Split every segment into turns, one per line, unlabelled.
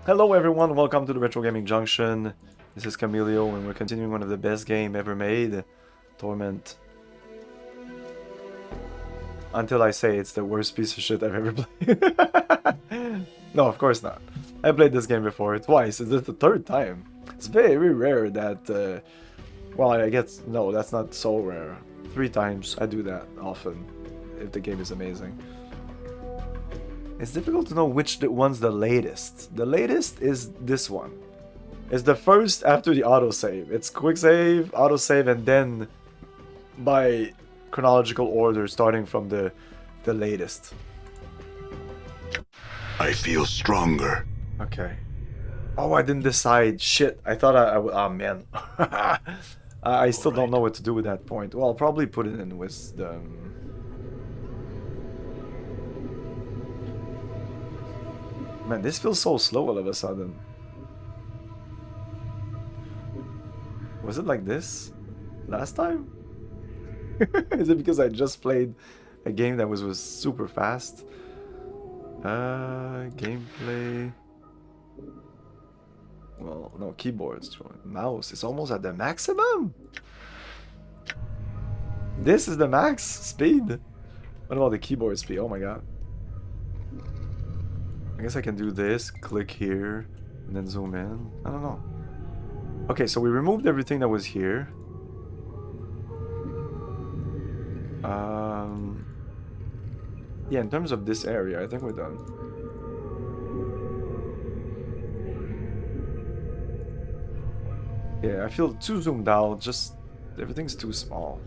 Hello everyone, welcome to the Retro Gaming Junction. This is Camilio and we're continuing one of the best game ever made, Torment. Until I say it's the worst piece of shit I've ever played. No, of course not. I played this game before twice, is this the third time? It's very rare that, well, I guess, no, that's not so rare. 3 times, I do that often, if the game is amazing. It's difficult to know which one's the latest. The latest is this one. It's the first after the autosave. It's quick save, autosave, and then by chronological order, starting from the latest.
I feel stronger.
Okay. Oh, I didn't decide. Shit. I thought I would. Oh, man. I still don't know what to do with that point. Well, I'll probably put it in wisdom. Man, this feels so slow all of a sudden. Was it like this last time? Is it because I just played a game that was super fast? Gameplay. Well, no, keyboards. Mouse is almost at the maximum. This is the max speed. What about the keyboard speed? Oh my god. I guess I can do this, click here, and then zoom in. I don't know. Okay, so we removed everything that was here. Yeah, in terms of this area, I think we're done. Yeah, I feel too zoomed out, just everything's too small.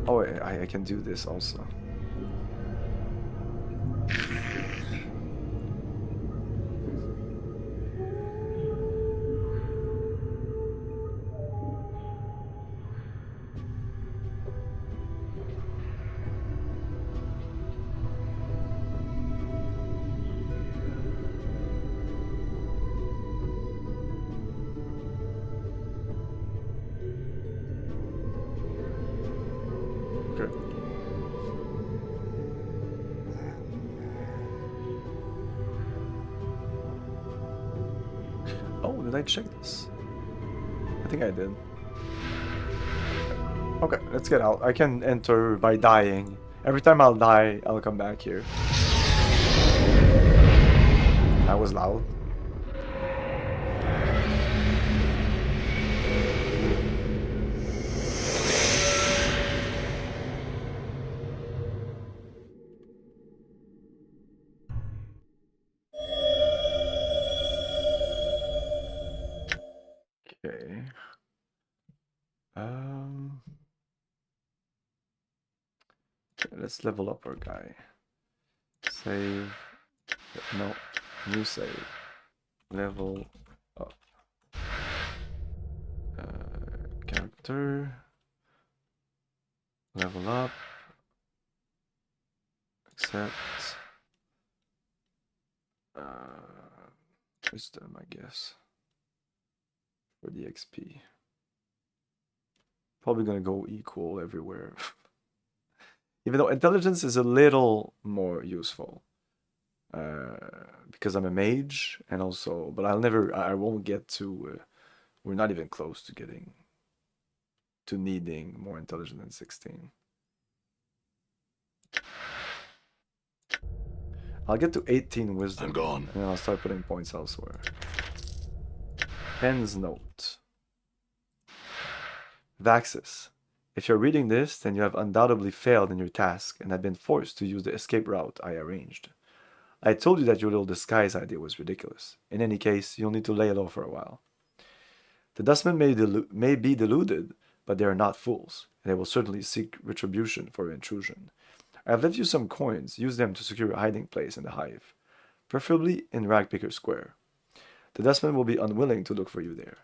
Oh, I can do this also. Oh, did I check this? I think I did. Okay, let's get out. I can enter by dying. Every time I'll die, I'll come back here. That was loud. Okay. Let's level up our guy. Save. No. New save. Level up. Character. Level up. Accept. Wisdom, I guess. For the XP. Probably gonna go equal everywhere. Even though intelligence is a little more useful. Because I'm a mage, and also, but I won't get to, we're not even close to getting, to needing more intelligence than 16. I'll get to 18 wisdom.
I'm gone.
And I'll start putting points elsewhere. Pen's note. Vaxis. If you're reading this, then you have undoubtedly failed in your task and have been forced to use the escape route I arranged. I told you that your little disguise idea was ridiculous. In any case, you'll need to lay low for a while. The dustmen may be deluded, but they are not fools, and they will certainly seek retribution for your intrusion. I have left you some coins. Use them to secure a hiding place in the hive, preferably in Ragpicker Square. The dustmen will be unwilling to look for you there.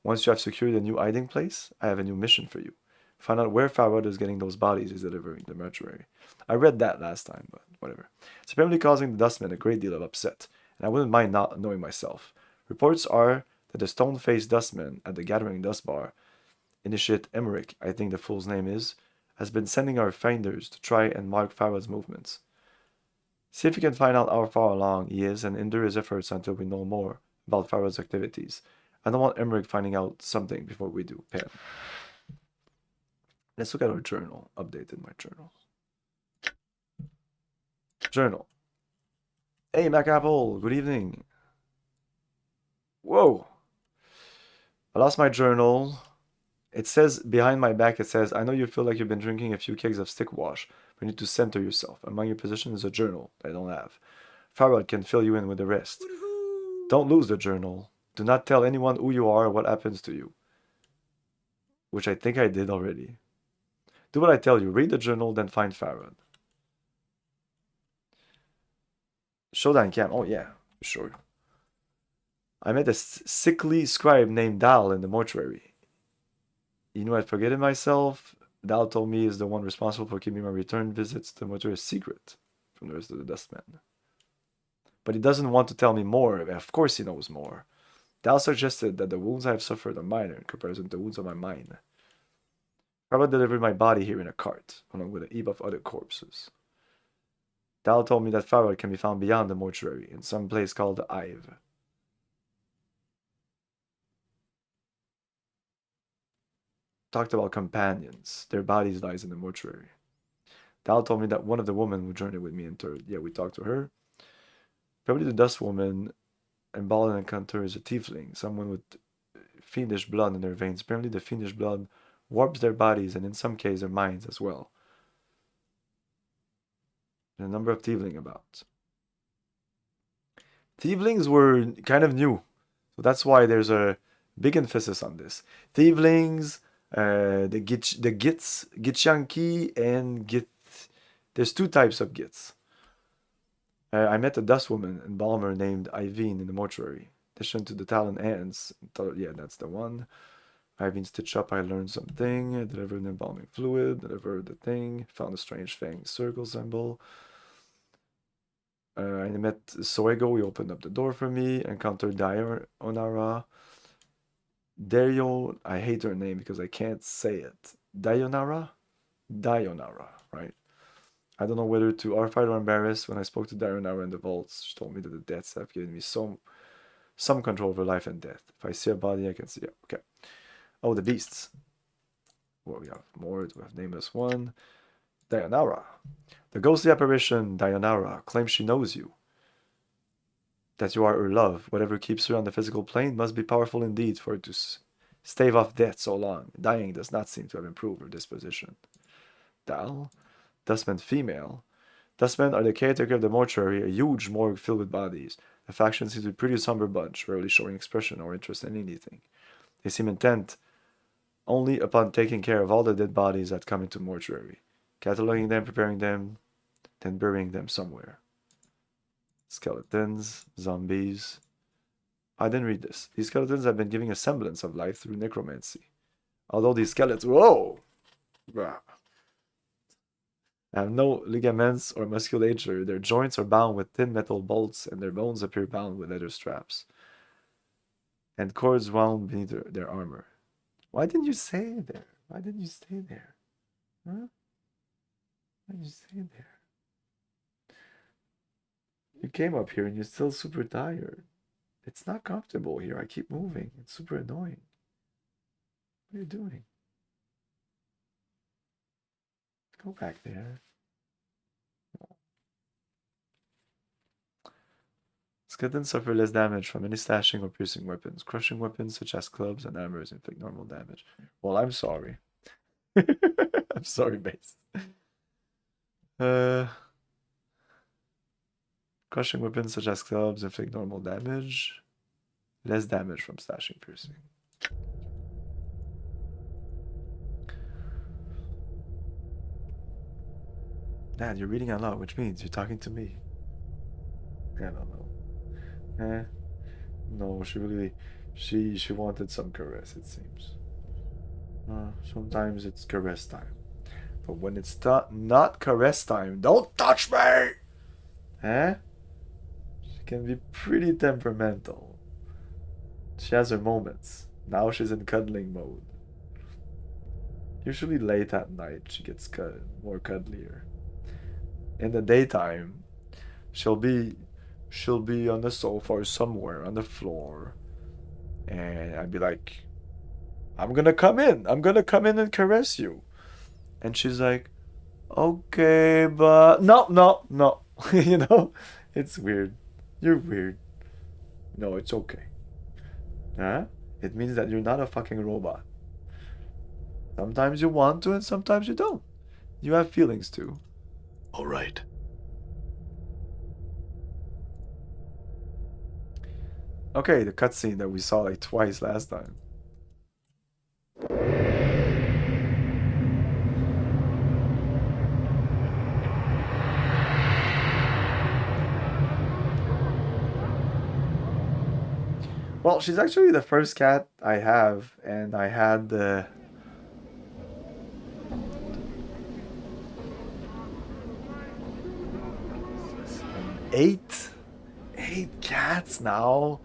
Once you have secured a new hiding place, I have a new mission for you. Find out where Farrod is getting those bodies he's delivering to the mortuary. I read that last time, but whatever. It's apparently causing the dustmen a great deal of upset, and I wouldn't mind not knowing myself. Reports are that the stone-faced dustman at the Gathering Dust Bar, Initiate Emmerich, I think the fool's name is, has been sending our finders to try and mark Farrod's movements. See if you can find out how far along he is and endure his efforts until we know more about Farah's activities. I don't want Emmerich finding out something before we do. Pen. Let's look at our journal. Updated my journal. Journal. Hey, MacApple. Good evening. Whoa. I lost my journal. It says behind my back, it says, I know you feel like you've been drinking a few kegs of stick wash, but you need to center yourself. Among your possessions is a journal I don't have. Farrell can fill you in with the rest. Don't lose the journal. Do not tell anyone who you are or what happens to you. Which I think I did already. Do what I tell you. Read the journal, then find Farrell. Showdown camp. Oh, yeah. Sure. I met a sickly scribe named Dal in the mortuary. You knew I'd forgotten myself. Dal told me he's the one responsible for keeping my return visits to the mortuary secret from the rest of the dustmen. But he doesn't want to tell me more. Of course he knows more. Dal suggested that the wounds I have suffered are minor in comparison to the wounds of my mind. Robert delivered my body here in a cart, along with a heap of other corpses. Dal told me that Farrell can be found beyond the mortuary, in some place called the Hive. Talked about companions. Their bodies lies in the mortuary. Dal told me that one of the women who journeyed with me entered. Yeah, we talked to her. Probably the dust woman embodied in encounter is a tiefling, someone with fiendish blood in their veins. Apparently the fiendish blood warps their bodies and in some cases their minds as well. There's a number of tiefling about. Tieflings were kind of new, so that's why there's a big emphasis on this. Tieflings, the Githyanki, and Gith. There's two types of Giths. I met a dust woman and Balmer named Iveen in the mortuary. In addition to the talon ants, yeah, that's the one. Iveen stitched up, I learned something, delivered an embalming fluid, delivered the thing, found a strange fang circle symbol. I met Soego, he opened up the door for me, encountered Dionara. Dario, I hate her name because I can't say it. Dionara? Dionara, right? I don't know whether to horrified or embarrassed. When I spoke to Dionara in the vaults, she told me that the deaths have given me some control over life and death. If I see a body, I can see it. Okay. Oh, the beasts. Well, we have more. We have nameless one. Dionara. The ghostly apparition, Dionara, claims she knows you. That you are her love. Whatever keeps her on the physical plane must be powerful indeed for her to stave off death so long. Dying does not seem to have improved her disposition. Dal? Dustman female. Dustmen are the caretaker of the mortuary, a huge morgue filled with bodies. The faction seems to be a pretty somber bunch, rarely showing expression or interest in anything. They seem intent only upon taking care of all the dead bodies that come into mortuary, cataloging them, preparing them, then burying them somewhere. Skeletons, zombies. I didn't read this. These skeletons have been giving a semblance of life through necromancy. Although these skeletons, whoa! Have no ligaments or musculature. Their joints are bound with thin metal bolts, and their bones appear bound with leather straps. And cords wound beneath their armor. Why didn't you stay there? Why didn't you stay there? Huh? Why didn't you stay there? You came up here and you're still super tired. It's not comfortable here. I keep moving. It's super annoying. What are you doing? Go back there. Skeletons suffer less damage from any slashing or piercing weapons. Crushing weapons such as clubs and hammers inflict normal damage. Well, I'm sorry. I'm sorry, base. Crushing weapons such as clubs inflict normal damage. Less damage from slashing, piercing. Dad, you're reading out loud, which means you're talking to me. I don't know. No, she wanted some caress, it seems. Sometimes it's caress time. But when it's not caress time, don't touch me! Huh? She can be pretty temperamental. She has her moments. Now she's in cuddling mode. Usually late at night, she gets more cuddlier. In the daytime, She'll be on the sofa or somewhere on the floor. And I'd be like, I'm gonna come in. I'm gonna come in and caress you. And she's like, okay, but no, no, no. You know? It's weird. You're weird. No, it's okay. Huh? It means that you're not a fucking robot. Sometimes you want to and sometimes you don't. You have feelings too.
All right.
Okay, the cutscene that we saw like twice last time. Well, she's actually the first cat I have, and I had the. Eight cats now.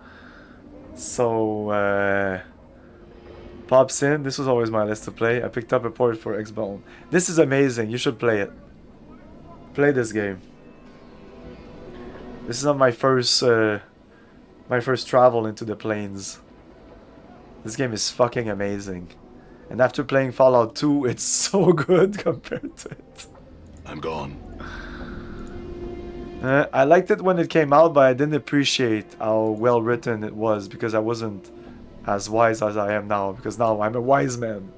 So pops in. This was always my list to play. I picked up a port for X-Bone. This is amazing. You should play it. Play this game. This is not my first travel into the plains. This game is fucking amazing. And after playing Fallout 2, it's so good compared to it.
I'm gone.
I liked it when it came out, but I didn't appreciate how well written it was because I wasn't as wise as I am now, because now I'm a wise man.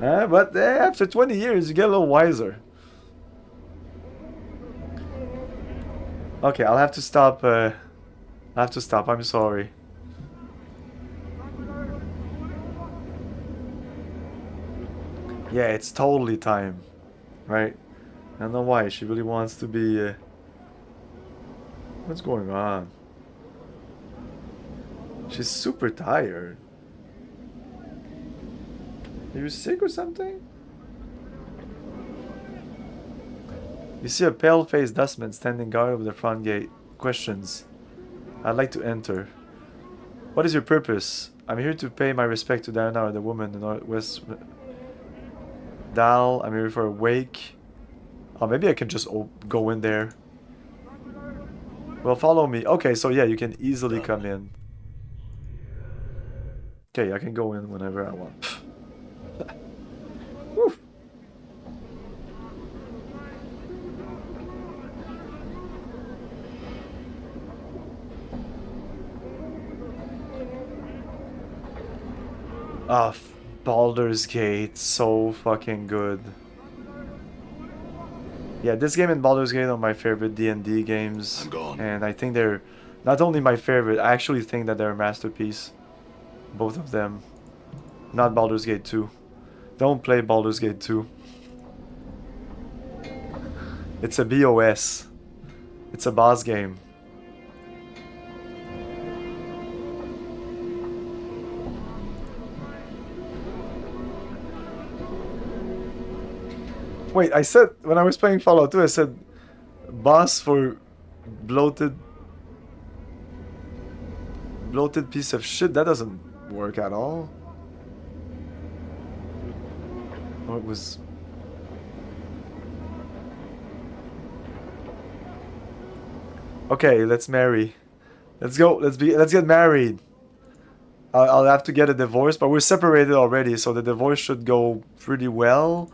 But after 20 years, you get a little wiser. Okay, I'll have to stop. I'm sorry. Yeah, it's totally time, right? I don't know why. She really wants to be... What's going on? She's super tired. Are you sick or something? You see a pale-faced dustman standing guard over the front gate. Questions. I'd like to enter. What is your purpose? I'm here to pay my respect to Diana, the woman in Northwest... Dal, I'm here for a wake. Oh, maybe I can just go in there. Well, follow me. Okay, so yeah, you can easily come in. Okay, I can go in whenever I want. Woo. Ah, Baldur's Gate, so fucking good. Yeah, this game and Baldur's Gate are my favorite D&D games.
I'm gone.
And I think they're not only my favorite, I actually think that they're a masterpiece. Both of them. Not Baldur's Gate 2. Don't play Baldur's Gate 2. It's a BOS. It's a boss game. Wait, I said, when I was playing Fallout 2, I said boss for bloated piece of shit. That doesn't work at all. Oh, it was... Okay, let's marry. Let's go. Let's get married. I'll have to get a divorce, but we're separated already, so the divorce should go pretty well.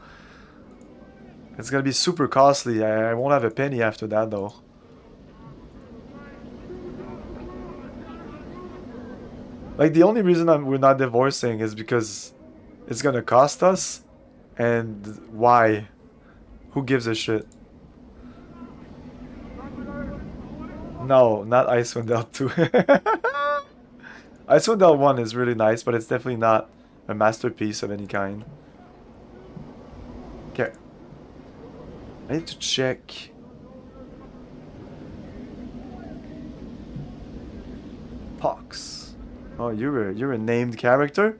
It's gonna be super costly. I won't have a penny after that, though. Like, the only reason we're not divorcing is because it's gonna cost us. And why? Who gives a shit? No, not Icewind Dale 2. Icewind Dale 1 is really nice, but it's definitely not a masterpiece of any kind. Okay. I need to check. Pox. Oh, you're a named character?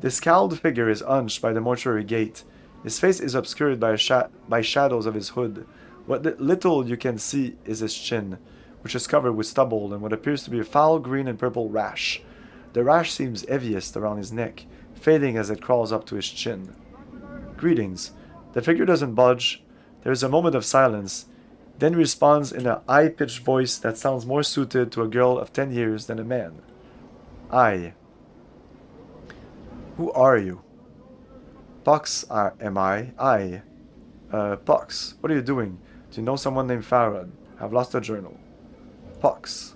The scowled figure is hunched by the mortuary gate. His face is obscured by shadows of his hood. What little you can see is his chin, which is covered with stubble and what appears to be a foul green and purple rash. The rash seems heaviest around his neck, fading as it crawls up to his chin. Greetings. The figure doesn't budge. There is a moment of silence. Then responds in a high-pitched voice that sounds more suited to a girl of 10 years than a man. I. Who are you? Pox, am I? I. Pox, what are you doing? Do you know someone named Farad? I've lost a journal. Pox.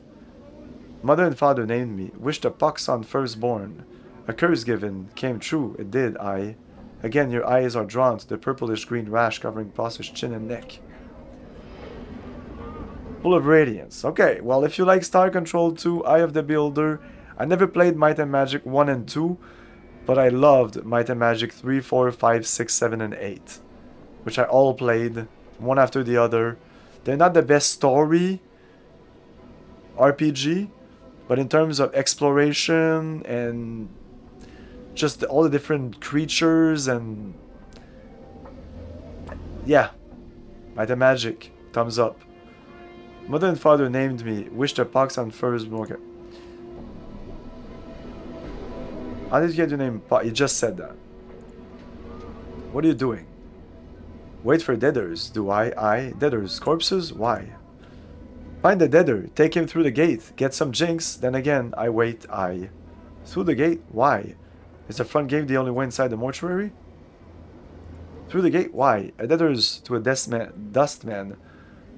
Mother and father named me. Wished a pox on firstborn. A curse given. Came true. It did, I. Again, your eyes are drawn to the purplish-green rash covering Poss's chin and neck. Full of radiance. Okay, well, if you like Star Control 2, Eye of the Beholder, I never played Might and Magic 1 and 2, but I loved Might and Magic 3, 4, 5, 6, 7, and 8, which I all played, one after the other. They're not the best story RPG, but in terms of exploration and just all the different creatures and... yeah, Might and Magic, thumbs up. Mother and father named me. Wished a pox on first. Okay. How did you get your name? You just said that. What are you doing? Wait for deaders. Do I? Deaders. Corpses? Why? Find the deader. Take him through the gate. Get some jinx. Then again, I wait. I. Through the gate? Why? Is the front gate the only way inside the mortuary? Through the gate? Why? A deaders to a dustman.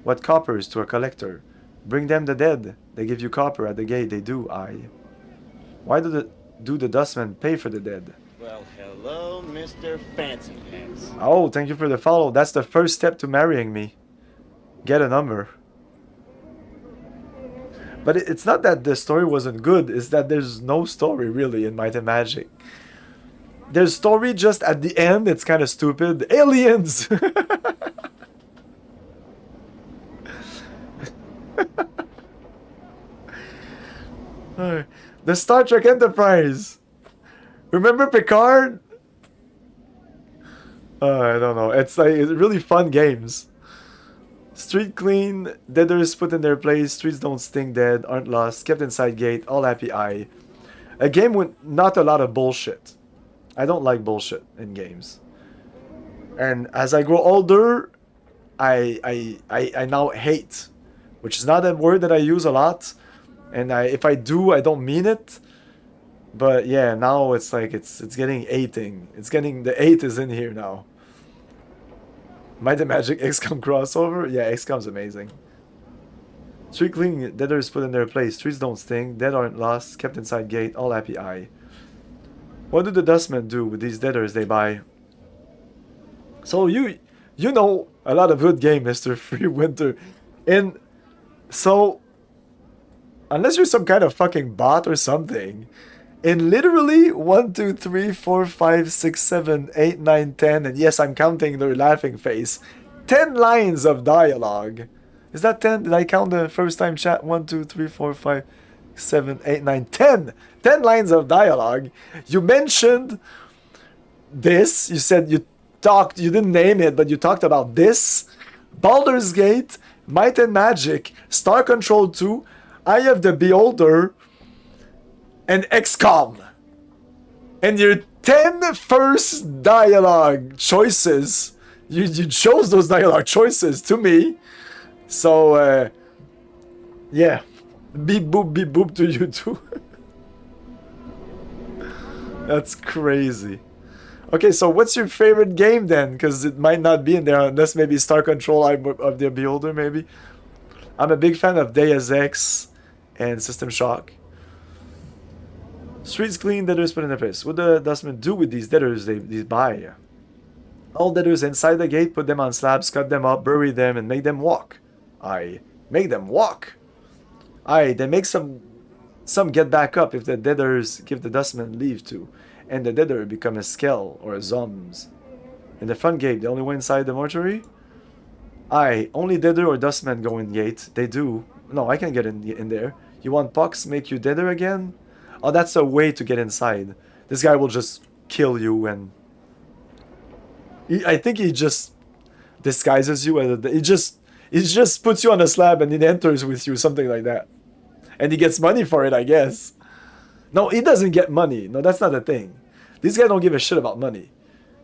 What coppers to a collector? Bring them the dead. They give you copper at the gate. They do, I. Why do the dustmen pay for the dead?
Well, hello, Mr. Fancy Pants.
Oh, thank you for the follow. That's the first step to marrying me. Get a number. But it's not that the story wasn't good. It's that there's no story really in Might and Magic. There's story just at the end. It's kind of stupid. Aliens! The Star Trek Enterprise. Remember Picard? I don't know. It's really fun games. Street clean, deaders put in their place, streets don't stink dead, aren't lost, kept inside gate, all happy eye. A game with not a lot of bullshit. I don't like bullshit in games. And as I grow older, I now hate, which is not a word that I use a lot. And if I do, I don't mean it. But yeah, now it's like it's getting hating. It's getting, the hate is in here now. Might and Magic XCOM crossover? Yeah, XCOM's amazing. Street clean, deaders put in their place. Streets don't stink, dead aren't lost, kept inside gate, all happy eye. What do the dustmen do with these deaders they buy? So you know a lot of good game, Mr. Free Winter. And so, unless you're some kind of fucking bot or something, in literally 1, 2, 3, 4, 5, 6, 7, 8, 9, 10, and yes, I'm counting their laughing face, 10 lines of dialogue. Is that 10? Did I count the first time chat? 1, 2, 3, 4, 5, 7, 8, 9, 10. 10 lines of dialogue. You mentioned this. You said you didn't name it, but you talked about this. Baldur's Gate, Might and Magic, Star Control 2, Eye of the Beholder, and XCOM. And your 10 first dialogue choices, you chose those dialogue choices to me. So, yeah. Beep boop to you too. That's crazy. Okay, so what's your favorite game then? Because it might not be in there unless maybe Star Control of the Beholder, maybe. I'm a big fan of Deus Ex and System Shock. Streets clean, deaders put in their place. What do the dustmen do with these deaders they buy? All deaders inside the gate, put them on slabs, cut them up, bury them, and make them walk. Aye. Make them walk? Aye, they make some get back up if the deaders give the dustmen leave to, and the deader become a skell or a zombs. In the front gate, the only way inside the mortuary? Aye, only deader or dustmen go in gate. They do. No, I can get in there. You want pox make you deader again? Oh, that's a way to get inside. This guy will just kill you and... I think he just disguises you. He just puts you on a slab and it enters with you, something like that. And he gets money for it, I guess. No, he doesn't get money. No, that's not the thing. These guys don't give a shit about money.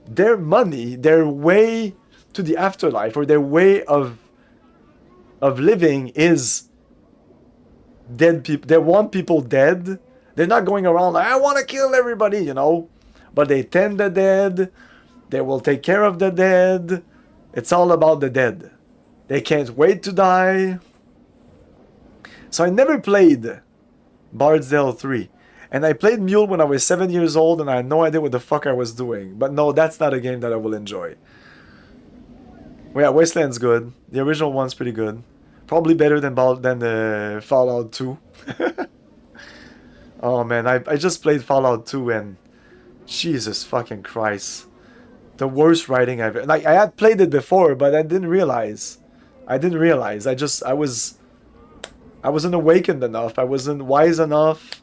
Their money, their way to the afterlife, or their way of of living is dead people. They want people dead. They're not going around like, I want to kill everybody, you know. But they tend the dead. They will take care of the dead. It's all about the dead. They can't wait to die. So I never played Bardsdale 3. And I played Mule when I was 7 years old and I had no idea what the fuck I was doing. But no, that's not a game that I will enjoy. Well, yeah, Wasteland's good. The original one's pretty good. Probably better than the Fallout 2. Oh man, I just played Fallout 2 and Jesus fucking Christ. The worst writing I've ever... Like, I had played it before, but I didn't realize. I wasn't awakened enough. I wasn't wise enough.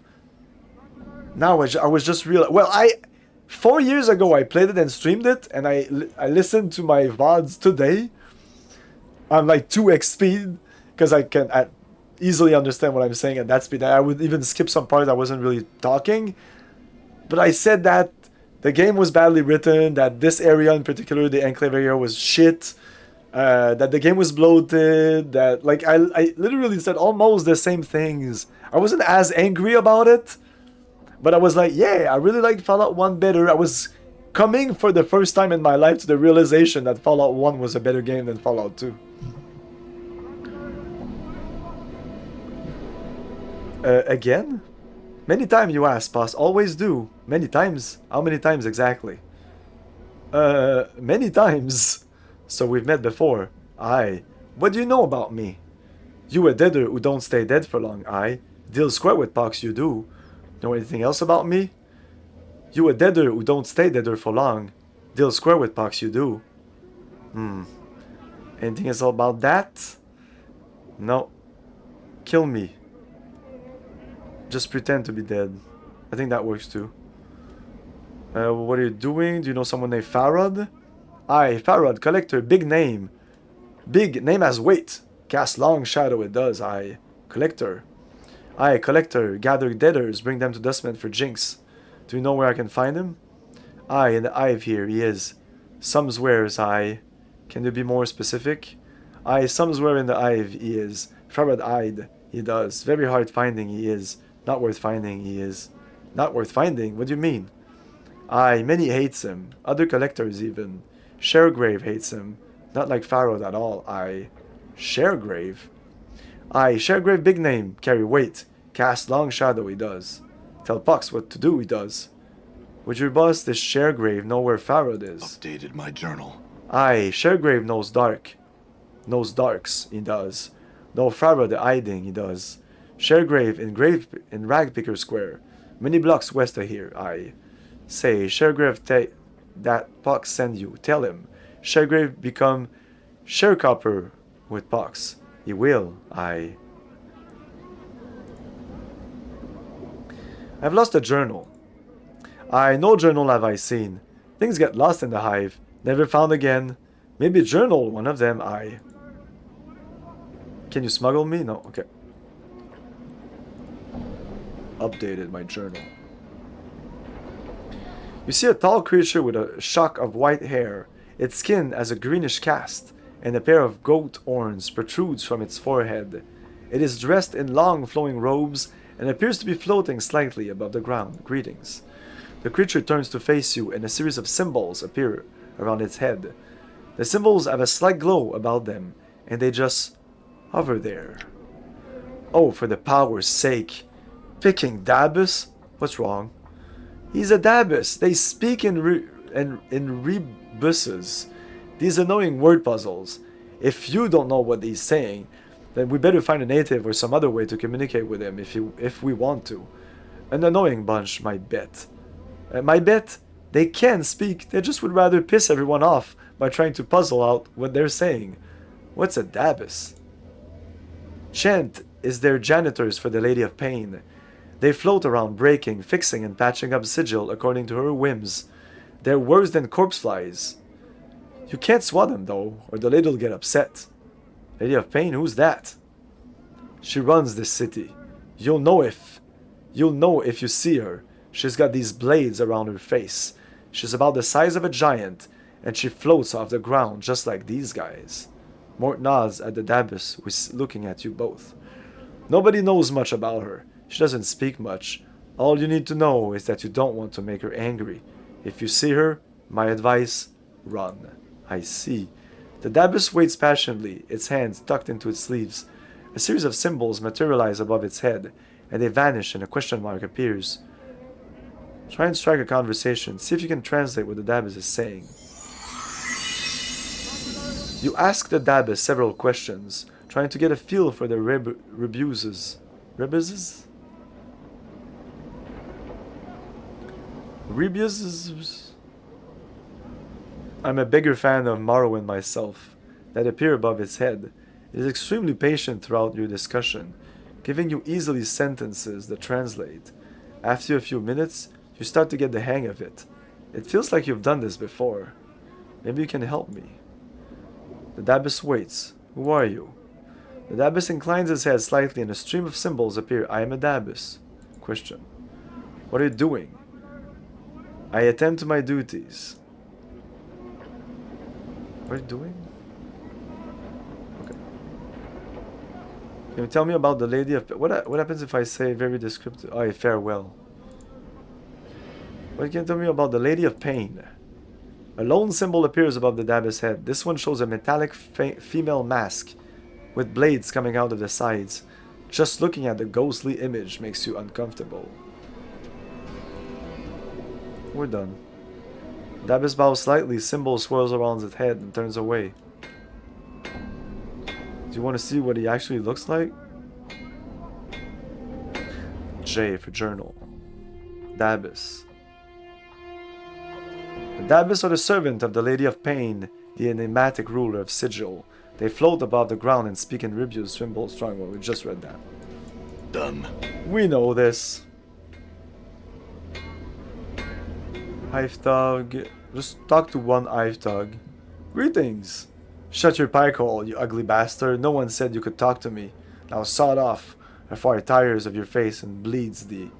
Now I was just real. Well, 4 years ago I played it and streamed it, and I listened to my VODs today. I'm like 2x speed because I can easily understand what I'm saying at that speed. I would even skip some parts I wasn't really talking. But I said that the game was badly written, that this area in particular, the Enclave area, was shit, that the game was bloated, that like I literally said almost the same things. I wasn't as angry about it, but I was like, yeah, I really liked Fallout 1 better. I was coming for the first time in my life to the realization that Fallout 1 was a better game than Fallout 2. Again? Many times you ask, boss. Always do. Many times? How many times exactly? Many times. So we've met before. Aye. What do you know about me? You a deader who don't stay dead for long, aye. Deal square with pox you do. Know anything else about me? You a deader who don't stay deader for long. Deal square with pox you do. Anything else about that? No. Kill me. Just pretend to be dead. I think that works too. What are you doing? Do you know someone named Farad? Aye, Farad, collector, big name. Big name has weight. Cast long shadow it does, aye. Collector. Aye, collector, gather deaders, bring them to Dustman for Jinx. Do you know where I can find him? Aye, in the Hive here, he is. Somewheres, aye. Can you be more specific? Aye, somewhere in the Hive he is. Farad eyed, he does. Very hard finding he is. Not worth finding he is. Not worth finding? What do you mean? Aye, many hates him. Other collectors even. Sharegrave hates him. Not like Farad at all, aye. Sharegrave? Aye, Sharegrave big name. Carry weight. Cast long shadow he does. Tell Pox what to do he does. Would your boss, this Sharegrave, know where Farad is?
Updated my journal.
Aye, Sharegrave knows dark. Knows darks, he does. Know Farad the hiding, he does. Sharegrave in Ragpicker Square. Many blocks west of here, aye. Say, Sharegrave that Pox send you. Tell him. Sharegrave become Sharecopper with Pox. He will, aye. I've lost a journal. Aye, no journal have I seen. Things get lost in the Hive. Never found again. Maybe a journal, one of them, aye. Can you smuggle me? No, okay. Updated my journal. You see a tall creature with a shock of white hair. Its skin has a greenish cast, and a pair of goat horns protrudes from its forehead. It is dressed in long flowing robes and appears to be floating slightly above the ground. Greetings. The creature turns to face you, and a series of symbols appear around its head. The symbols have a slight glow about them, and they just hover there. Oh, for the power's sake. Picking Dabus? What's wrong? He's a Dabus. They speak in rebuses. These annoying word puzzles. If you don't know what he's saying, then we better find a native or some other way to communicate with him if we want to. An annoying bunch, my bet. My bet? They can speak. They just would rather piss everyone off by trying to puzzle out what they're saying. What's a Dabus? Chant is their janitors for the Lady of Pain. They float around breaking, fixing, and patching up sigil according to her whims. They're worse than corpse flies. You can't swat them though, or the lady'll get upset. Lady of Pain, who's that? She runs this city. You'll know if you see her. She's got these blades around her face. She's about the size of a giant, and she floats off the ground just like these guys. Mort nods at the Dabbus, who is looking at you both. Nobody knows much about her. She doesn't speak much. All you need to know is that you don't want to make her angry. If you see her, my advice, run. I see. The Dabbus waits passionately, its hands tucked into its sleeves. A series of symbols materialize above its head, and they vanish and a question mark appears. Try and strike a conversation. See if you can translate what the Dabbus is saying. You ask the Dabbus several questions, trying to get a feel for their rebuses. Rebuses? Rebuses? I'm a bigger fan of Morrowind myself, that appear above its head. It is extremely patient throughout your discussion, giving you easily sentences that translate. After a few minutes, you start to get the hang of it. It feels like you've done this before. Maybe you can help me. The Dabbus waits. Who are you? The Dabbus inclines his head slightly and a stream of symbols appear. I am a Dabbus. Question. What are you doing? I attend to my duties. What are you doing? Okay. Can you tell me about the Lady of... What happens if I say very descriptive... Oh, farewell. What can you tell me about the Lady of Pain? A lone symbol appears above the Dabbus head. This one shows a metallic female mask with blades coming out of the sides. Just looking at the ghostly image makes you uncomfortable. We're done. Dabbus bows slightly, symbol swirls around its head and turns away. Do you want to see what he actually looks like? J for journal. Dabbus. The Dabbus are the servant of the Lady of Pain, the enigmatic ruler of Sigil. They float above the ground and speak in Ribuse, symbol, strong. Well, we just read that.
Done.
We know this. Hive Thug. Just talk to one Hive Thug. Greetings. Shut your pike hole, you ugly bastard. No one said you could talk to me. Now sawed off. Our fire tires of your face and bleeds thee.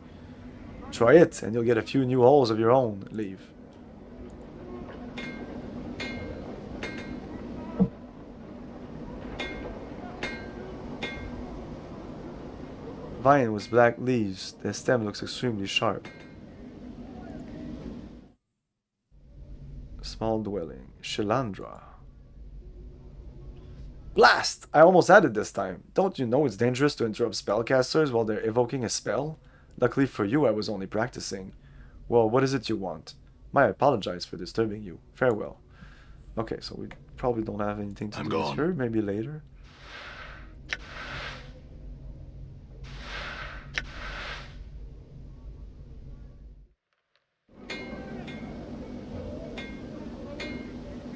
Try it, and you'll get a few new holes of your own. Leave. Vine with black leaves. The stem looks extremely sharp. Small dwelling. Shilandra. Blast! I almost had it this time. Don't you know it's dangerous to interrupt spellcasters while they're evoking a spell? Luckily for you, I was only practicing. Well, what is it you want? I apologize for disturbing you. Farewell. Okay, so we probably don't have anything to do with her. Maybe later.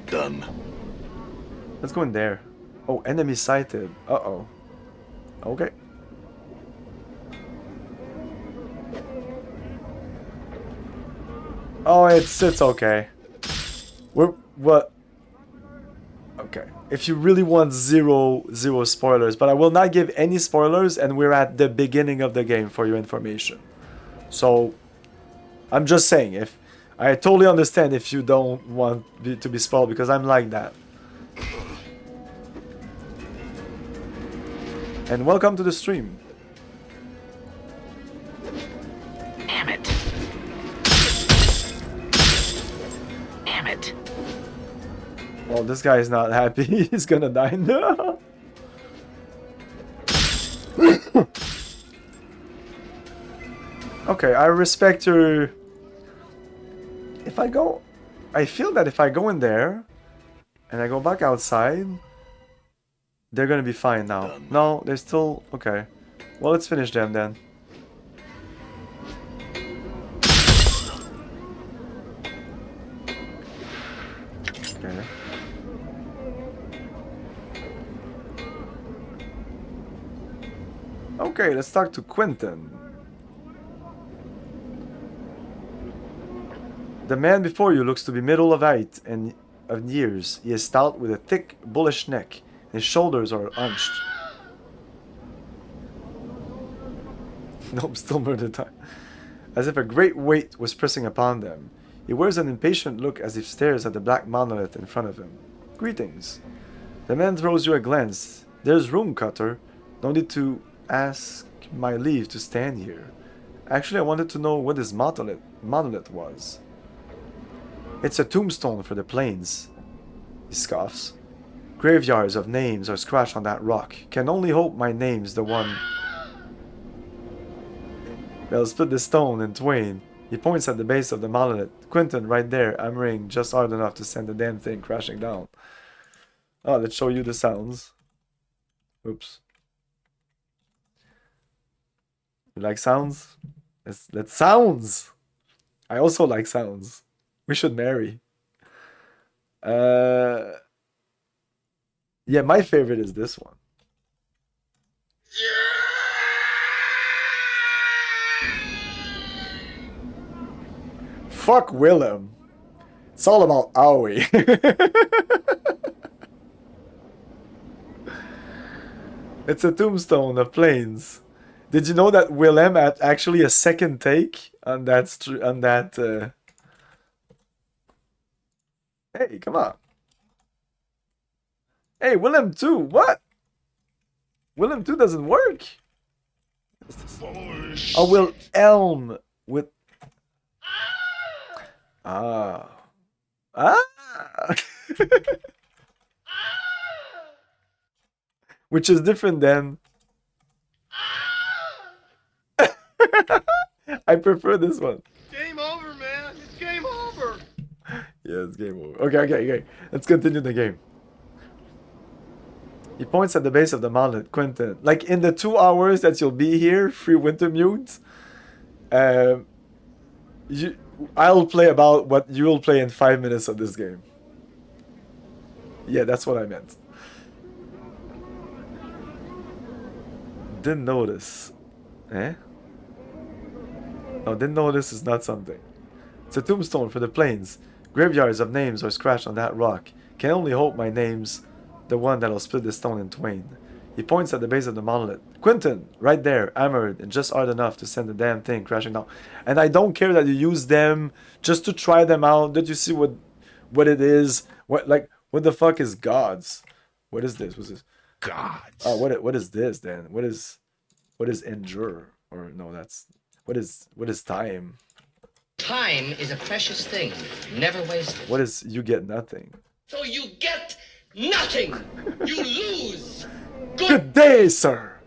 Done.
Let's go in there. Oh, enemy sighted. Uh-oh. Okay. Oh, it's okay. What? Okay. If you really want zero spoilers, but I will not give any spoilers, and we're at the beginning of the game for your information. So, I'm just saying, if I totally understand if you don't want to be spoiled, because I'm like that. And welcome to the stream.
Damn it. Damn it.
Well, this guy is not happy. He's gonna die. No. Okay, I respect your... If I go... I feel that if I go in there and I go back outside, they're gonna be fine now. No, they're still... Okay. Well, let's finish them then. Okay. Okay, let's talk to Quentin. The man before you looks to be middle of height and of years. He is stout with a thick, bullish neck. His shoulders are hunched. Nope, still murder time. As if a great weight was pressing upon them. He wears an impatient look as he stares at the black monolith in front of him. Greetings. The man throws you a glance. There's room, Cutter. No need to ask my leave to stand here. Actually, I wanted to know what this monolith was. It's a tombstone for the plains, he scoffs. Graveyards of names are scratched on that rock. Can only hope my name's the one that'll split the stone in twain. He points at the base of the monolith. Quentin, right there, hammering just hard enough to send the damn thing crashing down. Oh, let's show you the sounds. Oops. You like sounds? Let's sounds! I also like sounds. We should marry. Yeah, my favorite is this one. Fuck Willem. It's all about Aoi. It's a tombstone of plains. Did you know that Willem had actually a second take on that? Hey, come on. Hey, Willem 2, what? Willem 2 doesn't work. Oh, Will Elm with... Ah. Which is different than... I prefer this one.
Game over, man. It's game over.
Yeah, it's game over. Okay. Let's continue the game. He points at the base of the mountain, Quentin. Like, in the 2 hours that you'll be here, free Wintermute, I'll play about what you'll play in 5 minutes of this game. Yeah, that's what I meant. Didn't notice. Eh? No, didn't notice is not something. It's a tombstone for the plains. Graveyards of names are scratched on that rock. Can only hope my name's the one that'll split the stone in twain. He points at the base of the monolith. Quentin, right there, hammered, and just hard enough to send the damn thing crashing down. And I don't care that you use them just to try them out. Don't you see what it is? What the fuck is gods? What is this? What's this?
Gods.
Oh, what is this then? What is endure? Or no, that's what is time?
Time is a precious thing, never wasted.
What is you get nothing?
So you get nothing! You lose!
Good day, sir!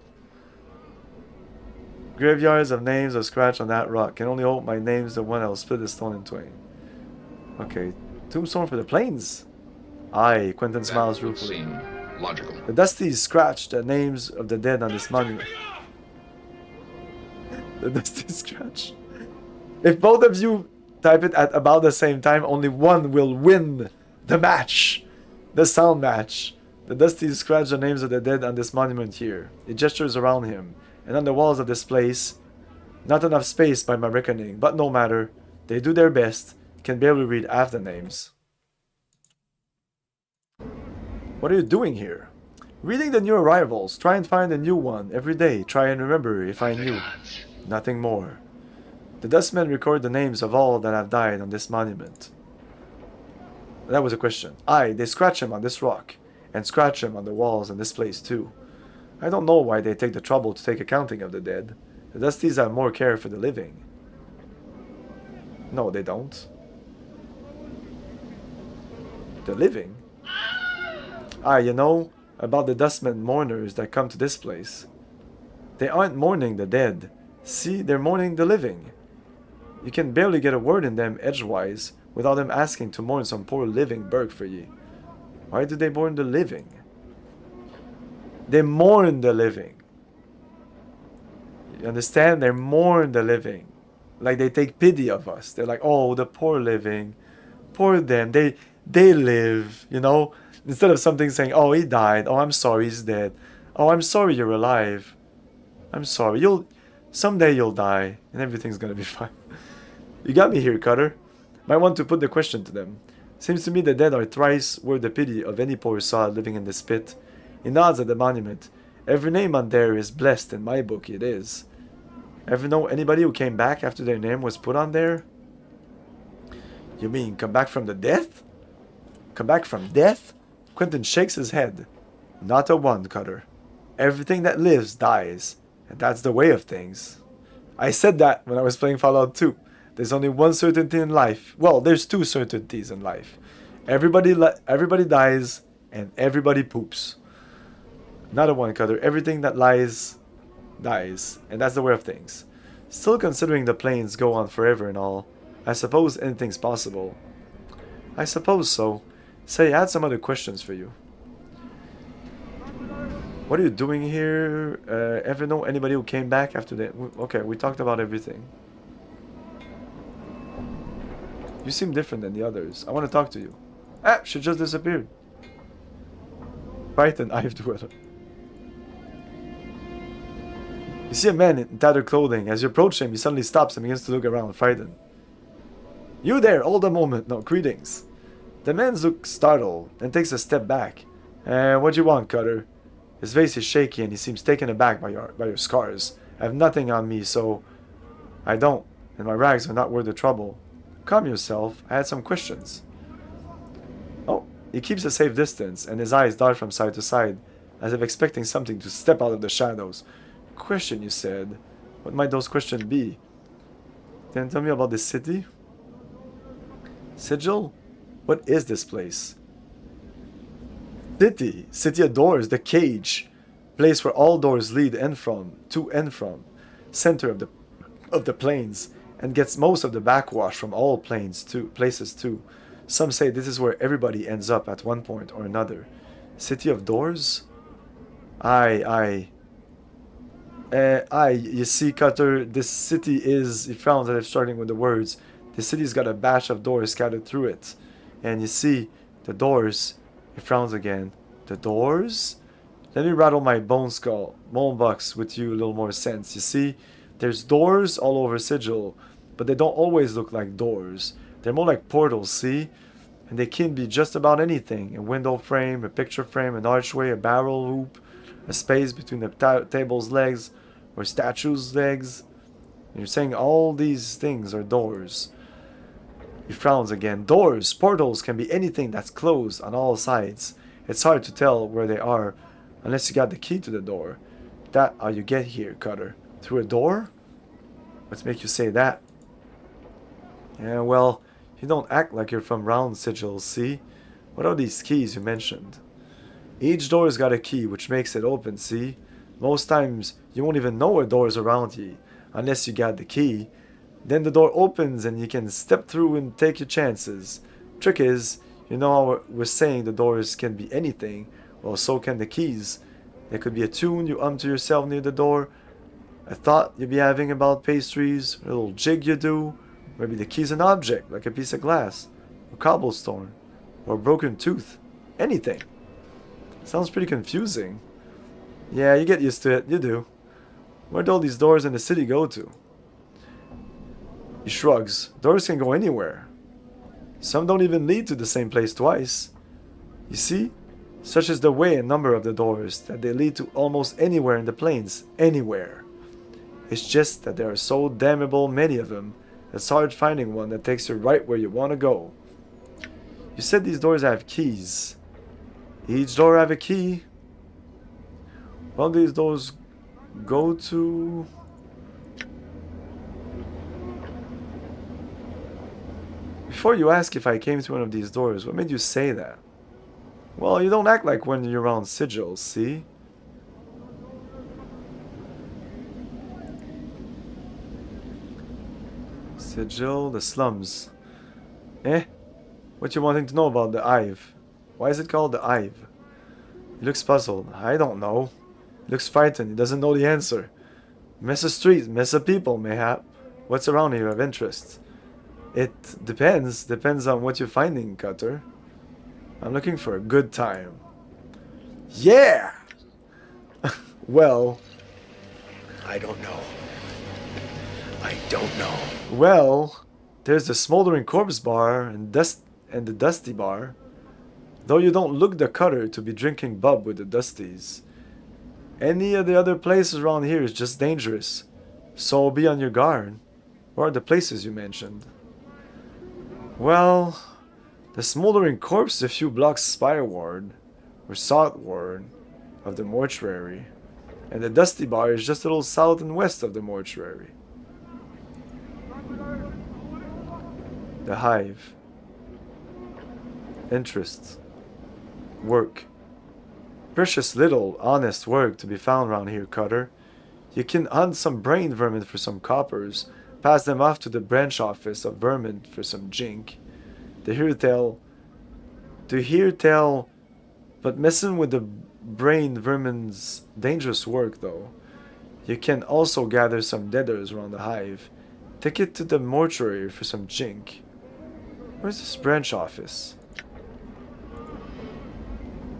Graveyards of names are scratched on that rock. Can only hope my name's the one that'll split the stone in twain. Okay. Tombstone for the plains. Aye, Quentin smiles ruefully.
Logical.
The Dusties scratched the names of the dead on this monument. The Dusties scratch. If both of you type it at about the same time, only one will win the match. The sound match. The Dusties scratch the names of the dead on this monument here. He gestures around him. And on the walls of this place, not enough space by my reckoning, but no matter. They do their best. Can barely read half the names. What are you doing here? Reading the new arrivals. Try and find a new one every day. Try and remember if I knew. Nothing more. The dustmen record the names of all that have died on this monument. That was a question. Aye, they scratch him on this rock. And scratch him on the walls in this place too. I don't know why they take the trouble to take accounting of the dead. The Dusties have more care for the living. No, they don't. The living? Ah, you know, about the dustmen mourners that come to this place. They aren't mourning the dead. See, they're mourning the living. You can barely get a word in them edgewise without them asking to mourn some poor living burg for ye. Why do they mourn the living? They mourn the living. You understand? They mourn the living. Like they take pity of us. They're like, oh, the poor living. Poor them. They live, you know? Instead of something saying, oh, he died. Oh, I'm sorry, he's dead. Oh, I'm sorry you're alive. I'm sorry. Someday you'll die and everything's gonna be fine. You got me here, Cutter. Might want to put the question to them. Seems to me the dead are thrice worth the pity of any poor sod living in this pit. He nods at the monument. Every name on there is blessed in my book, it is. Ever know anybody who came back after their name was put on there? You mean come back from the death? Come back from death? Quentin shakes his head. Not a one, Cutter. Everything that lives dies, and that's the way of things. I said that when I was playing Fallout 2. There's only one certainty in life. Well, there's two certainties in life. Everybody dies, and everybody poops. Not a one, Cutter. Everything that lies dies, and that's the way of things. Still considering the planes go on forever and all, I suppose anything's possible. I suppose so. Say, I had some other questions for you. What are you doing here? Ever know anybody who came back after that? Okay, we talked about everything. You seem different than the others. I want to talk to you. Ah, she just disappeared. Frightened, I have to weather. You see a man in tattered clothing. As you approach him, he suddenly stops and begins to look around, frightened. You there, hold a moment. No, greetings. The man looks startled, then takes a step back. What do you want, Cutter? His face is shaky and he seems taken aback by your scars. I have nothing on me, so... I don't, and my rags are not worth the trouble. Calm yourself, I had some questions. Oh, he keeps a safe distance, and his eyes dart from side to side, as if expecting something to step out of the shadows. Question, you said. What might those questions be? Can you tell me about this city? Sigil? What is this place? City of doors, the cage. Place where all doors lead to and from. Center of the plains, and gets most of the backwash from all places too. Some say this is where everybody ends up at one point or another. City of doors? Aye, you see, Cutter, this city is, he frowns at it, starting with the words, the city's got a batch of doors scattered through it. And you see, the doors, he frowns again. The doors? Let me rattle my bone box with you a little more sense. You see, there's doors all over Sigil, but they don't always look like doors. They're more like portals, see? And they can be just about anything. A window frame, a picture frame, an archway, a barrel hoop, a space between the table's legs, or statue's legs. And you're saying all these things are doors. He frowns again. Doors, portals can be anything that's closed on all sides. It's hard to tell where they are unless you got the key to the door. That's how you get here, Cutter. Through a door? What's make you say that? Yeah, well, you don't act like you're from round Sigil, see? What are these keys you mentioned? Each door's got a key, which makes it open, see? Most times, you won't even know a door's around you, unless you got the key. Then the door opens and you can step through and take your chances. Trick is, you know how we're saying the doors can be anything, well so can the keys. There could be a tune you hum to yourself near the door, a thought you'd be having about pastries, a little jig you do, maybe the key's an object, like a piece of glass, or cobblestone, or a broken tooth, anything. Sounds pretty confusing. Yeah, you get used to it, you do. Where'd all these doors in the city go to? He shrugs. Doors can go anywhere. Some don't even lead to the same place twice. You see? Such is the way a number of the doors that they lead to almost anywhere in the plains. Anywhere. It's just that there are so damnable many of them, it's hard finding one that takes you right where you want to go. You said these doors have keys. Each door have a key. Well, these doors go to... Before you ask if I came to one of these doors, what made you say that? Well, you don't act like when you're around Sigil, see? Sigil, the slums. Eh? What you wanting to know about the Hive? Why is it called the Hive? He looks puzzled. I don't know. He looks frightened. He doesn't know the answer. Mess of streets, mess of people, mayhap. What's around here of interest? It depends. Depends on what you're finding, Cutter. I'm looking for a good time. Yeah! Well...
I don't know. I don't know.
Well, there's the Smoldering Corpse Bar and the Dusty Bar. Though you don't look the Cutter to be drinking bub with the Dusties. Any of the other places around here is just dangerous. So be on your guard. Where are the places you mentioned? Well, the Smoldering Corpse is a few blocks spireward. or southward of the mortuary. And the Dusty Bar is just a little south and west of the mortuary. The Hive. Interests. Work. Precious little honest work to be found round here, Cutter. You can hunt some brain vermin for some coppers, pass them off to the branch office of vermin for some jink. To hear tell, but messing with the brain vermin's dangerous work, though. You can also gather some deaders around the hive. Take it to the mortuary for some jink. Where's this branch office?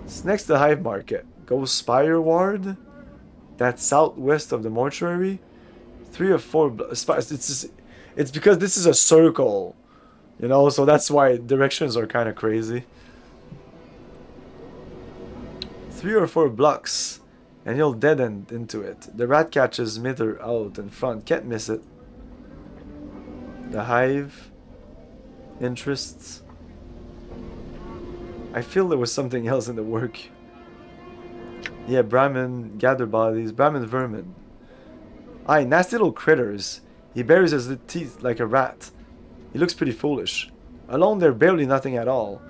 It's next to the hive market. Go Spire Ward? That's southwest of the mortuary? 3 or 4 it's because this is a circle, you know, so that's why directions are kind of crazy. 3 or 4 blocks and you'll dead end into it. The rat catches meter out in front, can't miss it. The hive interests. I feel there was something else in the work. Yeah, Brahmin gather bodies, Brahmin vermin. Aye, nasty little critters. He buries his teeth like a rat. He looks pretty foolish. Alone they're barely nothing at all.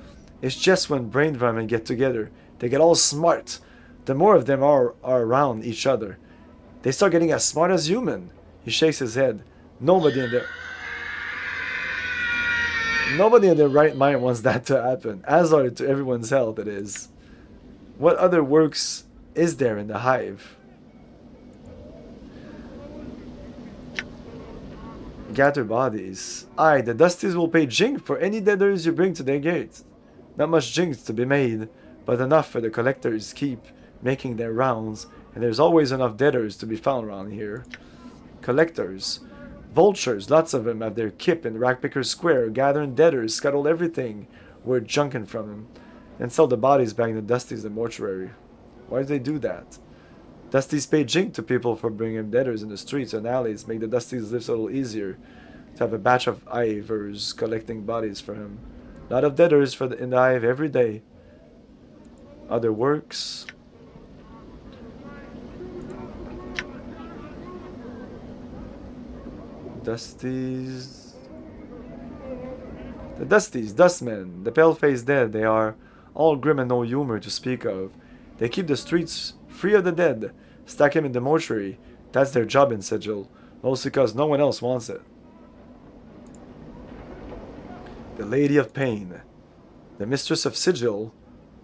It's just when brain vermin get together, they get all smart. The more of them are around each other, they start getting as smart as human. He shakes his head. Nobody in their right mind wants that to happen. As are to everyone's health, it is. What other works is there in the hive? Gather bodies. Aye, the Dusties will pay jink for any deaders you bring to their gate. Not much jinks to be made, but enough for the collectors keep making their rounds, and there's always enough deaders to be found around here. Collectors. Vultures, lots of them have their kip in Rackpicker Square, gathering deaders, scuttle everything we're junking from them, and sell the bodies back in the Dusties the mortuary. Why do they do that? Dusties pay jink to people for bringing deaders in the streets and alleys, make the Dusties lives a little easier, to have a batch of ivers collecting bodies for him. Lot of deaders in the hive every day. Other works. Dusties. The Dusties, Dustmen, the pale-faced dead, they are all grim and no humor to speak of. They keep the streets free of the dead, stack him in the mortuary. That's their job in Sigil, mostly because no one else wants it. The Lady of Pain. The Mistress of Sigil.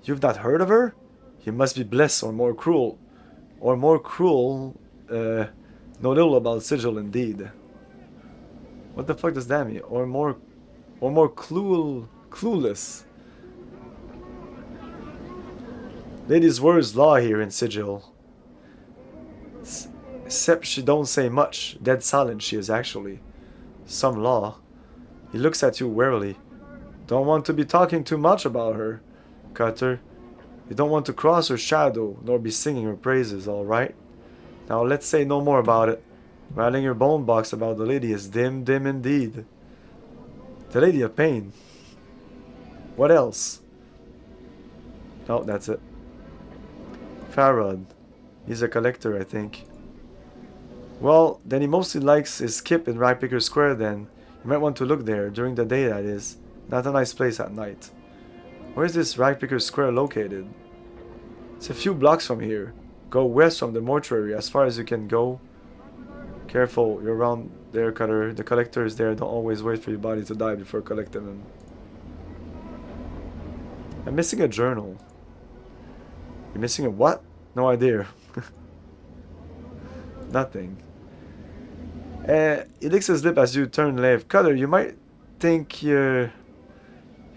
You've not heard of her? You must be blessed or more cruel. Or more cruel, know little about Sigil indeed. What the fuck does that mean? Or more clueless. Lady's words law here in Sigil. Except she don't say much. Dead silent she is actually. Some law. He looks at you warily. Don't want to be talking too much about her, Cutter. You don't want to cross her shadow, nor be singing her praises, all right? Now let's say no more about it. Rattling your bone box about the lady is dim indeed. The Lady of Pain. What else? Oh, that's it. Farad. He's a collector, I think. Well, then he mostly likes his skip in Rackpicker Square then. You might want to look there, during the day that is. Not a nice place at night. Where is this Rackpicker Square located? It's a few blocks from here. Go west from the mortuary as far as you can go. Careful, you're around there, Cutter. The collectors there don't always wait for your body to die before collecting them. I'm missing a journal. You're missing a what? No idea. Nothing. He licks his lip as you turn left. Cutter, you might think you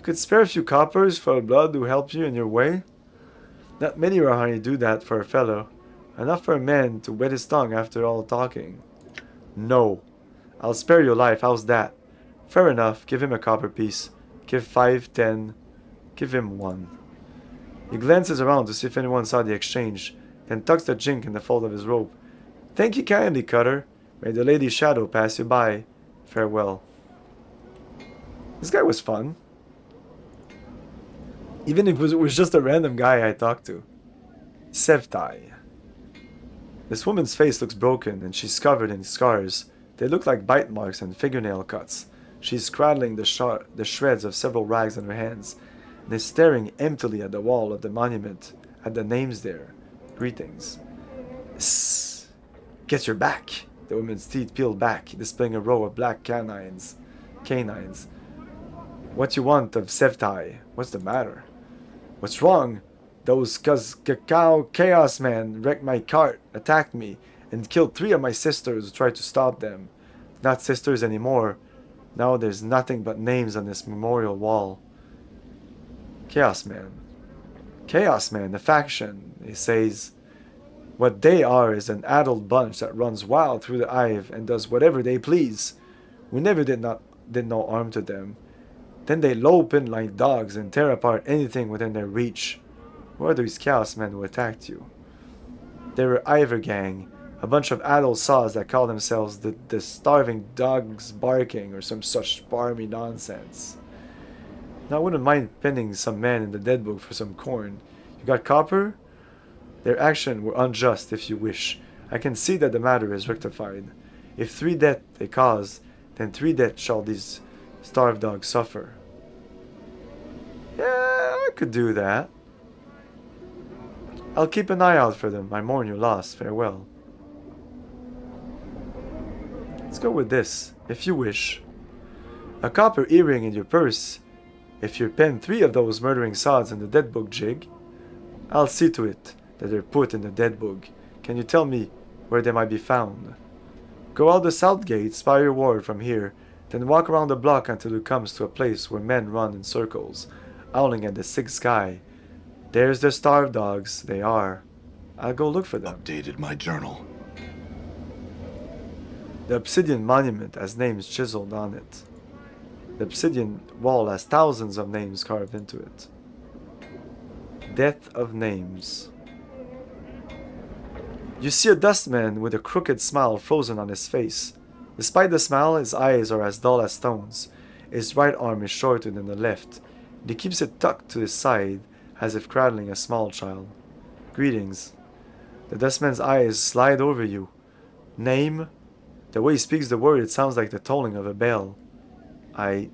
could spare a few coppers for a blood who help you in your way. Not many Rahani do that for a fellow. Enough for a man to wet his tongue after all talking. No. I'll spare your life, how's that? Fair enough, give him a copper piece. Give 5, 10. Give him 1. He glances around to see if anyone saw the exchange, then tucks the jink in the fold of his robe. Thank you kindly, Cutter. May the lady's shadow pass you by. Farewell. This guy was fun. Even if it was just a random guy I talked to. Sevtai. This woman's face looks broken and she's covered in scars. They look like bite marks and fingernail cuts. She's cradling the shreds of several rags in her hands and is staring emptily at the wall of the monument, at the names there. Greetings. Sss. Get your back. The woman's teeth peeled back, displaying a row of black canines. What you want of Sevtai? What's the matter? What's wrong? Those cacao chaos men wrecked my cart, attacked me, and killed 3 of my sisters who tried to stop them. Not sisters anymore. Now there's nothing but names on this memorial wall. Chaos Man. Chaos Man, the faction, he says. What they are is an adult bunch that runs wild through the Hive and does whatever they please. We never did no harm to them. Then they lope in like dogs and tear apart anything within their reach. Who are these Chaos Men who attacked you? They were Ivor Gang, a bunch of adult saws that call themselves the Starving Dogs Barking or some such barmy nonsense. Now I wouldn't mind penning some man in the dead book for some corn. You got copper? Their action were unjust if you wish. I can see that the matter is rectified. If 3 death they cause, then 3 death shall these starved dogs suffer. Yeah, I could do that. I'll keep an eye out for them. I mourn your loss. Farewell. Let's go with this, if you wish. A copper earring in your purse. If you pen 3 of those murdering sods in the dead book jig, I'll see to it that they're put in the dead book. Can you tell me where they might be found? Go out the south gate, spy your ward from here, then walk around the block until it comes to a place where men run in circles, howling at the sick sky. There's the starved dogs, they are. I'll go look for them.
Updated my journal.
The obsidian monument has names chiseled on it. The obsidian wall has thousands of names carved into it. Death of names. You see a dustman with a crooked smile frozen on his face. Despite the smile, his eyes are as dull as stones. His right arm is shorter than the left, and he keeps it tucked to his side as if cradling a small child. Greetings. The dustman's eyes slide over you. Name? The way he speaks the word, it sounds like the tolling of a bell. I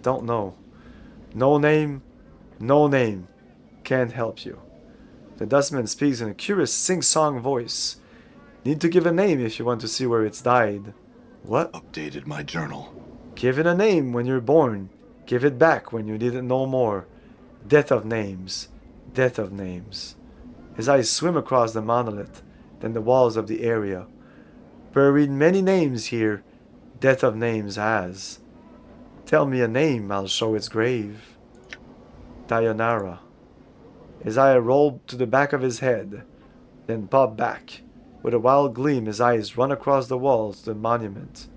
don't know. No name? No name. Can't help you. The dustman speaks in a curious sing-song voice. Need to give a name if you want to see where it's died. What?
Updated my journal.
Give it a name when you're born. Give it back when you need it no more. Death of names. Death of names. His eyes swim across the monolith, then the walls of the area. Buried many names here. Death of names has. Tell me a name, I'll show its grave. Dayanara. His eye rolled to the back of his head, then popped back. With a wild gleam, his eyes run across the walls of the monument.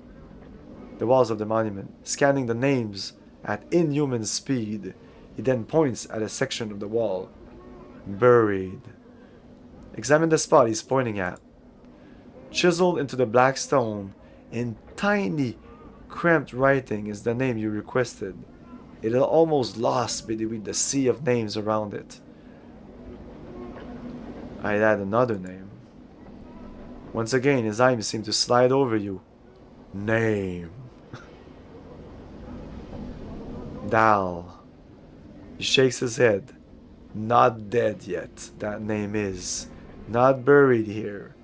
Scanning the names at inhuman speed. He then points at a section of the wall. Buried. Examine the spot he's pointing at. Chiseled into the black stone, in tiny, cramped writing is the name you requested. It is almost lost between the sea of names around it. I'd add another name. Once again, his eyes seem to slide over you. Name. Dal. He shakes his head. Not dead yet, that name is. Not buried here.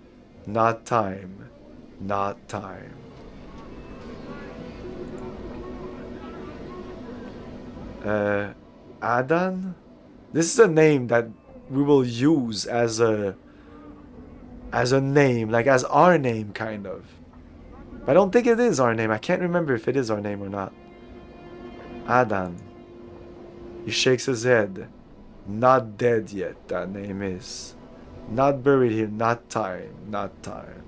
Not time. Not time. Adan? This is a name that we will use as a name, like as our name, kind of. But I don't think it is our name. I can't remember if it is our name or not. Adan. He shakes his head. Not dead yet, that name is. Not buried here, not time, not time.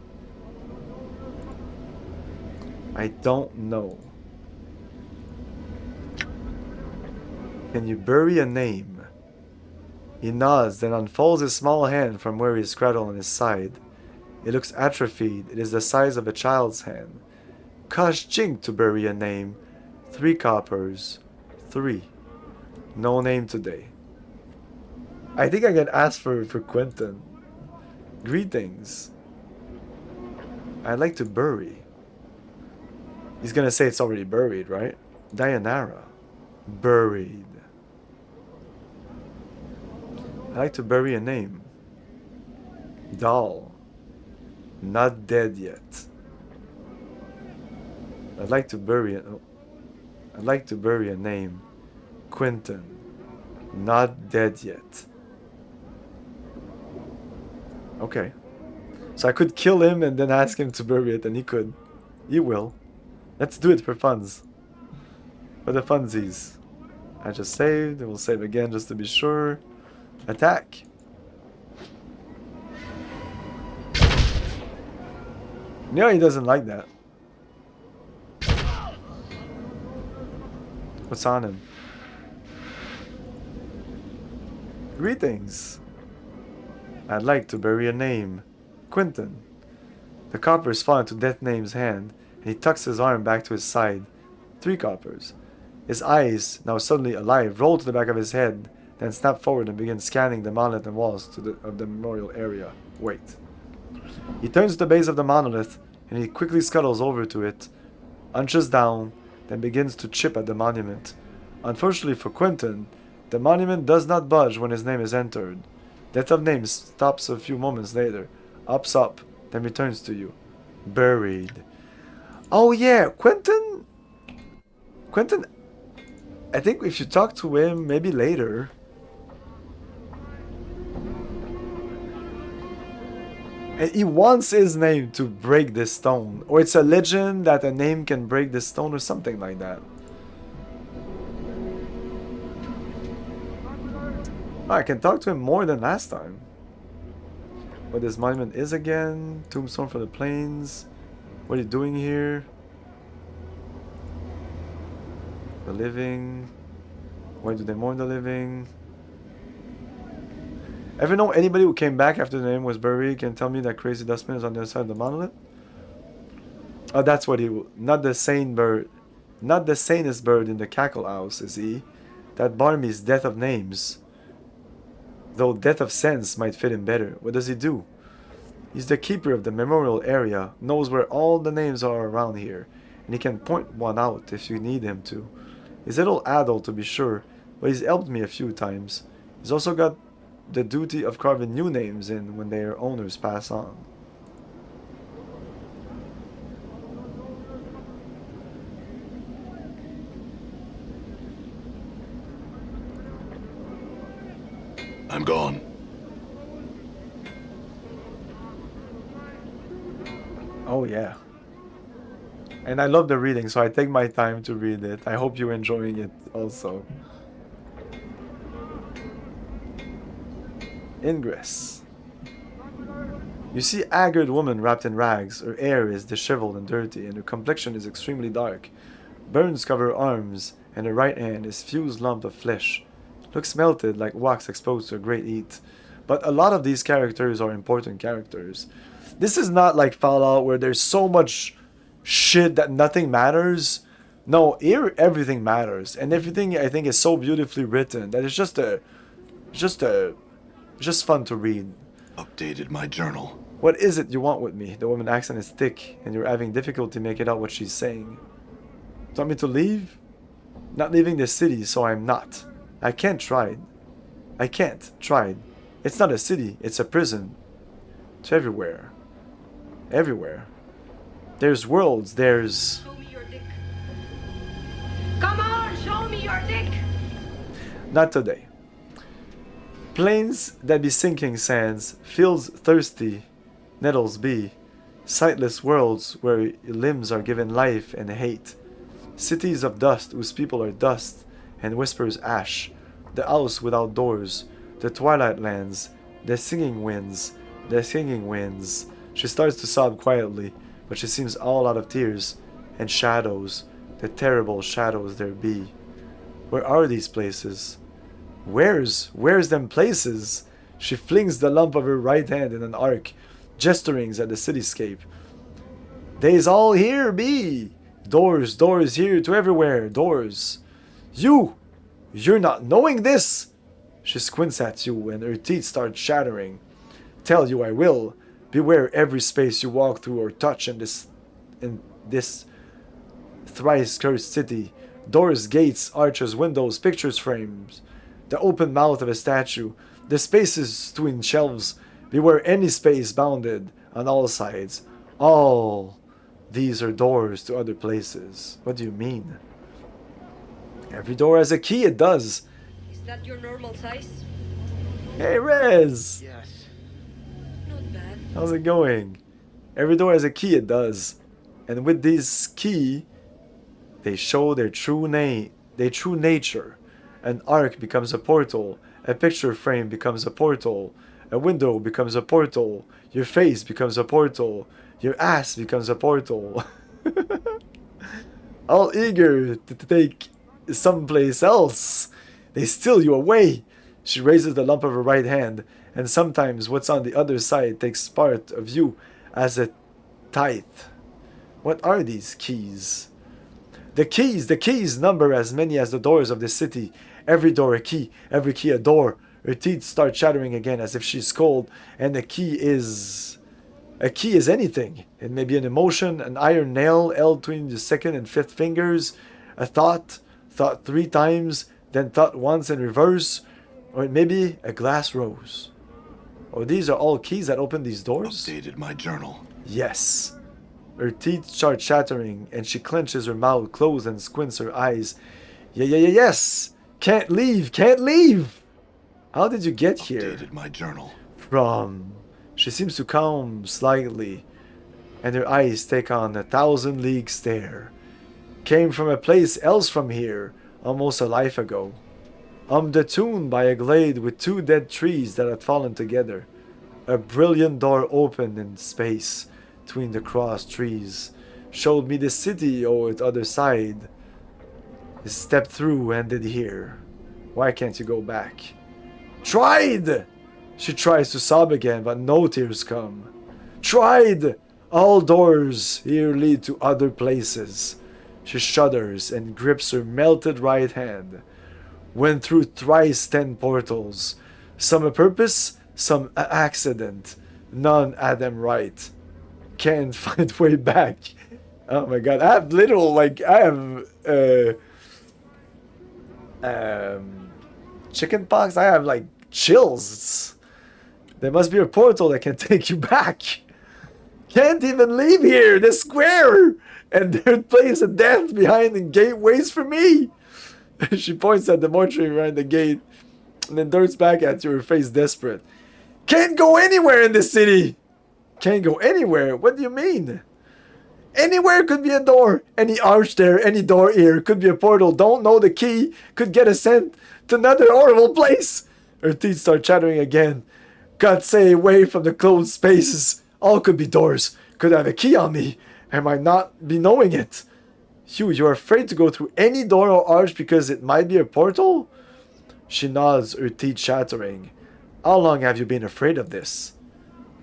I don't know. Can you bury a name? He nods, then unfolds his small hand from where he is cradled on his side. It looks atrophied. It is the size of a child's hand. Cost jink to bury a name. 3 coppers. 3. No name today. I think I can ask for Quentin. Greetings. I'd like to bury. He's gonna say it's already buried, right? Dayanara. Buried. I'd like to bury a name. Doll. Not dead yet. I'd like to bury it. I'd like to bury a name. Quentin. Not dead yet. Okay. So I could kill him and then ask him to bury it, and he could. He will. Let's do it for funds. For the funsies. I just saved, and we'll save again just to be sure. Attack. No, he doesn't like that. What's on him? Greetings. I'd like to bury a name. Quentin. The coppers fall into Death Name's hand, and he tucks his arm back to his side. 3 coppers. His eyes, now suddenly alive, roll to the back of his head, then snap forward and begin scanning the monolith and walls of the memorial area. Wait. He turns to the base of the monolith, and he quickly scuttles over to it, hunches down, then begins to chip at the monument. Unfortunately for Quentin, the monument does not budge when his name is entered. Death of Name stops a few moments later, ups up, then returns to you. Buried. Oh yeah, Quentin, I think if you talk to him, maybe later. And he wants his name to break this stone. Or it's a legend that a name can break this stone or something like that. I can talk to him more than last time. What this monument is again. Tombstone for the plains. What are you doing here? The living. Why do they mourn the living? Ever know anybody who came back after the name was buried can tell me that crazy dustman is on the other side of the monolith? Oh, that's what he... Not the sane bird. Not the sanest bird in the cackle house, is he? That Barmy's Death of Names. Though Death of Sense might fit him better. What does he do? He's the keeper of the memorial area, knows where all the names are around here, and he can point one out if you need him to. He's a little adult to be sure, but he's helped me a few times. He's also got the duty of carving new names in when their owners pass on.
I'm gone.
Oh yeah. And I love the reading, so I take my time to read it. I hope you're enjoying it also. Ingress. You see a haggard woman wrapped in rags. Her hair is disheveled and dirty, and her complexion is extremely dark. Burns cover her arms, and her right hand is fused lump of flesh. Looks melted like wax exposed to a great heat. But a lot of these characters are important characters. This is not like Fallout where there's so much shit that nothing matters. No, here everything matters, and everything I think is so beautifully written that it's just fun to read.
Updated my journal.
What is it you want with me? The woman's accent is thick, and you're having difficulty making out what she's saying. Want me to leave? Not leaving the city, so I'm not. I can't try. I can't try. It's not a city, it's a prison. It's everywhere. Everywhere. There's worlds, there's...
Show me your dick. Come on, show me your dick.
Not today. Plains that be sinking sands, fields thirsty, nettles be, sightless worlds where limbs are given life and hate, cities of dust whose people are dust and whispers ash, the house without doors, the twilight lands, the singing winds, the singing winds. She starts to sob quietly, but she seems all out of tears, and shadows, the terrible shadows there be. Where are these places? Where's them places? She flings the lump of her right hand in an arc, gesturings at the cityscape. They's all here be! Doors, doors here to everywhere, doors. You're not knowing this! She squints at you and her teeth start chattering. Tell you I will. Beware every space you walk through or touch in this thrice cursed city. Doors, gates, arches, windows, pictures frames. The open mouth of a statue. The spaces between shelves. Beware any space bounded on all sides. All these are doors to other places. What do you mean? Every door has a key, it does.
Is that your normal size?
Hey Rez!
Yes.
Not bad.
How's it going? Every door has a key, it does. And with this key, they show their true nature. An arc becomes a portal. A picture frame becomes a portal. A window becomes a portal. Your face becomes a portal. Your ass becomes a portal. All eager to take someplace else. They steal you away. She raises the lump of her right hand, and sometimes what's on the other side takes part of you as a tithe. What are these keys? The keys number as many as the doors of the city. Every door a key, every key a door. Her teeth start chattering again as if she's cold, and a key is anything. It may be an emotion, an iron nail held between the second and fifth fingers, a thought 3 times, then thought once in reverse, or it may be a glass rose. Or these are all keys that open these doors?
Updated my journal.
Yes. Her teeth start chattering, and she clenches her mouth closed and squints her eyes. Yes! Can't leave! How did you get here?
Updated my journal.
From... She seems to calm slightly, and her eyes take on 1,000 league stare. Came from a place else from here, almost a life ago. Detuned by a glade with 2 dead trees that had fallen together. A brilliant door opened in space between the crossed trees. Showed me the city on its other side. Stepped through, ended here. Why can't you go back? Tried! She tries to sob again, but no tears come. Tried! All doors here lead to other places. She shudders and grips her melted right hand. Went through thrice 10 portals. Some a purpose, some a accident. None at them right. Can't find way back. Oh my god, I have chicken pox. I have like chills. There must be a portal that can take you back. Can't even leave here, the square. And there's place of death behind the gate waits for me. She points at the mortuary behind the gate and then darts back at you, her face desperate. Can't go anywhere in this city. Can't go anywhere? What do you mean? Anywhere could be a door. Any arch there, any door here could be a portal. Don't know the key. Could get us sent to another horrible place. Her teeth start chattering again. God, stay away from the closed spaces. All could be doors. Could have a key on me. I might not be knowing it. Hugh, you're afraid to go through any door or arch because it might be a portal? She nods, her teeth chattering. How long have you been afraid of this?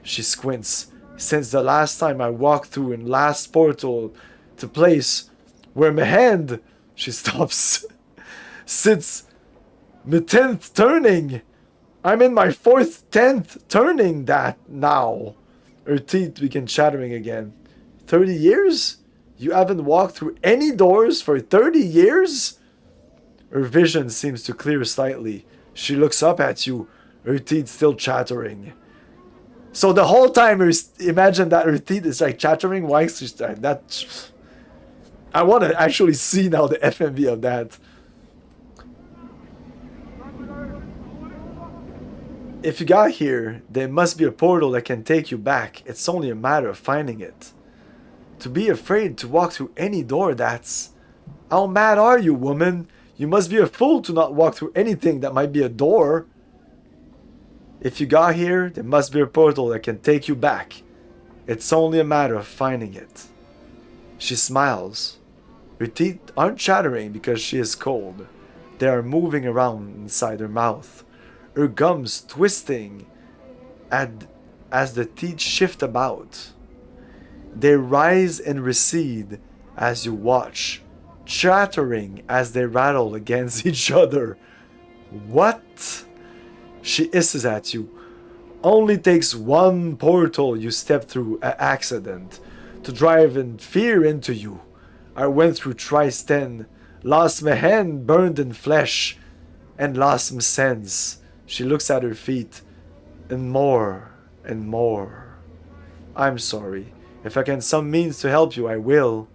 She squints. Since the last time I walked through in last portal to place where my hand, she stops, sits my 10th turning. I'm in my 10th turning that now. Her teeth begin chattering again. 30 years? You haven't walked through any doors for 30 years? Her vision seems to clear slightly. She looks up at you, her teeth still chattering. So the whole time, imagine that her teeth is like chattering while she's that. I want to actually see now the FMV of that. If you got here, there must be a portal that can take you back. It's only a matter of finding it. To be afraid to walk through any door, that's... How mad are you, woman? You must be a fool to not walk through anything that might be a door. If you got here, there must be a portal that can take you back. It's only a matter of finding it. She smiles. Her teeth aren't chattering because she is cold. They are moving around inside her mouth. Her gums twisting as the teeth shift about. They rise and recede as you watch, chattering as they rattle against each other. What? She hisses at you. Only takes one portal you step through an accident to drive in fear into you. I went through Tristen, lost my hand burned in flesh, and lost my sense. She looks at her feet, and more, and more. I'm sorry. If I can some means to help you, I will.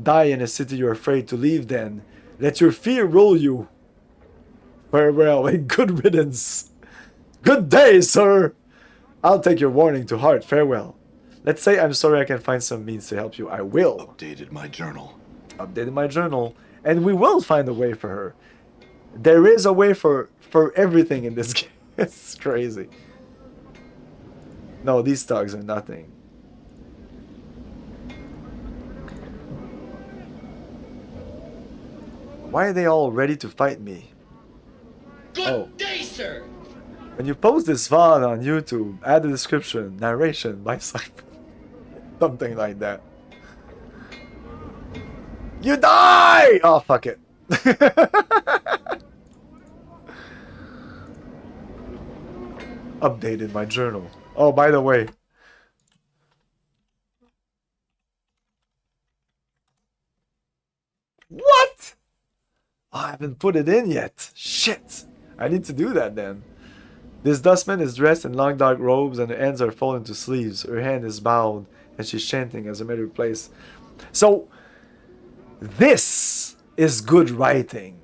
Die in a city you're afraid to leave then. Let your fear rule you. Farewell and good riddance. Good day, sir! I'll take your warning to heart. Farewell. Let's say I'm sorry I can find some means to help you. I will.
Updated my journal.
Updated my journal. And we will find a way for her. There is a way for everything in this game. It's crazy. No, these thugs are nothing. Why are they all ready to fight me?
Good day, sir.
When you post this VOD on YouTube, add the description, narration by Simon. Something like that. You die! Oh, fuck it. Updated my journal. Oh, by the way. What? Oh, I haven't put it in yet. Shit. I need to do that then. This dustman is dressed in long dark robes and her ends are fallen to sleeves. Her hand is bowed and she's chanting as a matter of place. So, this is good writing.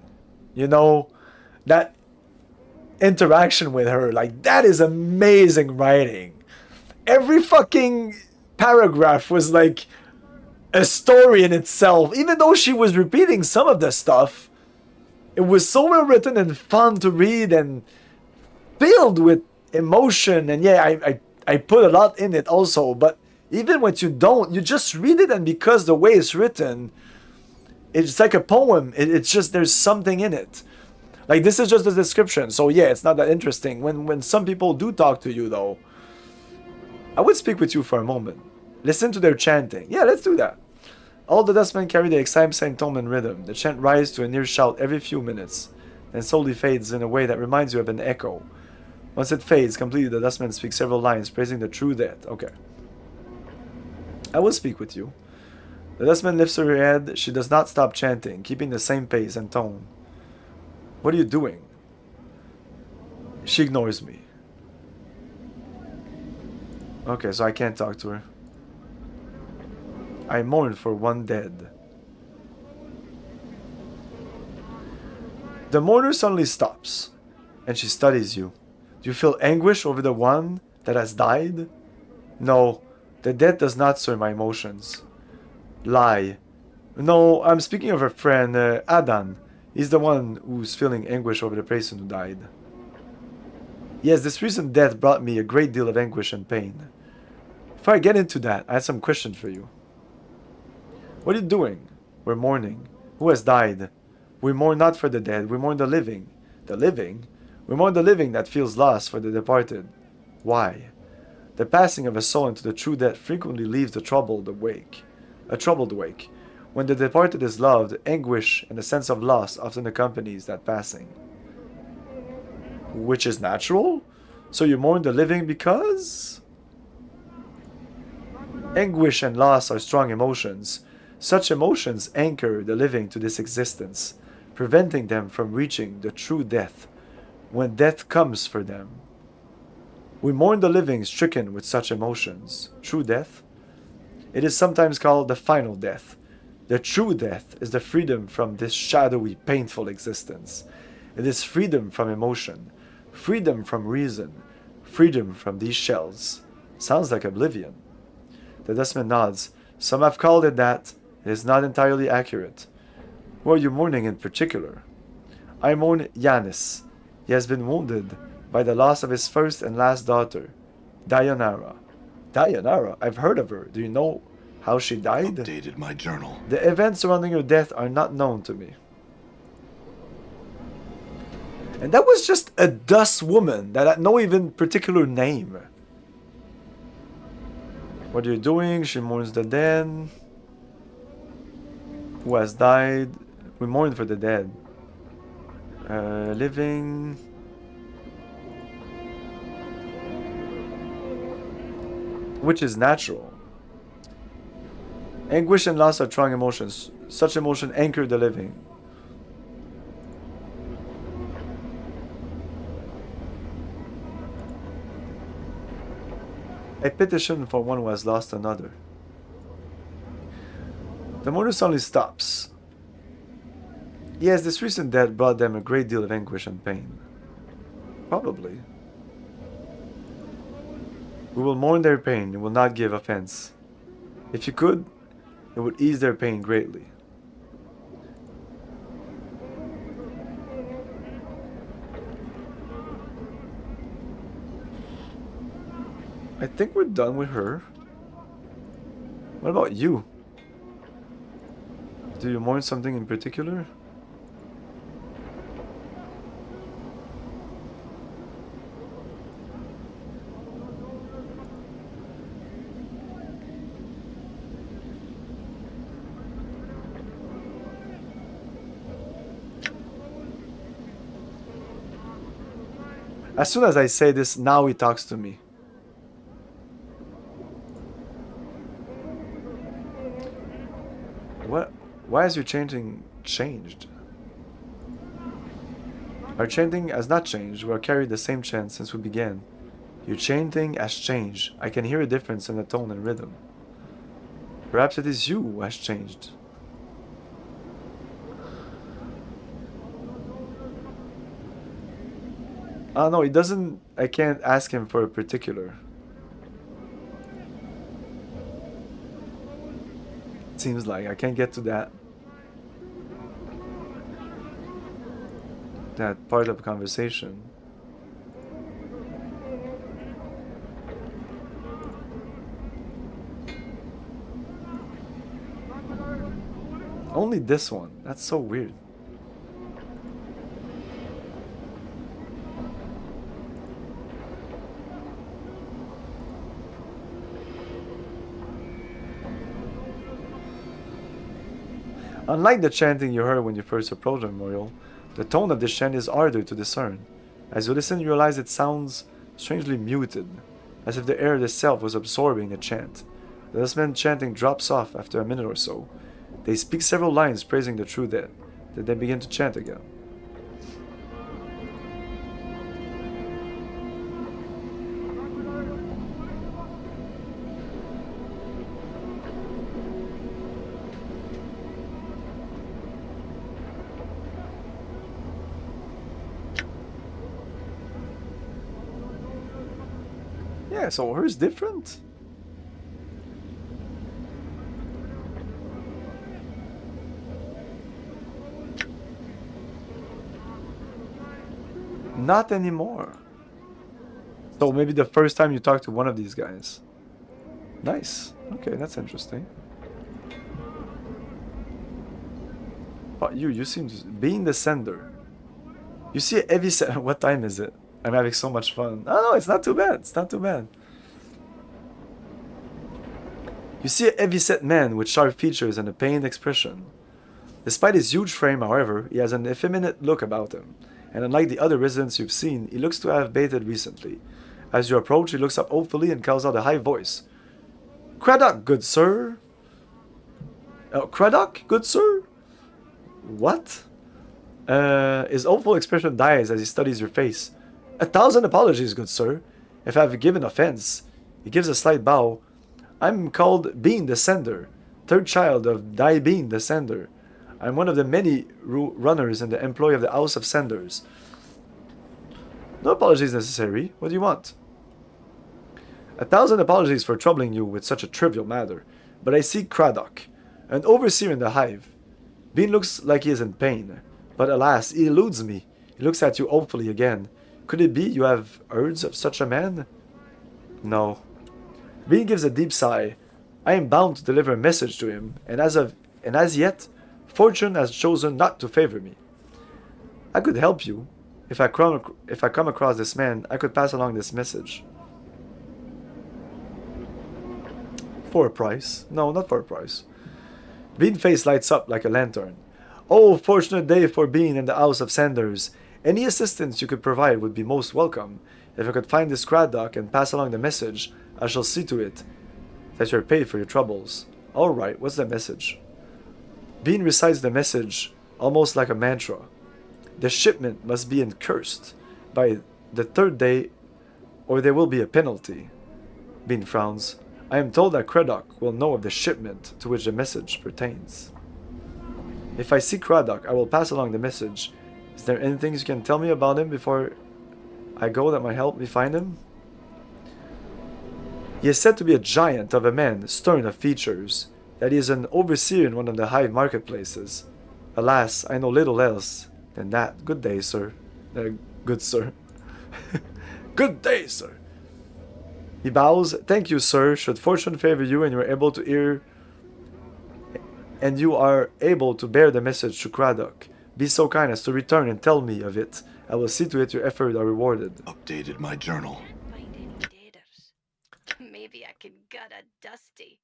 You know, that interaction with her, like, that is amazing writing. Every fucking paragraph was like a story in itself. Even though she was repeating some of the stuff, it was so well written and fun to read and filled with emotion. And yeah, I put a lot in it also, but even when you don't, you just read it, and because the way it's written, it's like a poem. It's just, there's something in it. Like, this is just the description, so yeah, it's not that interesting. When some people do talk to you though, I would speak with you for a moment. Listen to their chanting. Yeah, let's do that. All the dustmen carry the exact same tone and rhythm. The chant rises to a near shout every few minutes, then slowly fades in a way that reminds you of an echo. Once it fades completely, the dustman speaks several lines praising the true dead. Okay. I will speak with you. The dustman lifts her head. She does not stop chanting, keeping the same pace and tone. What are you doing? She ignores me. Okay, so I can't talk to her. I mourn for one dead. The mourner suddenly stops, and she studies you. Do you feel anguish over the one that has died? No, the death does not stir my emotions. Lie. No, I'm speaking of her friend, Adan. He's the one who's feeling anguish over the person who died. Yes, this recent death brought me a great deal of anguish and pain. Before I get into that, I have some questions for you. What are you doing? We're mourning. Who has died? We mourn not for the dead, we mourn the living. The living? We mourn the living that feels lost for the departed. Why? The passing of a soul into the true death frequently leaves a troubled wake. When the departed is loved, anguish and a sense of loss often accompanies that passing. Which is natural? So you mourn the living because? Anguish and loss are strong emotions. Such emotions anchor the living to this existence, preventing them from reaching the true death when death comes for them. We mourn the living stricken with such emotions. True death? It is sometimes called the final death. The true death is the freedom from this shadowy, painful existence. It is freedom from emotion, freedom from reason, freedom from these shells. Sounds like oblivion. The dustman nods. Some have called it that. It is not entirely accurate. Who are you mourning in particular? I mourn Yanis. He has been wounded by the loss of his first and last daughter, Dayanara. Dayanara? I've heard of her. Do you know how she died?
Updated my journal.
The events surrounding her death are not known to me. And that was just a dust woman that had no even particular name. What are you doing? She mourns the dead. Who has died? We mourn for the dead. Living. which is natural. Anguish and loss are strong emotions. Such emotion anchor the living. A petition for one who has lost another. The mourner suddenly stops. Yes, this recent death brought them a great deal of anguish and pain. Probably. We will mourn their pain and will not give offense. If you could, it would ease their pain greatly. I think we're done with her. What about you? Do you mourn something in particular? As soon as I say this, now he talks to me. What? Why has your chanting changed? Our chanting has not changed. We have carried the same chant since we began. Your chanting has changed. I can hear a difference in the tone and rhythm. Perhaps it is you who has changed. Oh no, he doesn't. I can't ask him for a particular. Seems like I can't get to that part of the conversation. Only this one. That's so weird. Unlike the chanting you heard when you first approached the memorial, the tone of this chant is harder to discern. As you listen, you realize it sounds strangely muted, as if the air itself was absorbing the chant. The last man's chanting drops off after a minute or so. They speak several lines praising the true dead, then they begin to chant again. Yeah, so hers different? Not anymore. So maybe the first time you talk to one of these guys. Nice. Okay, that's interesting. But you seem to... Being the sender. You see a heavy set... What time is it? I'm having so much fun. Oh no, it's not too bad. It's not too bad. You see a heavy-set man with sharp features and a pained expression. Despite his huge frame, however, he has an effeminate look about him, and unlike the other residents you've seen, he looks to have bathed recently. As you approach, he looks up hopefully and calls out a high voice. "Craddock, good sir!" "Craddock, good sir?" What? His hopeful expression dies as he studies your face. "1,000 apologies, good sir, if I've given offense." He gives a slight bow. "I'm called Bean the Sender, third child of Dai Bean the Sender. I'm one of the many runners in the employ of the House of Senders." "No apologies necessary. What do you want?" "1,000 apologies for troubling you with such a trivial matter, but I seek Craddock, an overseer in the hive. Bean looks like he is in pain, but alas, he eludes me." He looks at you hopefully again. "Could it be you have heard of such a man?" "No." Bean gives a deep sigh. "I am bound to deliver a message to him, and as yet, fortune has chosen not to favor me." "I could help you. If I come across this man, I could pass along this message." "For a price?" "No, not for a price." Bean's face lights up like a lantern. "Oh, fortunate day for Bean and the House of Sanders. Any assistance you could provide would be most welcome. If I could find this Craddock and pass along the message, I shall see to it. that you're paid for your troubles. Alright, what's the message? Bean recites the message almost like a mantra. The shipment must be cursed by the third day or there will be a penalty. Bean frowns. I am told that Craddock will know of the shipment to which the message pertains. If I see Craddock, I will pass along the message. Is there anything you can tell me about him before I go that might help me find him? He is said to be a giant of a man, stern of features, that he is an overseer in one of the hive marketplaces. Alas, I know little else than that. Good day, sir. Good sir. Good day, sir. He bows. Thank you, sir. Should fortune favor you and you are able to hear and you are able to bear the message to Craddock, be so kind as to return and tell me of it. I will see to it your efforts are rewarded.
Updated my journal.
Find any daters. Maybe I can gut a Dusty.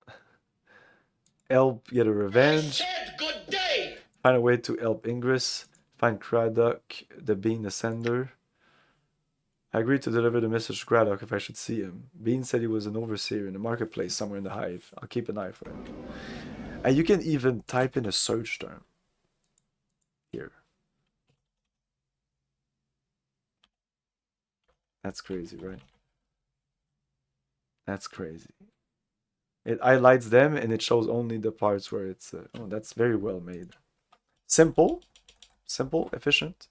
Help get a revenge.
Said good day.
Find a way to help Ingress. Find Craddock, the Bean Ascender. I agreed to deliver the message to Craddock if I should see him. Bean said he was an overseer in the marketplace somewhere in the hive. I'll keep an eye for him. And you can even type in a search term. Here. That's crazy, right? That's crazy. It highlights them and it shows only the parts where it's... oh, that's very well made. Simple. Simple, efficient.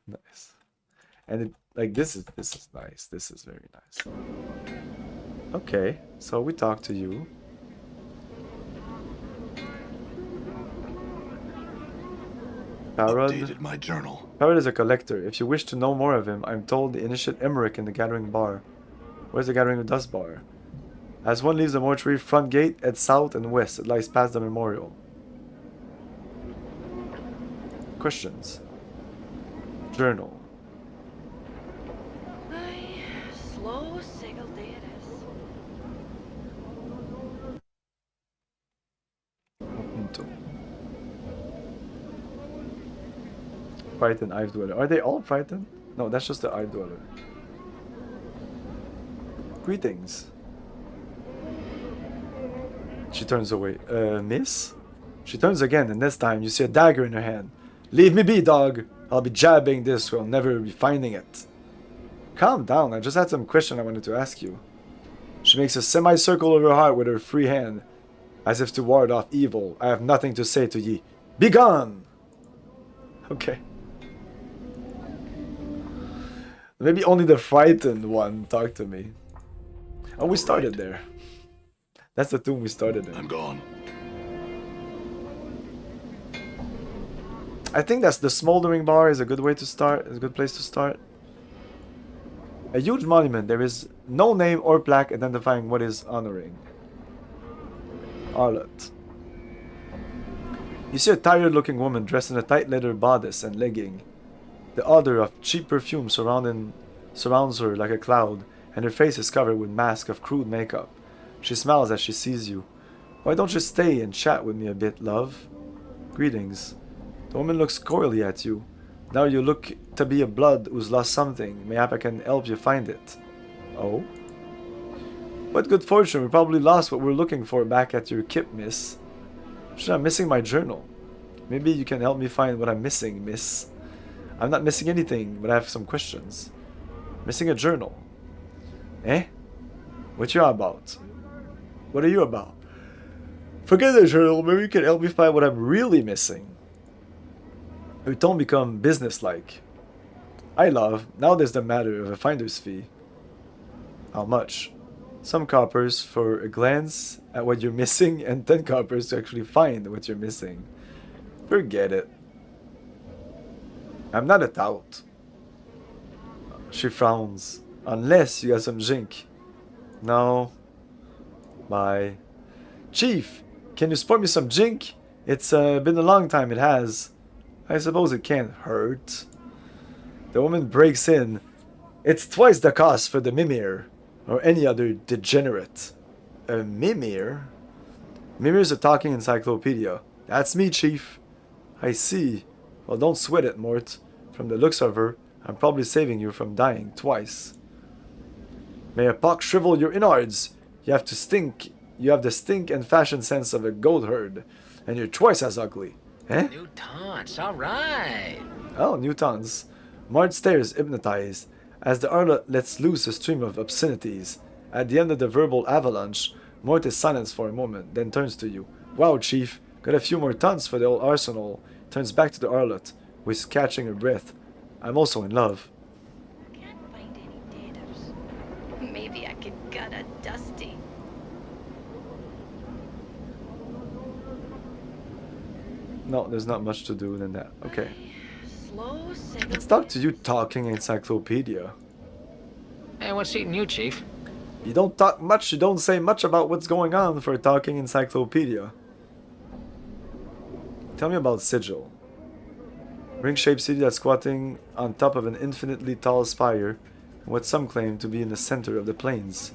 Nice. And it, like this is nice. This is very nice. Okay, so we talk to you. Parod.
Updated my journal.
Parod is a collector. If you wish to know more of him, I'm told the initiate Emmerich in the Gathering Bar. Where's the Gathering Dust Bar? As one leaves the mortuary front gate, head south and west. It lies past the memorial. Questions. Journal.
Aye, slow sigil day it is.
Into. Frightened Hive Dweller. Are they all frightened? No, that's just the Hive Dweller. Greetings. She turns away. Miss? She turns again, and this time you see a dagger in her hand. Leave me be, dog. I'll be jabbing this, we'll never be finding it. Calm down, I just had some question I wanted to ask you. She makes a semicircle over her heart with her free hand, as if to ward off evil. I have nothing to say to ye. Be gone! Okay. Maybe only the frightened one talked to me. Oh, we started there. That's the tomb we started in.
I'm gone.
I think that's the smoldering bar is a good way to start. Is a good place to start. A huge monument. There is no name or plaque identifying what is honoring. Harlot. You see a tired-looking woman dressed in a tight leather bodice and legging. The odor of cheap perfume surrounds her like a cloud, and her face is covered with mask of crude makeup. She smiles as she sees you. Why don't you stay and chat with me a bit, love? Greetings. The woman looks coyly at you. Now you look to be a blood who's lost something. Mayhap I can help you find it. Oh? What good fortune. We probably lost what we're looking for back at your kip, miss. Shit, I'm missing my journal. Maybe you can help me find what I'm missing, miss. I'm not missing anything, but I have some questions. Missing a journal. Eh? What you about? What are you about? Forget the journal. Maybe you can help me find what I'm really missing. Her tone become businesslike. I love. Now there's the matter of a finder's fee. How much? Some coppers for a glance at what you're missing, and 10 coppers to actually find what you're missing. Forget it. I'm not a tout. She frowns. Unless you have some jink. No. Bye. Chief, can you sport me some jink? It's been a long time, it has. I suppose it can't hurt. The woman breaks in. It's twice the cost for the Mimir, or any other degenerate. A Mimir? Mimir's a talking encyclopedia. That's me, Chief. I see. Well, don't sweat it, Mort. From the looks of her, I'm probably saving you from dying twice. May a pox shrivel your innards. You have the stink and fashion sense of a goat herd, and you're twice as ugly. Eh?
New taunts, alright.
Oh, new taunts. Mart stares hypnotized as the harlot lets loose a stream of obscenities. At the end of the verbal avalanche, Mort is silenced for a moment, then turns to you. Wow, Chief, got a few more tons for the old arsenal. Turns back to the harlot, who is catching her breath. I'm also in love.
Can't find any daters. Maybe I could gut a dusty.
No, there's not much to do than that. Okay.
Slow single.
Let's talk to you, talking encyclopedia.
Hey, what's eating you, Chief?
You don't talk much, you don't say much about what's going on for a talking encyclopedia. Tell me about Sigil. Ring-shaped city that's squatting on top of an infinitely tall spire, and what some claim to be in the center of the plains.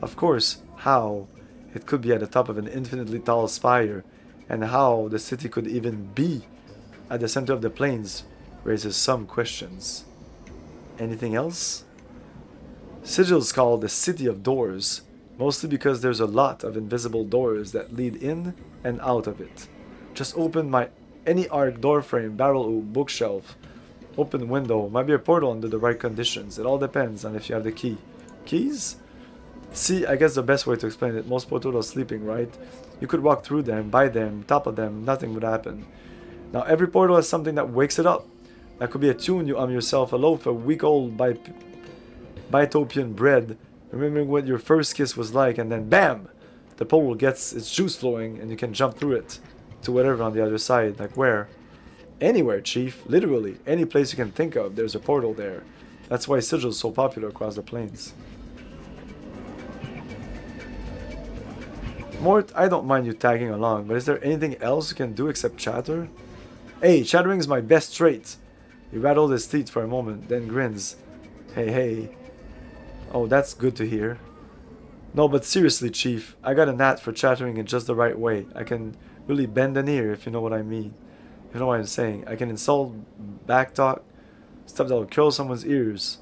Of course, how it could be at the top of an infinitely tall spire, and how the city could even be at the center of the plains, raises some questions. Anything else? Sigil's called the City of Doors, mostly because there's a lot of invisible doors that lead in and out of it. Just open any arc, doorframe, barrel or bookshelf, open window, might be a portal under the right conditions. It all depends on if you have the key. Keys? See, I guess the best way to explain it, most portals are sleeping, right? You could walk through them, by them, top of them, nothing would happen. Now every portal has something that wakes it up. That could be a tune you yourself, a loaf of week-old Bitopian bread, remembering what your first kiss was like, and then BAM! The portal gets its juice flowing and you can jump through it to whatever on the other side. Like where? Anywhere, Chief. Literally, any place you can think of, there's a portal there. That's why Sigil is so popular across the plains. Mort, I don't mind you tagging along, but is there anything else you can do except chatter? Hey, chattering's my best trait. He rattled his teeth for a moment, then grins. Hey. Oh, that's good to hear. No, but seriously, Chief, I got a knack for chattering in just the right way. I can really bend an ear, if you know what I mean. You know what I'm saying. I can insult, backtalk, stuff that'll curl someone's ears.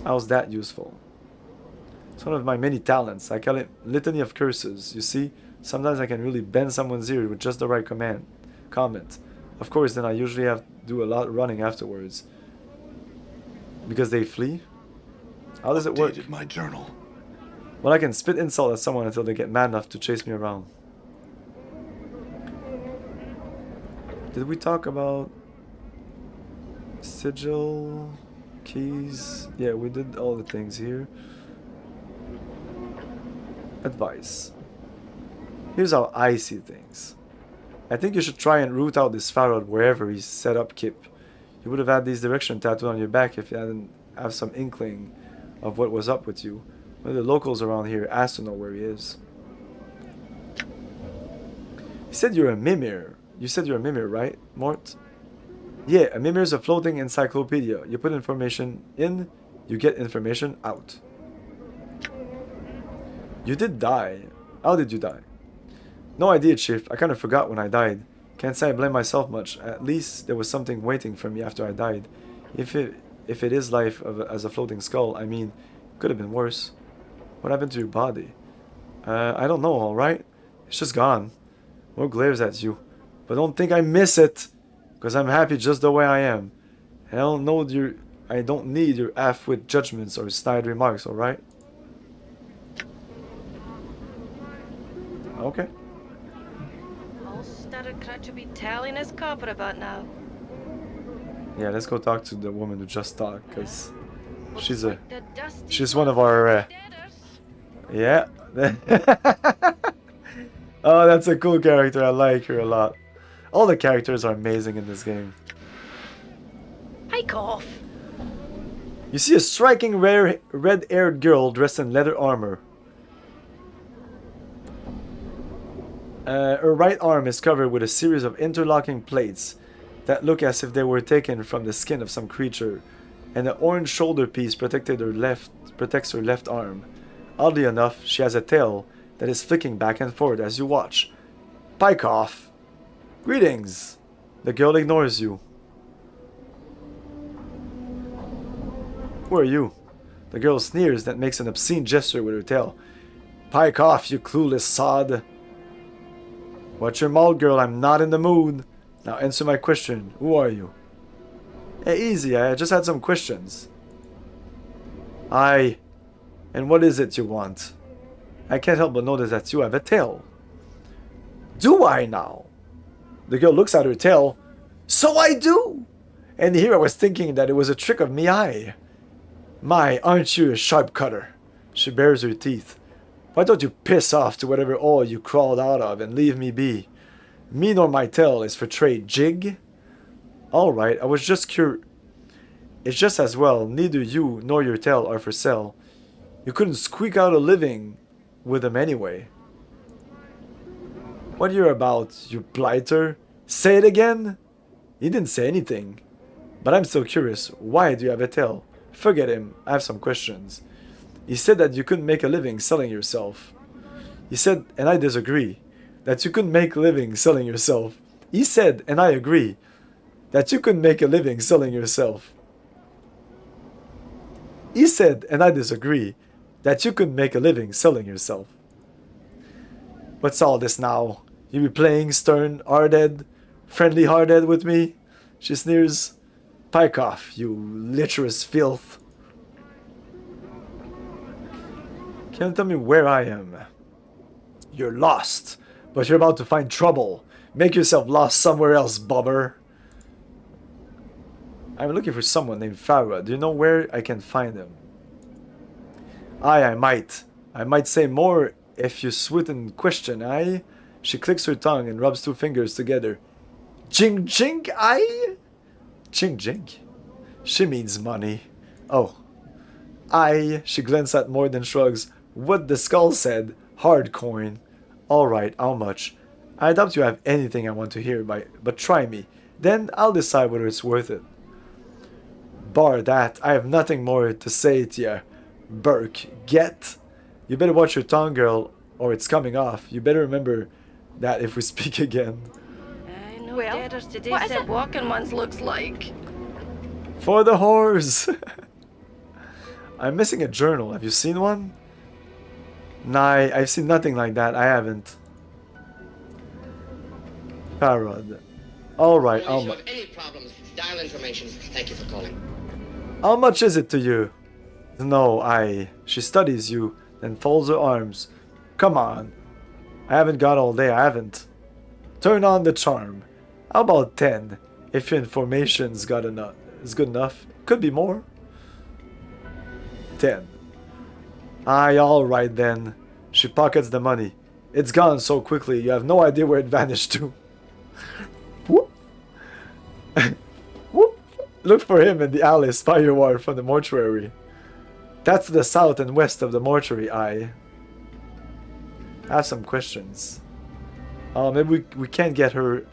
How's that useful? It's one of my many talents. I call it litany of curses. You see, sometimes I can really bend someone's ear with just the right comment. Of course, then I usually have to do a lot of running afterwards. Because they flee? How does it work?
Updated my journal.
Well, I can spit insult at someone until they get mad enough to chase me around. Did we talk about Sigil, keys? Yeah, we did all the things here. Advice. Here's how I see things. I think you should try and root out this Farad wherever he's set up Kip. You would have had these direction tattooed on your back if you hadn't have some inkling of what was up with you. One of the locals around here asked to know where he is. You said you're a mimir. You said you're a mimir, right, Mort? Yeah, a mimir is a floating encyclopedia. You put information in, you get information out. You did die. How did you die? No idea, Chief. I kind of forgot when I died. Can't say I blame myself much. At least there was something waiting for me after I died. If it is life as a floating skull, I mean, could have been worse. What happened to your body? I don't know, alright? It's just gone. More glares at you. But don't think I miss it, because I'm happy just the way I am. I don't need your half-wit judgments or snide remarks, alright? Okay.
All started crutch will be telling his copper about now.
Yeah, let's go talk to the woman who just talked, because she's
Like the dusty
she's one of our
daters.
yeah. Oh, that's a cool character. I like her a lot. All the characters are amazing in this game.
Hike off.
You see a striking rare red-haired girl dressed in leather armor. Her right arm is covered with a series of interlocking plates that look as if they were taken from the skin of some creature, and an orange shoulder piece protects her left arm. Oddly enough, she has a tail that is flicking back and forth as you watch. Pike off! Greetings! The girl ignores you. Who are you? The girl sneers, then makes an obscene gesture with her tail. Pike off, you clueless sod. Watch your mouth, girl. I'm not in the mood. Now answer my question. Who are you? Hey, easy. I just had some questions. Aye. And what is it you want? I can't help but notice that you have a tail. Do I now? The girl looks at her tail. So I do! And here I was thinking that it was a trick of me eye. My, aren't you a sharp cutter? She bares her teeth. Why don't you piss off to whatever hole you crawled out of and leave me be? Me nor my tail is for trade, jig? Alright, I was just curious. It's just as well, neither you nor your tail are for sale. You couldn't squeak out a living with them anyway. What you're about, you blighter? Say it again? He didn't say anything. But I'm still curious, why do you have a tail? Forget him, I have some questions. He said that you couldn't make a living selling yourself. He said, and I disagree, that you couldn't make a living selling yourself. He said, and I agree, that you couldn't make a living selling yourself. He said, and I disagree, that you couldn't make a living selling yourself. What's all this now? You be playing stern, hard-head, friendly hard-head with me? She sneers. Pike off, you lecherous filth. Can you tell me where I am? You're lost, but you're about to find trouble. Make yourself lost somewhere else, bobber. I'm looking for someone named Farah. Do you know where I can find him? Aye, I might. I might say more if you sweeten question, aye? She clicks her tongue and rubs two fingers together. Jing jing, aye? Jing jing? She means money. Oh. Aye, she glances at more than shrugs. What the skull said. Hard coin. Alright, how much? I doubt you have anything I want to hear, but try me. Then I'll decide whether it's worth it. Bar that, I have nothing more to say to you. Burke, get? You better watch your tongue, girl, or it's coming off. You better remember that if we speak again.
I know
Well,
debtors today
what is
said
it?
walking ones looks like.
For the whores! I'm missing a journal. Have you seen one? Nah, I've seen nothing like that. I haven't. Parod. Alright,
If you have any problems, dial information. Thank you for calling.
how much is it to you? No, She studies you, then folds her arms. Come on. I haven't got all day, I haven't. Turn on the charm. How about 10? If your information's got enough, is good enough. Could be more. 10. Alright then. She pockets the money. It's gone so quickly, you have no idea where it vanished to. Whoop. Whoop. Look for him in the alley firewire from the mortuary. That's to the south and west of the mortuary, I have some questions. Maybe we can't get her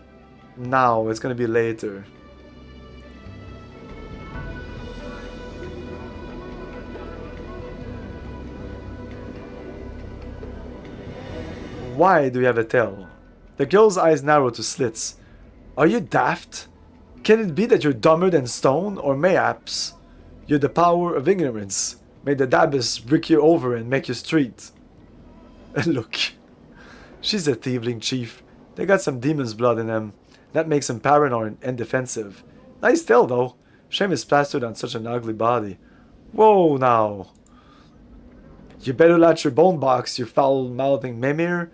now. It's gonna be later. Why do you have a tail? The girl's eyes narrow to slits. Are you daft? Can it be that you're dumber than stone? Or mayhaps you're the power of ignorance? May the Dabbus brick you over and make you street. Look. She's a thieving chief. They got some demon's blood in them. That makes him paranoid and defensive. Nice tail though. Shame is plastered on such an ugly body. Whoa now. You better latch your bone box, you foul-mouthing Mimir,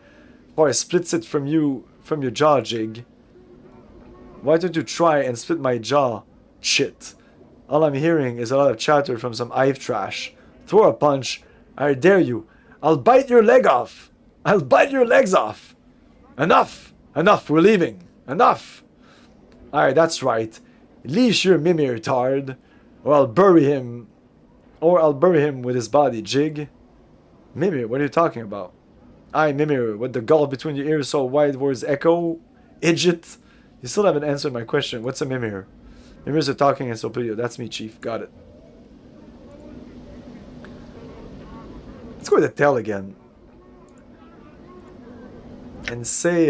or I splits it from your jaw, Jig. Why don't you try and split my jaw? Shit. All I'm hearing is a lot of chatter from some hive trash. Throw a punch. I dare you. I'll bite your leg off. I'll bite your legs off. Enough. Enough. We're leaving. Enough. Aye, that's right. Leash your Mimir, tard. Or I'll bury him with his body, Jig. Mimir, what are you talking about? Aye, Mimir, with the gulf between your ears so wide words echo? Idiot. You still haven't answered my question. What's a Mimir? Mimirs are talking in Soplio. That's me, Chief. Got it. Let's go with the tail again. And say,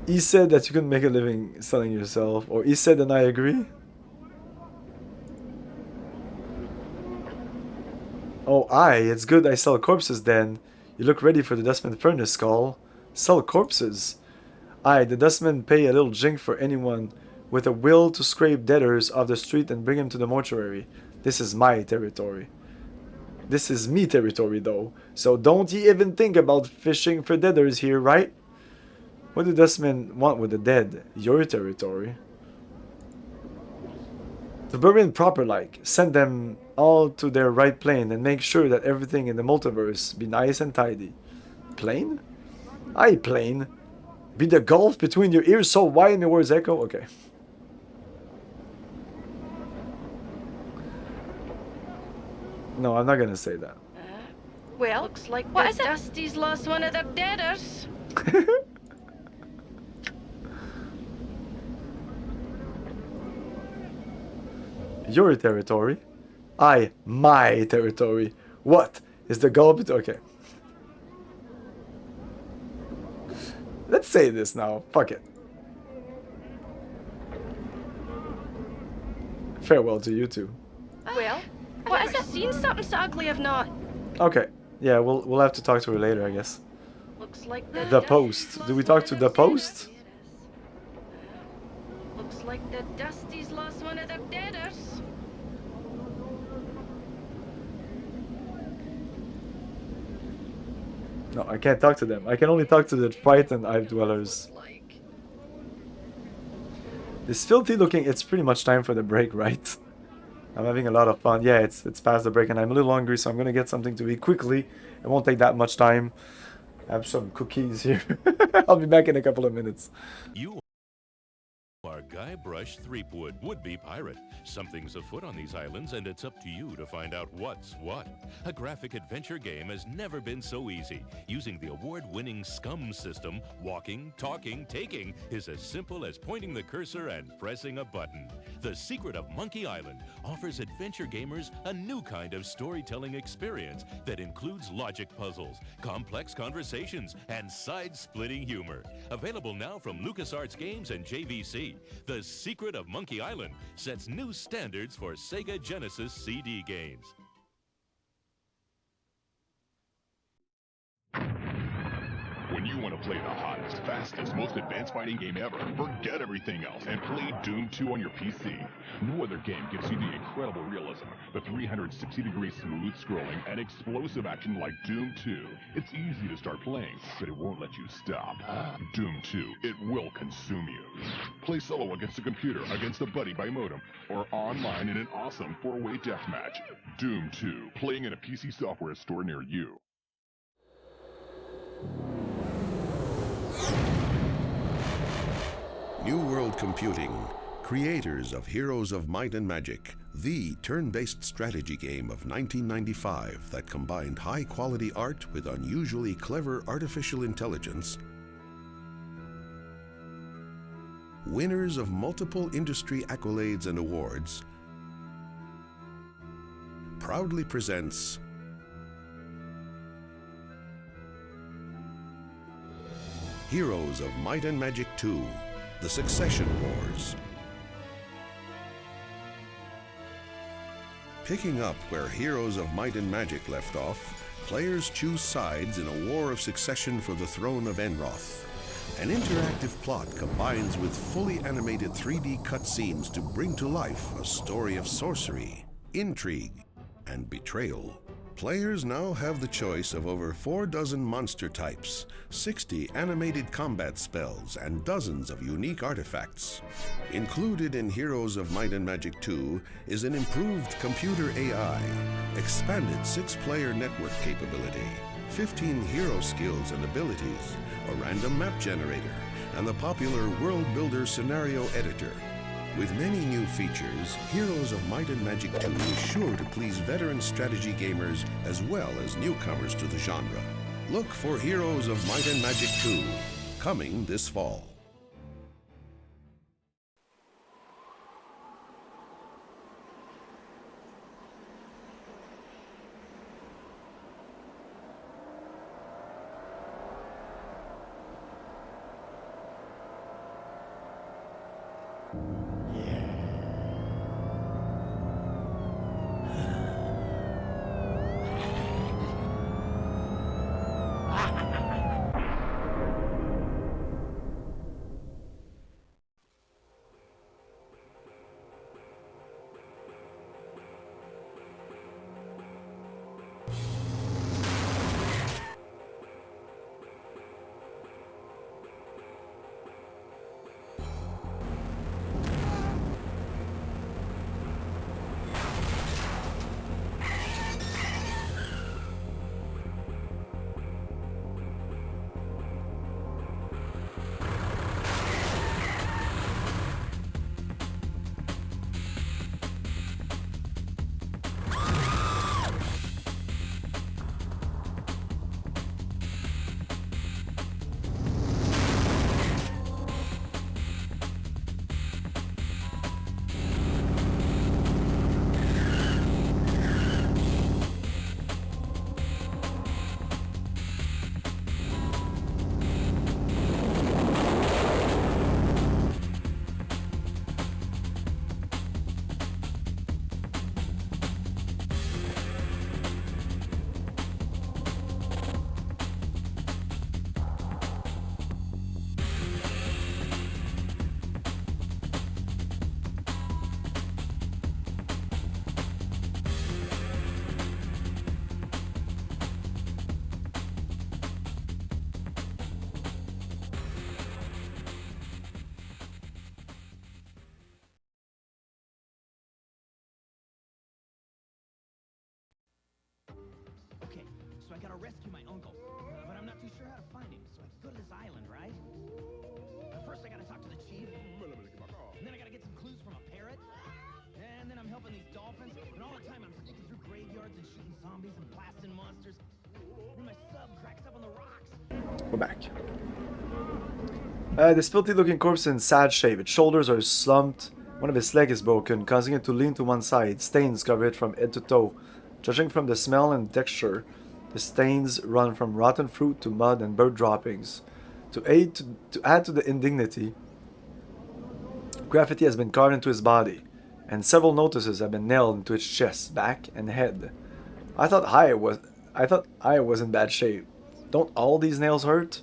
He said that you couldn't make a living selling yourself, or he said and I agree. Oh, aye, it's good I sell corpses then. You look ready for the dustman furnace call. Sell corpses? Aye, the dustmen pay a little jink for anyone with a will to scrape debtors off the street and bring them to the mortuary. This is my territory. This is me territory though, so don't ye even think about fishing for debtors here, right? What do dustmen want with the dead? Your territory. To bury in proper like, send them all to their right plane and make sure that everything in the multiverse be nice and tidy. Plane? Aye, plane. Be the gulf between your ears so wide and your words echo? Okay. No, I'm not gonna say that.
Well, looks like
what
the
is it?
Dusty's lost one of their debtors.
Your territory? Aye, my territory. What? Is the gulf... Okay. Let's say this now. Fuck it. Farewell to you two.
Well,
What
I've
is
never
it?
seen something so ugly I've not.
Okay. Yeah, we'll have to talk to her later, I guess.
Looks like
The
Dusty's
Post.
lost
Do we
one
talk
of
to
their
the Post?
debtors. Looks like the Dusty's lost one of their debtors.
No, I can't talk to them. I can only talk to the frightened Hive dwellers.
Like,
This filthy looking... It's pretty much time for the break, right? I'm having a lot of fun. Yeah, it's past the break and I'm a little hungry, so I'm gonna get something to eat quickly. It won't take that much time. I have some cookies here. I'll be back in a couple of minutes.
You are Guybrush Threepwood, would-be pirate. Something's afoot on these islands, and it's up to you to find out what's what. A graphic adventure game has never been so easy. Using the award-winning SCUM system, walking, talking, taking is as simple as pointing the cursor and pressing a button. The Secret of Monkey Island offers adventure gamers a new kind of storytelling experience that includes logic puzzles, complex conversations, and side-splitting humor. Available now from LucasArts Games and JVC, The Secret of Monkey Island sets new standards for Sega Genesis CD games.
When you want to play the hottest, fastest, most advanced fighting game ever, forget everything else and play Doom 2 on your PC. No other game gives you the incredible realism, the 360-degree smooth scrolling, and explosive action like Doom 2. It's easy to start playing, but it won't let you stop. Doom 2, it will consume you. Play solo against a computer, against a buddy by modem, or online in an awesome 4-way deathmatch. Doom 2, playing in a PC software store near you.
New World Computing, creators of Heroes of Might and Magic, the turn-based strategy game of 1995 that combined high-quality art with unusually clever artificial intelligence, winners of multiple industry accolades and awards, proudly presents Heroes of Might and Magic 2, The Succession Wars. Picking up where Heroes of Might and Magic left off, players choose sides in a war of succession for the throne of Enroth. An interactive plot combines with fully animated 3D cutscenes to bring to life a story of sorcery, intrigue, and betrayal. Players now have the choice of over 4 dozen monster types, 60 animated combat spells, and dozens of unique artifacts. Included in Heroes of Might and Magic 2 is an improved computer AI, expanded 6-player network capability, 15 hero skills and abilities, a random map generator, and the popular World Builder scenario editor. With many new features, Heroes of Might and Magic 2 is sure to please veteran strategy gamers as well as newcomers to the genre. Look for Heroes of Might and Magic 2, coming this fall.
so I gotta rescue my uncle. But I'm not too sure how to find him, so I go to this island, right? First I gotta talk to the chief, and then I gotta get some clues from a parrot, and then I'm helping these dolphins, and all the time I'm sneaking through graveyards and shooting zombies and blasting monsters. Then my sub cracks up on the rocks.
We're back. This filthy-looking corpse in sad shape. Its shoulders are slumped. One of its legs is broken, causing it to lean to one side. Stains cover it from head to toe. Judging from the smell and texture, the stains run from rotten fruit to mud and bird droppings. To add to the indignity, graffiti has been carved into his body, and several notices have been nailed into its chest, back, and head. I thought I was in bad shape. Don't all these nails hurt?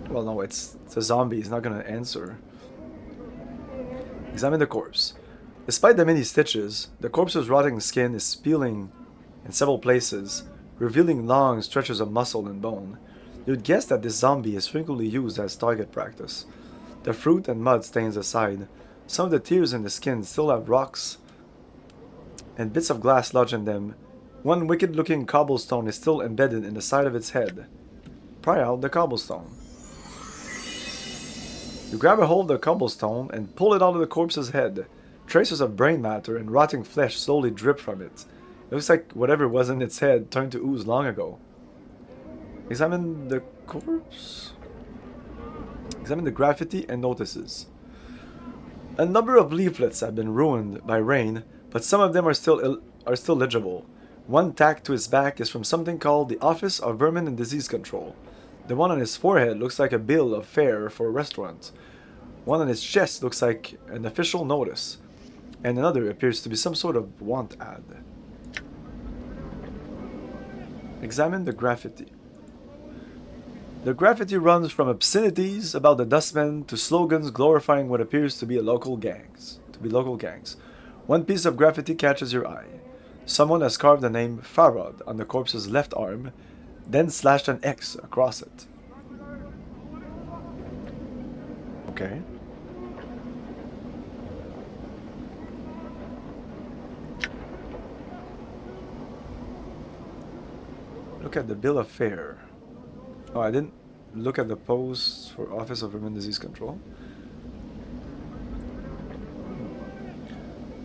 Well, no, it's a zombie. He's not gonna answer. Examine the corpse. Despite the many stitches, the corpse's rotting skin is peeling in several places, revealing long stretches of muscle and bone. You'd guess that this zombie is frequently used as target practice. The fruit and mud stains aside, some of the tears in the skin still have rocks and bits of glass lodged in them. One wicked-looking cobblestone is still embedded in the side of its head. Pry out the cobblestone. You grab a hold of the cobblestone and pull it out of the corpse's head. Traces of brain matter and rotting flesh slowly drip from it. It looks like whatever was in its head turned to ooze long ago. Examine the corpse. Examine the graffiti and notices. A number of leaflets have been ruined by rain, but some of them are still legible. One tacked to his back is from something called the Office of Vermin and Disease Control. The one on his forehead looks like a bill of fare for a restaurant. One on his chest looks like an official notice, and another appears to be some sort of want ad. Examine the graffiti. The graffiti runs from obscenities about the dustmen to slogans glorifying what appears to be local gangs. One piece of graffiti catches your eye. Someone has carved the name Farad on the corpse's left arm, then slashed an X across it. Okay. Look at the bill of fare. Oh, I didn't look at the post for Office of Vermin Disease Control.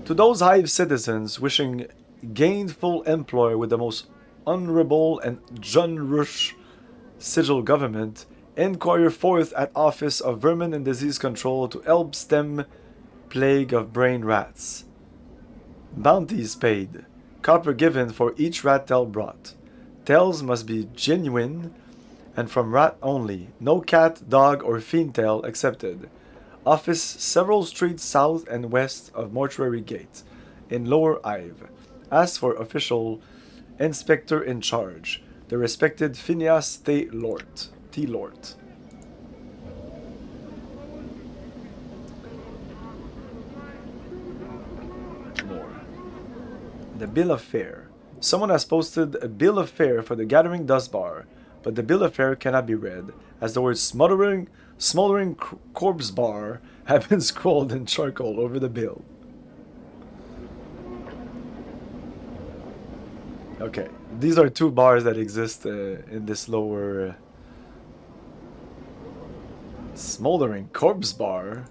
To those hive citizens wishing gainful employ with the most honorable and generous sigil government, inquire forth at Office of Vermin and Disease Control to help stem plague of brain rats. Bounties paid. Copper given for each rat tail brought. Tails must be genuine and from rat only. No cat, dog, or fiend tail accepted. Office several streets south and west of Mortuary Gate in Lower Ive. Ask for official inspector in charge, the respected Phineas T. Lort. More. The bill of fare. Someone has posted a bill of fare for the Gathering Dust Bar, but the bill of fare cannot be read, as the words smoldering corpse bar have been scrawled in charcoal over the bill. Okay, these are two bars that exist in this lower... Smoldering corpse bar?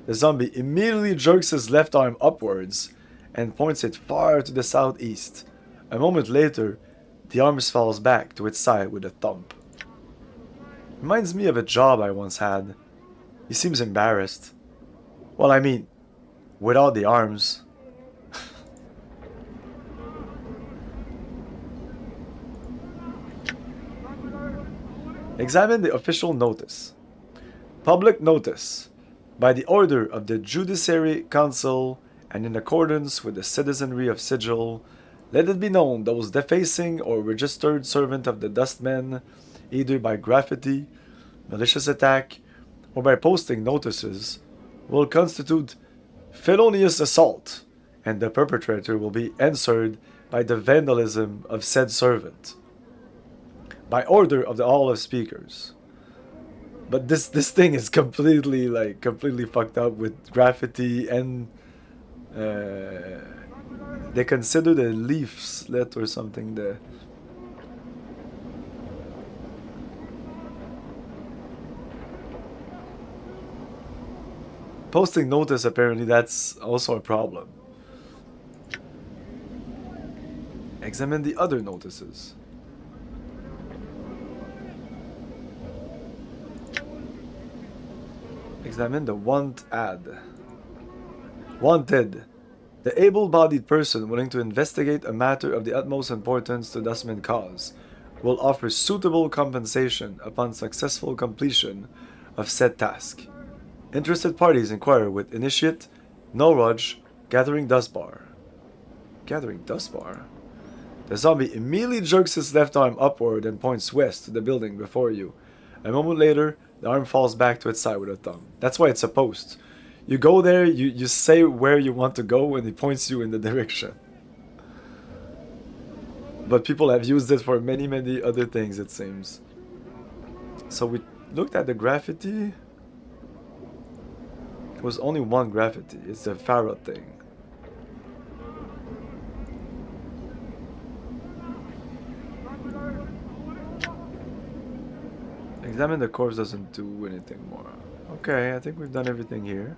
The zombie immediately jerks his left arm upwards and points it far to the southeast. A moment later, the arm falls back to its side with a thump. Reminds me of a job I once had. He seems embarrassed. Well, I mean, without the arms. Examine the official notice. Public notice. By the order of the Judiciary Council and in accordance with the citizenry of Sigil, let it be known those defacing or registered servant of the dustmen, either by graffiti, malicious attack, or by posting notices, will constitute felonious assault, and the perpetrator will be answered by the vandalism of said servant. By order of the Hall of Speakers. But this thing is completely fucked up with graffiti and They consider the leaf slit or something the... Posting notice, apparently that's also a problem. Examine the other notices. Examine the want ad. Wanted. The able-bodied person willing to investigate a matter of the utmost importance to Dustman cause will offer suitable compensation upon successful completion of said task. Interested parties inquire with Initiate, No Rudge, Gathering Dust Bar. Gathering Dust Bar? The zombie immediately jerks his left arm upward and points west to the building before you. A moment later, the arm falls back to its side with a thumb. That's why it's a post. You go there, you say where you want to go, and he points you in the direction. But people have used it for many, many other things, it seems. So we looked at the graffiti. It was only one graffiti. It's the Pharaoh thing. Examine the corpse doesn't do anything more. Okay, I think we've done everything here.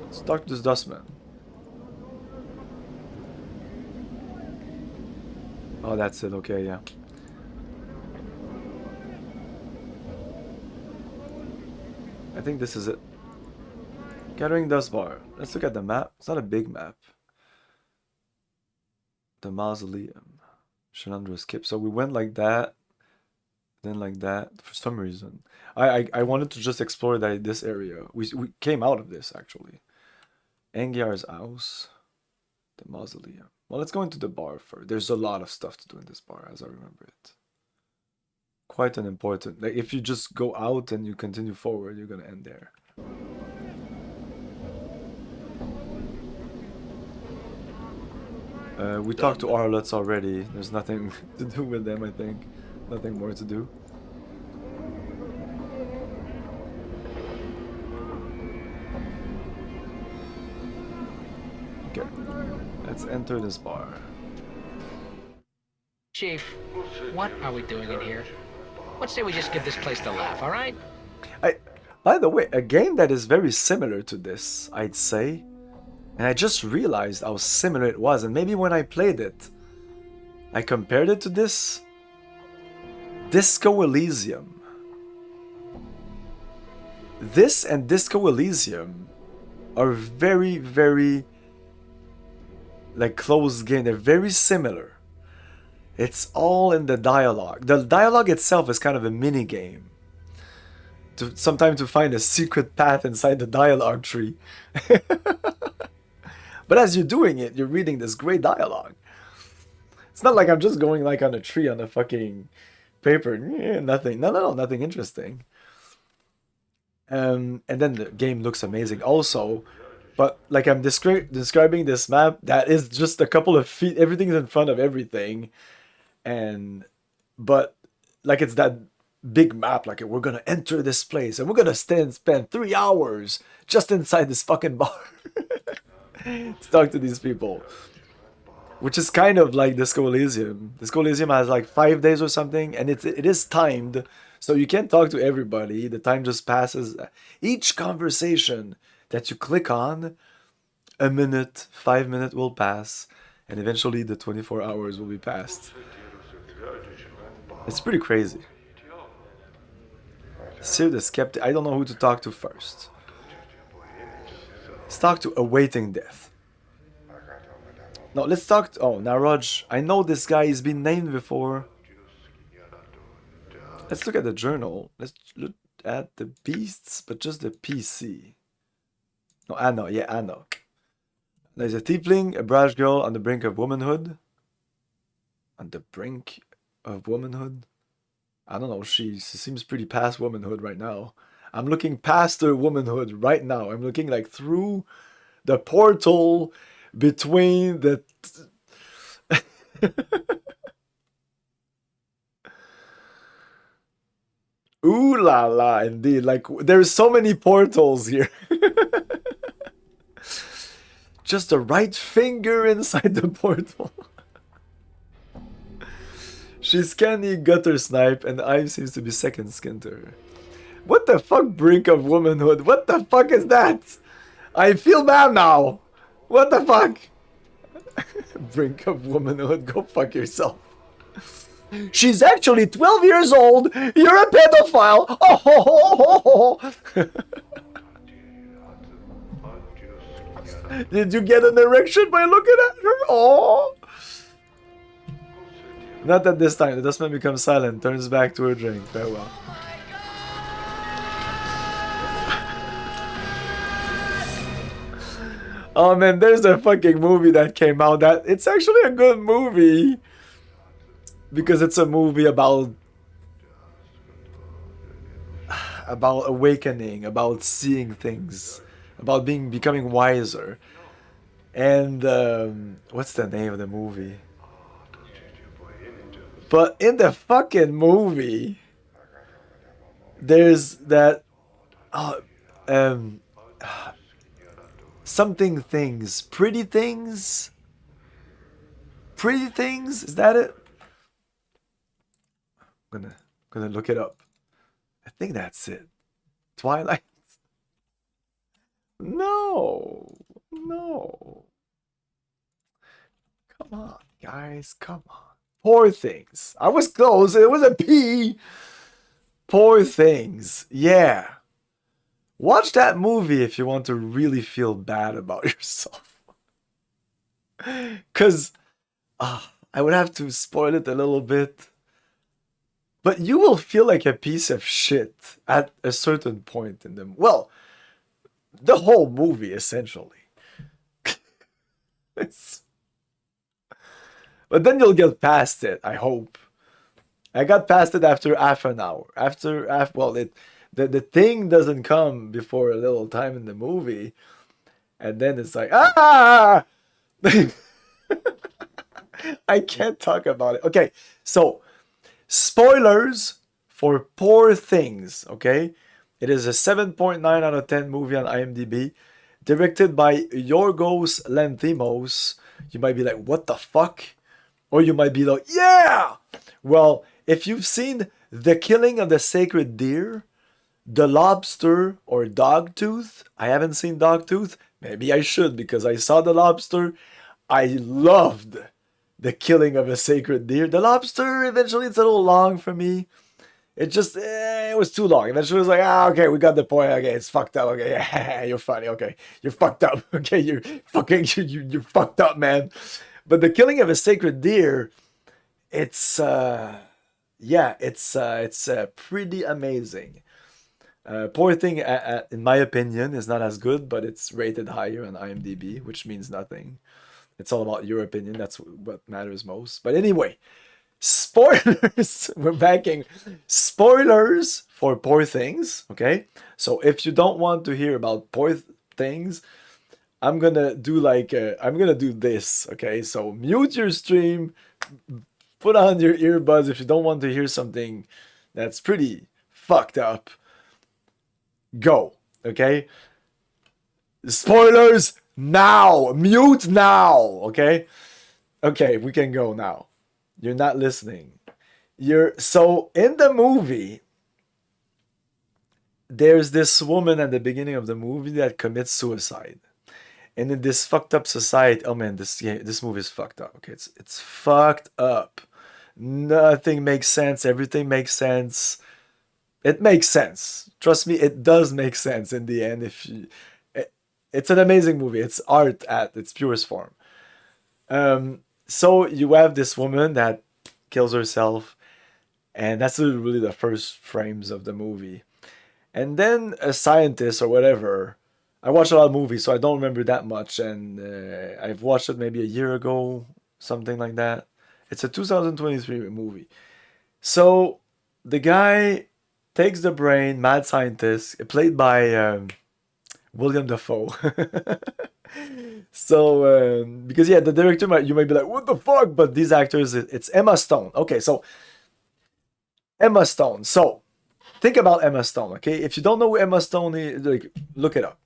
Let's talk to this dustman. Oh, that's it. Okay, yeah. I think this is it. Gathering dust bar. Let's look at the map. It's not a big map. The mausoleum. Shenandra skip. So we went like that. Then like that. For some reason. I wanted to just explore this area. We came out of this, actually. Angiar's house. The mausoleum. Well, let's go into the bar first. There's a lot of stuff to do in this bar, as I remember it. Quite an important... Like, if you just go out and you continue forward, you're gonna end there. We talked to Arlots already. There's nothing to do with them, I think. Nothing more to do. Okay. Let's enter this bar.
Chief, what are we doing in here? Let's say we just give this place the laugh, alright?
By the way, a game that is very similar to this, I'd say. And I just realized how similar it was. And maybe when I played it, I compared it to this. Disco Elysium. This and Disco Elysium are very, very... like close game. They're very similar. It's all in the dialogue. The dialogue itself is kind of a mini game. Sometimes to find a secret path inside the dialogue tree. But as you're doing it, you're reading this great dialogue. It's not like I'm just going like on a tree on a fucking paper. Nothing. No, nothing interesting. And then the game looks amazing also. But like I'm describing this map that is just a couple of feet. Everything's in front of everything. But like it's that big map. Like we're going to enter this place and we're going to spend 3 hours just inside this fucking bar. To talk to these people, which is kind of like Disco Elysium. Disco Elysium has like 5 days or something, and it is timed, so you can't talk to everybody. The time just passes. Each conversation that you click on, a minute, 5 minutes will pass, and eventually the 24 hours will be passed. It's pretty crazy. Sir the Skeptic. I don't know who to talk to first. Let's talk to Awaiting Death. No, let's talk to... Oh, Naroj. I know this guy. He's been named before. Let's look at the journal. Let's look at the beasts, but just the PC. No, Anno. Yeah, Anno. There's a tiefling, a brash girl on the brink of womanhood. On the brink of womanhood? I don't know. She seems pretty past womanhood right now. I'm looking past her womanhood right now. I'm looking like through the portal between the... Ooh la la, indeed. Like, there's so many portals here. Just the right finger inside the portal. She's canny gutter snipe, and Ive seems to be second skin to her. What the fuck, brink of womanhood? What the fuck is that? I feel bad now. What the fuck? Brink of womanhood, go fuck yourself. She's actually 12 years old. You're a pedophile. Oh, ho, ho, ho, ho. Did you get an erection by looking at her? Oh. Not at this time. The dustman becomes silent, turns back to her drink. Farewell. Oh man, there's a fucking movie that came out that it's actually a good movie. Because it's a movie about awakening, about seeing things, about becoming wiser. And what's the name of the movie? But in the fucking movie, there's that something things, pretty things. Pretty things, is that it? I'm gonna look it up. I think that's it. Twilight. No. Come on, guys. Come on. Poor Things. I was close. It was a P. Poor Things. Yeah. Watch that movie if you want to really feel bad about yourself. Because I would have to spoil it a little bit. But you will feel like a piece of shit at a certain point in the... Well, the whole movie, essentially. But then you'll get past it, I hope. I got past it after half an hour. Well, the thing doesn't come before a little time in the movie. And then it's like, ah! I can't talk about it. Okay, so... Spoilers for Poor Things, okay? It is a 7.9 out of 10 movie on IMDb, directed by Yorgos Lanthimos. You might be like, what the fuck? Or you might be like, yeah! Well, if you've seen The Killing of the Sacred Deer, The Lobster, or Dogtooth, I haven't seen Dogtooth. Maybe I should because I saw The Lobster. I loved The Killing of a Sacred Deer. The Lobster, eventually it's a little long for me. It just, it was too long. Eventually it was like, okay, we got the point. Okay, it's fucked up. Okay, yeah, you're funny. Okay, you're fucked up. Okay, you're fucked up, man. But The Killing of a Sacred Deer, it's pretty amazing. Poor Thing, in my opinion, is not as good, but it's rated higher on IMDb, which means nothing. It's all about your opinion. That's what matters most. But anyway, spoilers. We're backing spoilers for Poor Things. Okay. So if you don't want to hear about Poor Things, I'm gonna do this. Okay. So mute your stream. Put on your earbuds if you don't want to hear something that's pretty fucked up. Go. Okay. Spoilers. Now! Mute now! Okay? Okay, we can go now. You're not listening. So, in the movie, there's this woman at the beginning of the movie that commits suicide. And in this fucked up society... Oh man, this movie is fucked up. Okay, it's fucked up. Nothing makes sense. Everything makes sense. It makes sense. Trust me, it does make sense in the end if you... It's an amazing movie. It's art at its purest form. So you have this woman that kills herself, and that's really the first frames of the movie. And then a scientist or whatever. I watch a lot of movies, so I don't remember that much. And I've watched it maybe a year ago, something like that. It's a 2023 movie. So the guy takes the brain, mad scientist, played by... William Dafoe. So, because the director, you might be like, what the fuck? But these actors, it's Emma Stone. Okay, so, Emma Stone. So, think about Emma Stone, okay? If you don't know who Emma Stone is, like, look it up.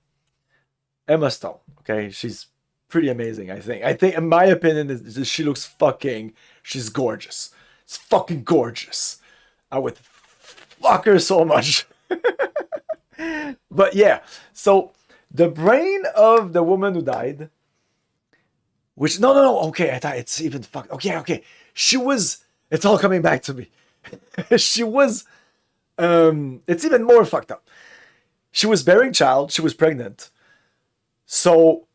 Emma Stone, okay? She's pretty amazing, I think. I think, in my opinion, is she looks fucking... She's gorgeous. It's fucking gorgeous. I would fuck her so much. But yeah, so the brain of the woman who died... Which, no, okay, I thought it's even fucked. Okay. She was... It's all coming back to me. She was... it's even more fucked up. She was bearing child. She was pregnant. So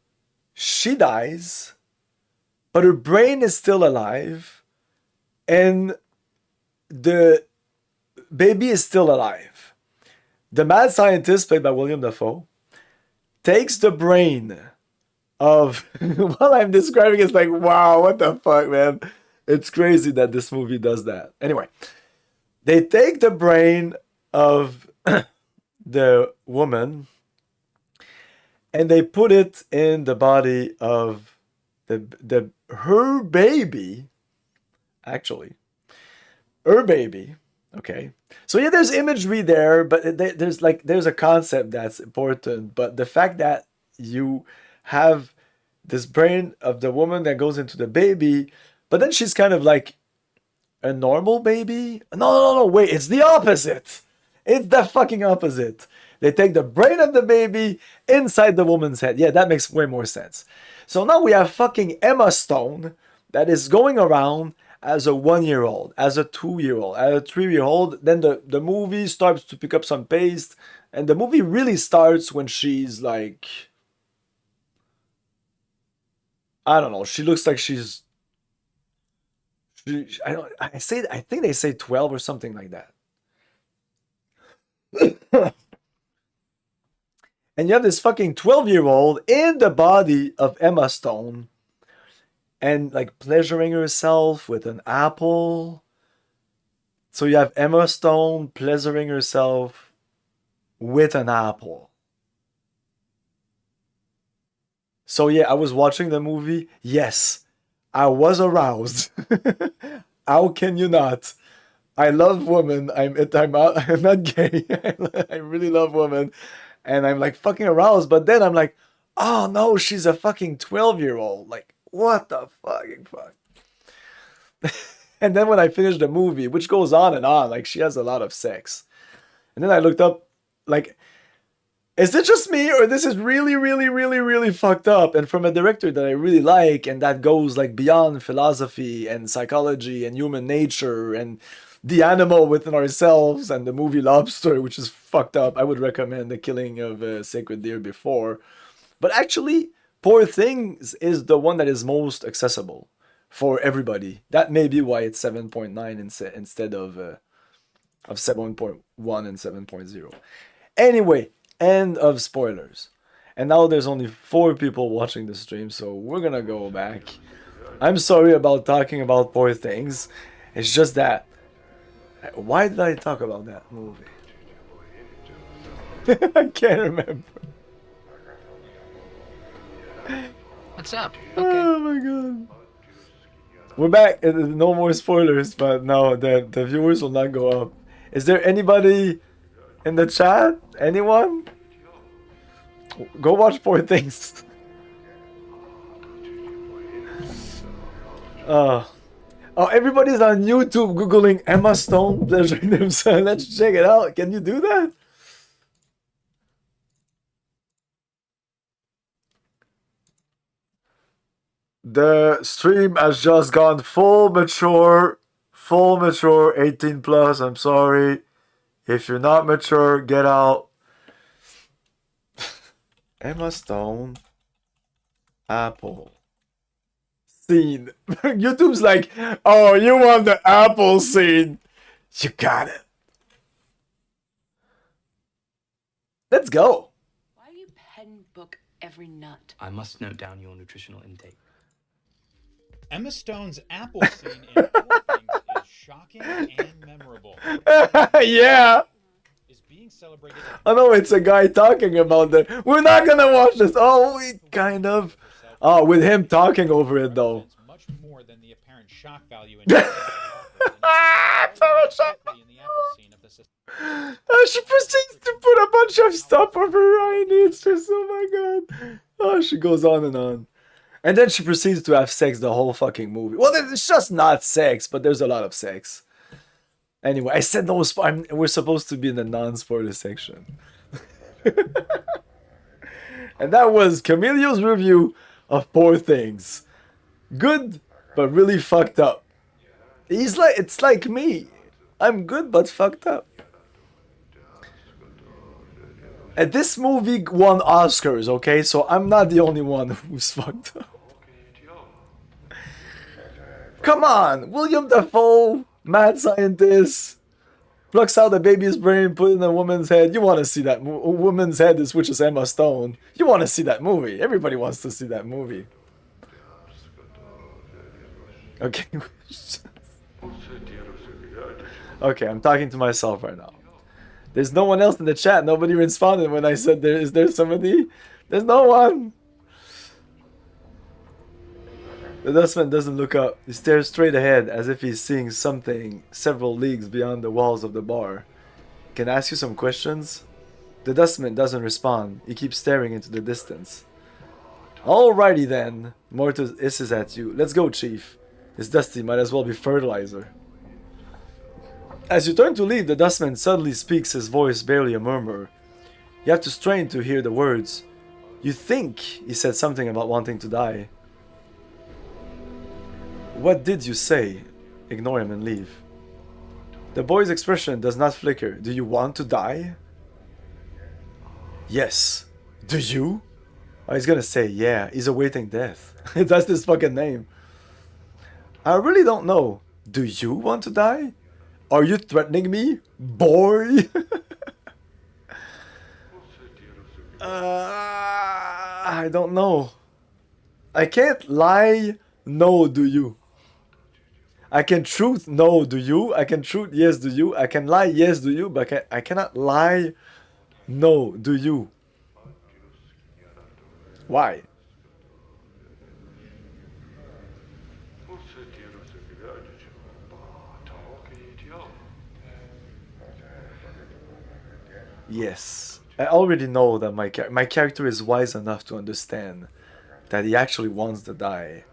she dies, but her brain is still alive, and the baby is still alive. The mad scientist, played by William Dafoe, takes the brain of... While I'm describing, it's like, wow, what the fuck, man? It's crazy that this movie does that. Anyway, they take the brain of the woman and they put it in the body of her baby. Actually, her baby. Okay, so yeah, there's imagery there, but there's a concept that's important. But the fact that you have this brain of the woman that goes into the baby, but then she's kind of like a normal baby. No, wait, it's the opposite. It's the fucking opposite. They take the brain of the baby inside the woman's head. Yeah, that makes way more sense. So now we have fucking Emma Stone that is going around as a 1-year-old, as a 2-year-old, as a 3-year-old. Then the movie starts to pick up some pace. And the movie really starts when she's like... I don't know. She looks like she's... I think they say 12 or something like that. And you have this fucking 12-year-old in the body of Emma Stone and like pleasuring herself with an apple. So you have Emma Stone pleasuring herself with an apple. So yeah, I was watching the movie. Yes, I was aroused. How can you not? I love women. I'm not gay. I really love women. And I'm like fucking aroused. But then I'm like, oh no, she's a fucking 12-year-old. Like, what the fucking fuck? And then when I finished the movie, which goes on and on, like she has a lot of sex. And then I looked up, like, is it just me or this is really, really, really, really fucked up? And from a director that I really like, and that goes like beyond philosophy and psychology and human nature and the animal within ourselves and the movie Lobster, which is fucked up. I would recommend The Killing of a Sacred Deer before. But actually, Poor Things is the one that is most accessible for everybody. That may be why it's 7.9 instead of 7.1 and 7.0. Anyway, end of spoilers. And now there's only 4 people watching the stream, so we're gonna go back. I'm sorry about talking about Poor Things. It's just that... Why did I talk about that movie? I can't remember.
What's up?
Okay. Oh my god. We're back. No more spoilers, but no, the viewers will not go up. Is there anybody in the chat? Anyone? Go watch Poor Things. Oh, everybody's on YouTube googling Emma Stone pleasuring themselves. Let's check it out. Can you do that? The stream has just gone full mature, 18 plus. I'm sorry. If you're not mature, get out. Emma Stone. Apple. Scene. YouTube's like, oh, you want the apple scene. You got it. Let's go.
Why do you pen book every nut?
I must note down your nutritional intake.
Emma Stone's apple scene in Poor Things is shocking and memorable.
Yeah.
Is being celebrated.
I know it's a guy talking about that. We're not gonna watch this. Oh, we kind of. Oh, with him talking over it though.
Much more than the apparent shock value in
she proceeds to put a bunch of stuff over her eye. It's just, oh my god. Oh, she goes on and on. And then she proceeds to have sex the whole fucking movie. Well, it's just not sex, but there's a lot of sex. Anyway, I said no. We're supposed to be in the non-spoiler section. And that was Camilleo's review of Poor Things. Good, but really fucked up. It's like me. I'm good, but fucked up. And this movie won Oscars, okay? So I'm not the only one who's fucked up. Come on! William Dafoe, mad scientist, plucks out a baby's brain, put it in a woman's head. You want to see that a woman's head is which is Emma Stone. You want to see that movie. Everybody wants to see that movie. Okay. Okay, I'm talking to myself right now. There's no one else in the chat. Nobody responded when I said is there somebody? There's no one. The dustman doesn't look up. He stares straight ahead as if he's seeing something several leagues beyond the walls of the bar. Can I ask you some questions? The dustman doesn't respond. He keeps staring into the distance. Alrighty then. Mortis hisses at you. Let's go, Chief. It's dusty. Might as well be fertilizer. As you turn to leave, the dustman suddenly speaks, his voice barely a murmur. You have to strain to hear the words. You think he said something about wanting to die. What did you say? Ignore him and leave. The boy's expression does not flicker. Do you want to die? Yes. Do you? Oh, he's gonna say yeah. He's awaiting death. That's his fucking name. I really don't know. Do you want to die? Are you threatening me? Boy! I don't know. I can't lie. No, do you? I can truth. No, do you? I can truth. Yes, do you? I can lie. Yes, do you? But I cannot lie. No, do you? Why? Yes. I already know that my character is wise enough to understand that he actually wants to die.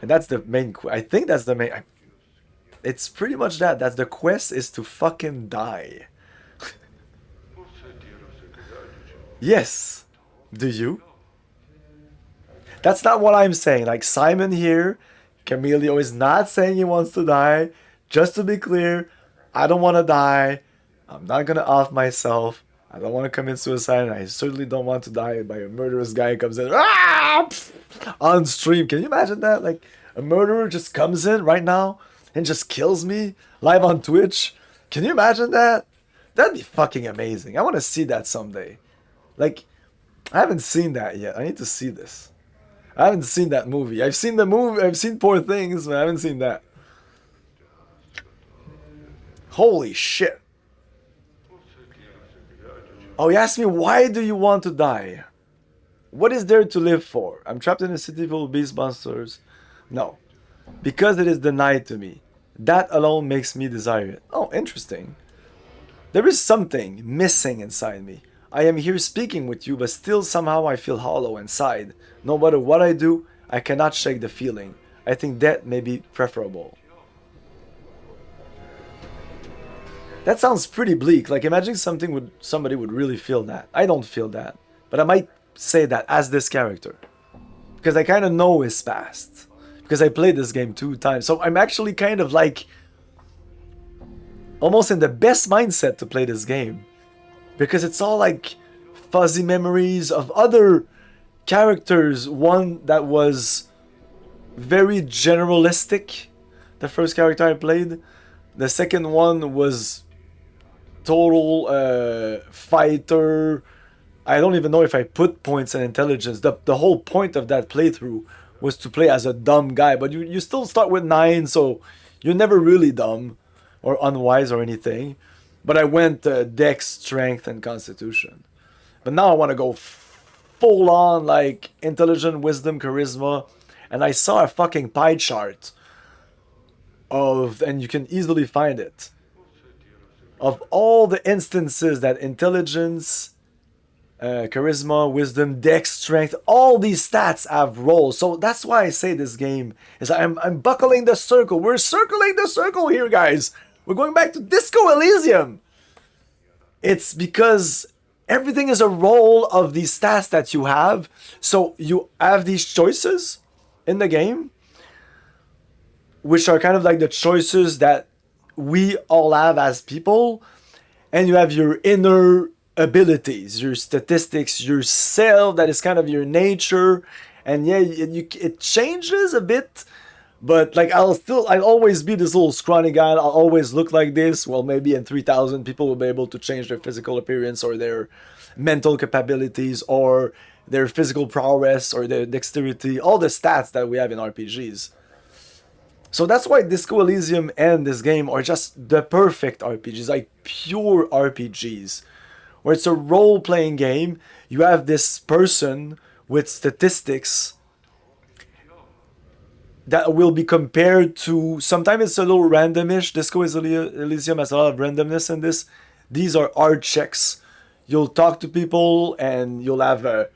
And that's the main... I think that's the main... It's pretty much that. That's the quest is to fucking die. Yes. Do you? That's not what I'm saying. Like Simon here, Camilio is not saying he wants to die. Just to be clear, I don't want to die. I'm not gonna off myself. I don't want to commit suicide, and I certainly don't want to die by a murderous guy who comes in on stream. Can you imagine that? Like a murderer just comes in right now and just kills me live on Twitch. Can you imagine that? That'd be fucking amazing. I want to see that someday. Like, I haven't seen that yet. I need to see this. I haven't seen that movie. I've seen the movie. I've seen Poor Things, but I haven't seen that. Holy shit. Oh, he asked me, why do you want to die? What is there to live for? I'm trapped in a city full of beast monsters. No. Because it is denied to me. That alone makes me desire it. Oh, interesting. There is something missing inside me. I am here speaking with you, but still somehow I feel hollow inside. No matter what I do, I cannot shake the feeling. I think that may be preferable. That sounds pretty bleak. Like, imagine somebody would really feel that. I don't feel that. But I might say that as this character. Because I kind of know his past. Because I played this game 2 times. So I'm actually kind of like... almost in the best mindset to play this game. Because it's all like fuzzy memories of other characters. One that was very generalistic. The first character I played. The second one was... total fighter. I don't even know if I put points in intelligence. The whole point of that playthrough was to play as a dumb guy, but you still start with 9, so you're never really dumb or unwise or anything. But I went dex, strength, and constitution. But now I want to go full on like intelligent, wisdom, charisma, and I saw a fucking pie chart of, and you can easily find it, of all the instances that intelligence charisma, wisdom, dex, strength. All these stats have roles. So that's why I say this game is I'm buckling the circle. We're circling the circle here, guys. We're going back to Disco Elysium. It's because everything is a role of these stats that you have. So you have these choices in the game, which are kind of like the choices that we all have as people. And you have your inner abilities, your statistics, your self, that is kind of your nature. And yeah, it changes a bit. But like I'll always be this little scrawny guy. I'll always look like this. Well, maybe in 3,000 people will be able to change their physical appearance or their mental capabilities or their physical prowess or their dexterity, all the stats that we have in RPGs. So that's why Disco Elysium and this game are just the perfect RPGs, like pure RPGs, where it's a role-playing game. You have this person with statistics that will be compared to, sometimes it's a little randomish. Disco Elysium has a lot of randomness in this. These are art checks. You'll talk to people and you'll have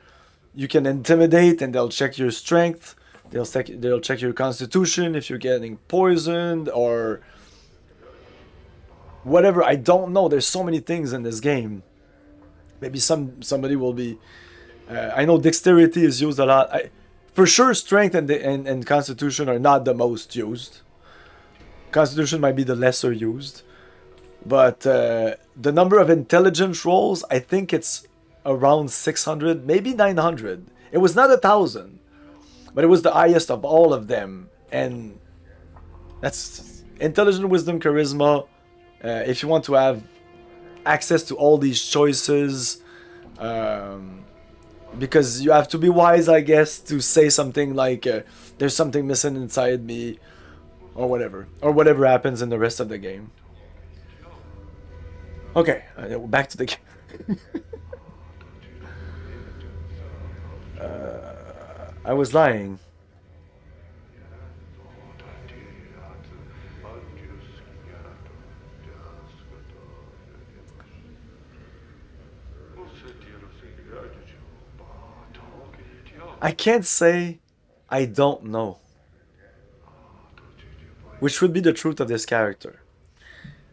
you can intimidate and they'll check your strength. They'll check your constitution if you're getting poisoned or whatever. I don't know. There's so many things in this game. Maybe somebody will be. I know dexterity is used a lot. For sure, strength and constitution are not the most used. Constitution might be the lesser used, but the number of intelligence rolls, I think it's around 600, maybe 900. It was not 1,000. But it was the highest of all of them. And that's intelligence, wisdom, charisma. If you want to have access to all these choices. Because you have to be wise, I guess, to say something like, there's something missing inside me. Or whatever. Or whatever happens in the rest of the game. Okay, back to the game. I was lying. I can't say I don't know. Which would be the truth of this character.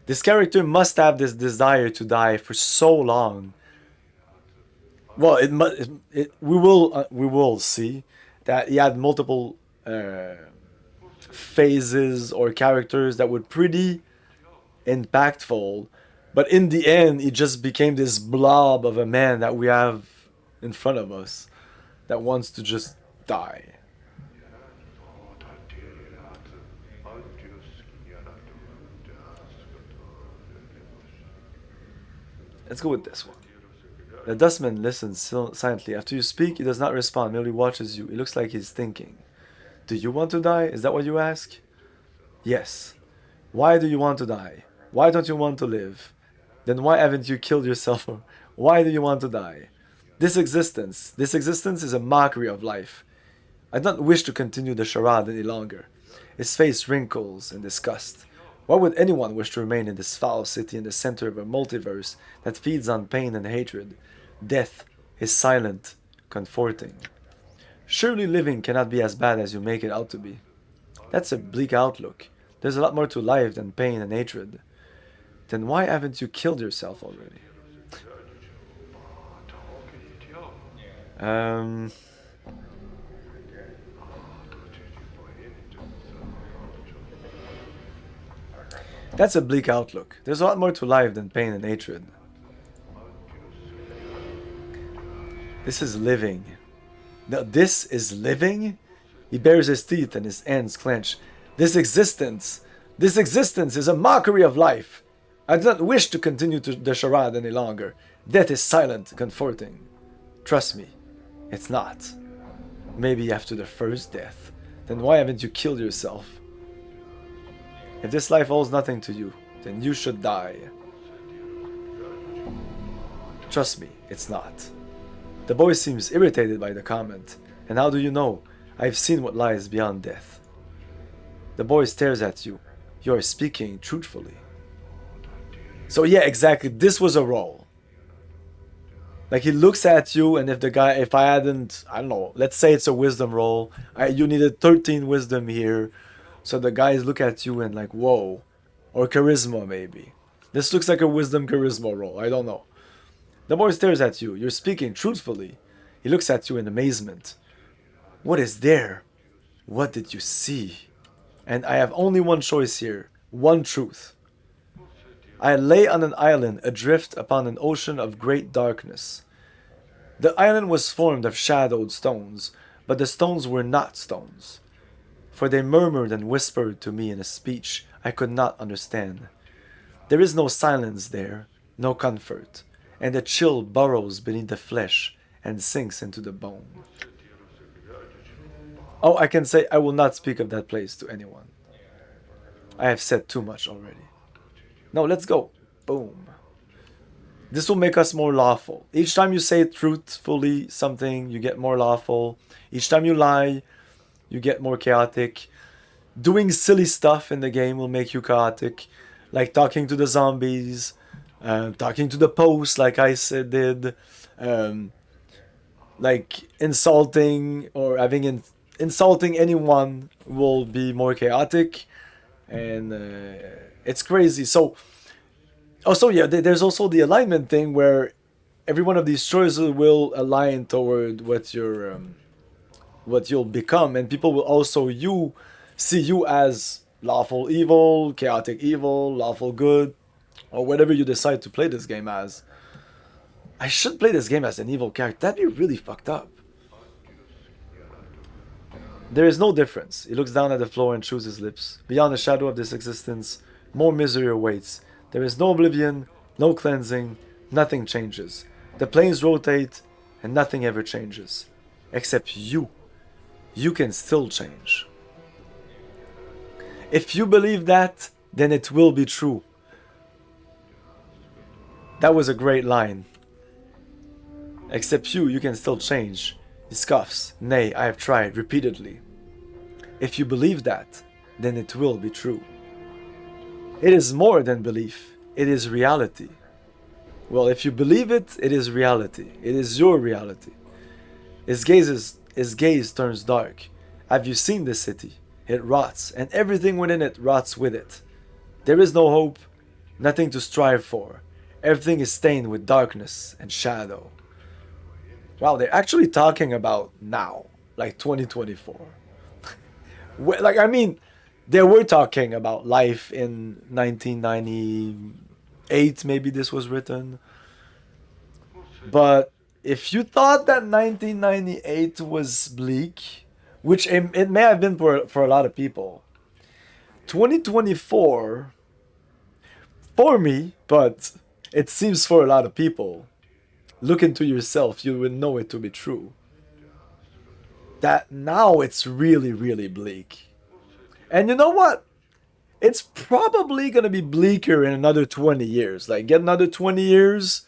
This character must have this desire to die for so long. Well, we will see that he had multiple phases or characters that were pretty impactful, but in the end, he just became this blob of a man that we have in front of us that wants to just die. Let's go with this one. The dustman listens silently. After you speak, he does not respond, merely watches you. It looks like he's thinking. Do you want to die? Is that what you ask? Yes. Why do you want to die? Why don't you want to live? Then why haven't you killed yourself? Why do you want to die? This existence is a mockery of life. I don't wish to continue the charade any longer. His face wrinkles in disgust. Why would anyone wish to remain in this foul city in the center of a multiverse that feeds on pain and hatred? Death is silent, comforting. Surely living cannot be as bad as you make it out to be. That's a bleak outlook. There's a lot more to life than pain and hatred. Then why haven't you killed yourself already? That's a bleak outlook. There's a lot more to life than pain and hatred. This is living. Now, this is living? He bares his teeth and his hands clench. This existence is a mockery of life. I do not wish to continue the charade any longer. Death is silent, comforting. Trust me, it's not. Maybe after the first death. Then why haven't you killed yourself? If this life owes nothing to you, then you should die. Trust me, it's not. The boy seems irritated by the comment. And how do you know? I've seen what lies beyond death. The boy stares at you. You are speaking truthfully. So yeah, exactly. This was a role. Like he looks at you, and if I hadn't, I don't know, let's say it's a wisdom roll, you needed 13 wisdom here, so the guys look at you and like, whoa, or charisma maybe. This looks like a wisdom charisma roll. I don't know. The boy stares at you. You're speaking truthfully. He looks at you in amazement. What is there? What did you see? And I have only one choice here, one truth. I lay on an island adrift upon an ocean of great darkness. The island was formed of shadowed stones, but the stones were not stones. For they murmured and whispered to me in a speech I could not understand. There is no silence there, no comfort, and the chill burrows beneath the flesh and sinks into the bone. Oh, I can say I will not speak of that place to anyone. I have said too much already. No, let's go. Boom. This will make us more lawful. Each time you say truthfully something, you get more lawful. Each time you lie, you get more chaotic. Doing silly stuff in the game will make you chaotic. Like talking to the zombies, talking to the post like I said did. Like insulting or insulting anyone will be more chaotic. And it's crazy. So also, yeah, there's also the alignment thing where every one of these choices will align toward what you'll become, and people will also see you as lawful evil, chaotic evil, lawful good, or whatever you decide to play this game as. I should play this game as an evil character. That'd be really fucked up. There is no difference. He looks down at the floor and chews his lips. Beyond the shadow of this existence, more misery awaits. There is no oblivion, no cleansing, nothing changes. The planes rotate, and nothing ever changes. Except you. You can still change. If you believe that, then it will be true. That was a great line. Except you can still change. He scoffs. Nay, I have tried repeatedly. If you believe that, then it will be true. It is more than belief. It is reality. Well, if you believe it, it is reality. It is your reality. His gaze turns dark. Have you seen this city? It rots, and everything within it rots with it. There is no hope, nothing to strive for. Everything is stained with darkness and shadow. Wow, they're actually talking about now, like 2024. Like, I mean, they were talking about life in 1998, maybe this was written. But if you thought that 1998 was bleak, which it may have been for a lot of people, 2024, for me, but it seems for a lot of people, look into yourself, you will know it to be true. That now it's really, really bleak. And you know what? It's probably going to be bleaker in another 20 years. Like, get another 20 years,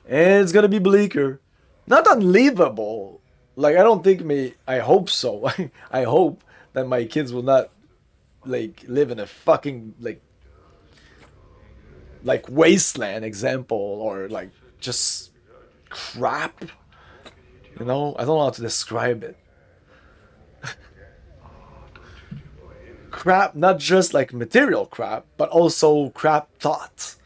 and it's going to be bleaker. Not unlivable. Like, I don't think I hope so. I hope that my kids will not, like, live in a fucking, like wasteland example, or, like, just crap. You know? I don't know how to describe it. Crap, not just like material crap, but also crap thoughts,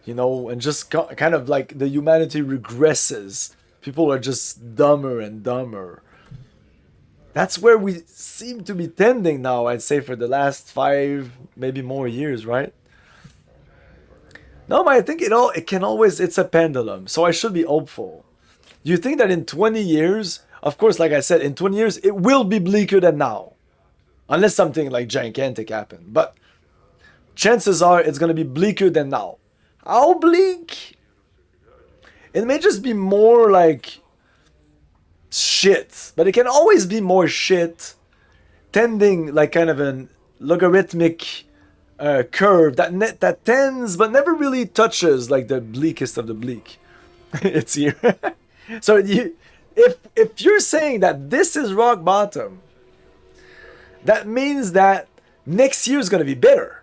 you know, and just kind of like the humanity regresses. People are just dumber and dumber. That's where we seem to be tending now, I'd say, for the last 5, maybe more years, right? No, but I think it can always, it's a pendulum, so I should be hopeful. Do you think that in 20 years, of course, like I said, in 20 years, it will be bleaker than now? Unless something like gigantic happened. But chances are it's going to be bleaker than now. How bleak? It may just be more like shit. But it can always be more shit. Tending like kind of an logarithmic curve that tends but never really touches like the bleakest of the bleak. It's here. So if you're saying that this is rock bottom, that means that next year is going to be better.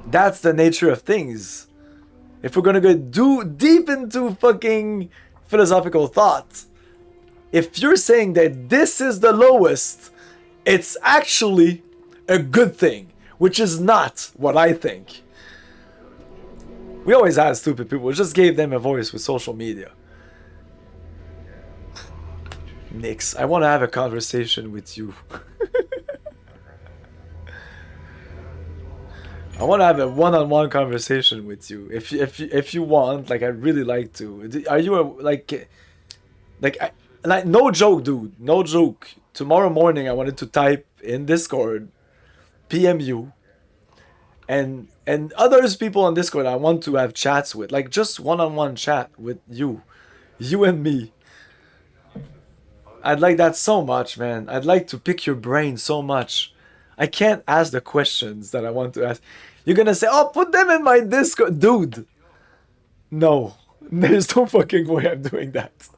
That's the nature of things. if we're gonna go deep into fucking philosophical thought, if you're saying that this is the lowest, it's actually a good thing, which is not what I think. We always had stupid people. We just gave them a voice with social media. Nix, I want to have a conversation with you. I want to have a one-on-one conversation with you. If you want, like, I'd really like to. Are you like no joke, dude, no joke. Tomorrow morning, I wanted to type in Discord, PMU, and others people on Discord I want to have chats with, like just one-on-one chat with you and me. I'd like that so much, man. I'd like to pick your brain so much. I can't ask the questions that I want to ask. You're gonna say, oh, put them in my Discord. Dude. No. There's no fucking way I'm doing that.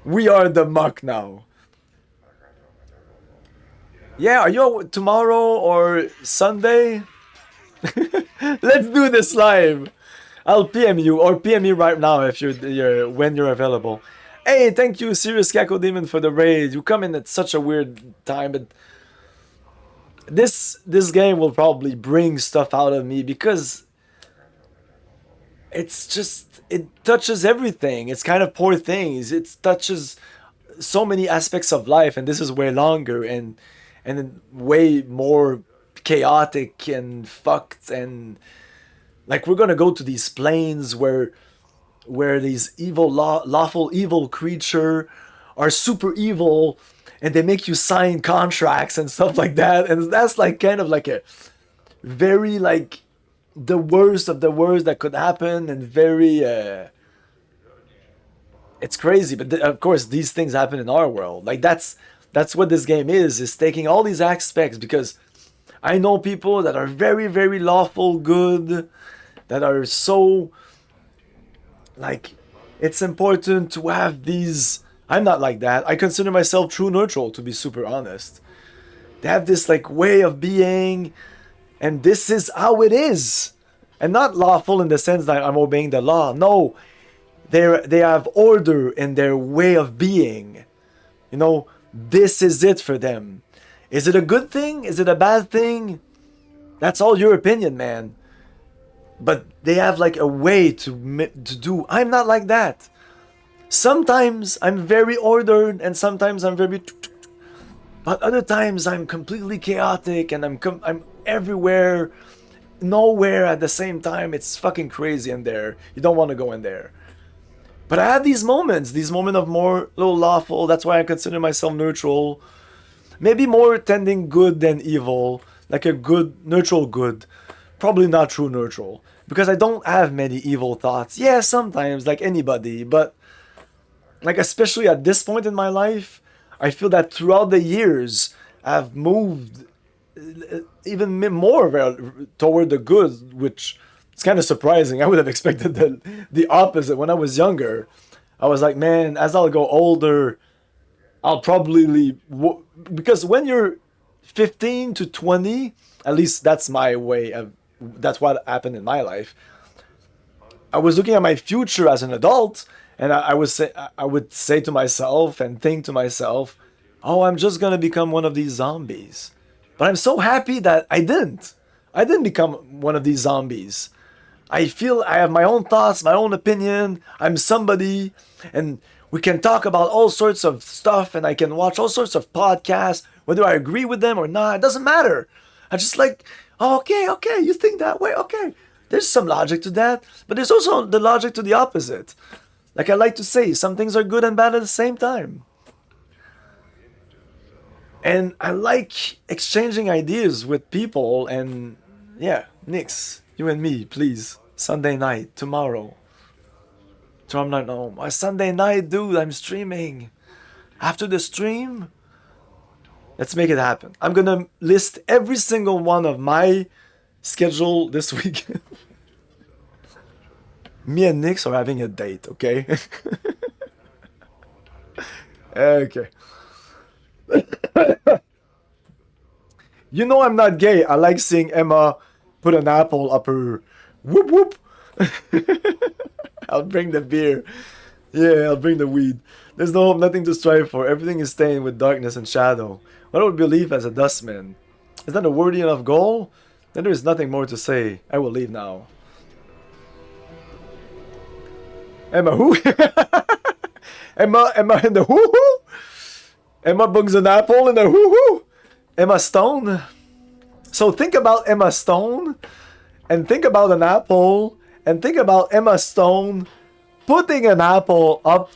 We are the muck now. Yeah, are you tomorrow or Sunday? Let's do this live. I'll PM you or PM me right now if you're when you're available. Hey, thank you, Serious Caco Demon, for the raid. You come in at such a weird time, but this game will probably bring stuff out of me because it's just, it touches everything. It's kind of poor things. It touches so many aspects of life, and this is way longer and way more chaotic and fucked, and like we're gonna go to these planes where these evil lawful evil creature are super evil, and they make you sign contracts and stuff like that, and that's like kind of like a very like the worst of the worst that could happen, and very it's crazy. But of course these things happen in our world. Like that's what this game is taking all these aspects, because I know people that are very, very lawful good, that are so like, it's important to have these. I'm not like that. I consider myself true neutral, to be super honest. They have this like way of being, and this is how it is, and not lawful in the sense that I'm obeying the law. No, they have order in their way of being. You know, this is it for them. Is it a good thing? Is it a bad thing? That's all your opinion, man. But they have like a way to do. I'm not like that. Sometimes I'm very ordered, and sometimes I'm very, but other times I'm completely chaotic, and I'm everywhere, nowhere at the same time. It's fucking crazy in there. You don't want to go in there. But I have these moments of more little lawful. That's why I consider myself neutral. Maybe more tending good than evil, like a good neutral good. Probably not true neutral, because I don't have many evil thoughts. Yeah, sometimes, like anybody, but like especially at this point in my life, I feel that throughout the years I've moved even more toward the good, which is kind of surprising. I would have expected the opposite. When I was younger, I was like, man, as I'll go older, I'll probably because when you're 15 to 20, at least that's my way of, that's what happened in my life. I was looking at my future as an adult, and I would say to myself and think to myself, oh, I'm just gonna become one of these zombies. But I'm so happy that I didn't become one of these zombies. I feel I have my own thoughts, my own opinion. I'm somebody, and we can talk about all sorts of stuff, and I can watch all sorts of podcasts, whether I agree with them or not. It doesn't matter. I just like, oh, okay, you think that way, okay. There's some logic to that, but there's also the logic to the opposite. Like I like to say, some things are good and bad at the same time. And I like exchanging ideas with people, and yeah, Nix, you and me, please. Sunday night, tomorrow. Tomorrow night, no, my Sunday night, dude, I'm streaming. After the stream, let's make it happen. I'm gonna list every single one of my schedule this week. Me and Nix are having a date, okay? Okay. You know I'm not gay. I like seeing Emma put an apple up her Whoop whoop. I'll bring the beer. Yeah, I'll bring the weed. There's no hope, nothing to strive for. Everything is stained with darkness and shadow. What would believe as a dustman? Is that a worthy enough goal? Then there is nothing more to say. I will leave now. Emma who? Emma in the whoo-hoo? Emma brings an apple in the whoo-hoo? Emma Stone? So think about Emma Stone, and think about an apple, and think about Emma Stone putting an apple up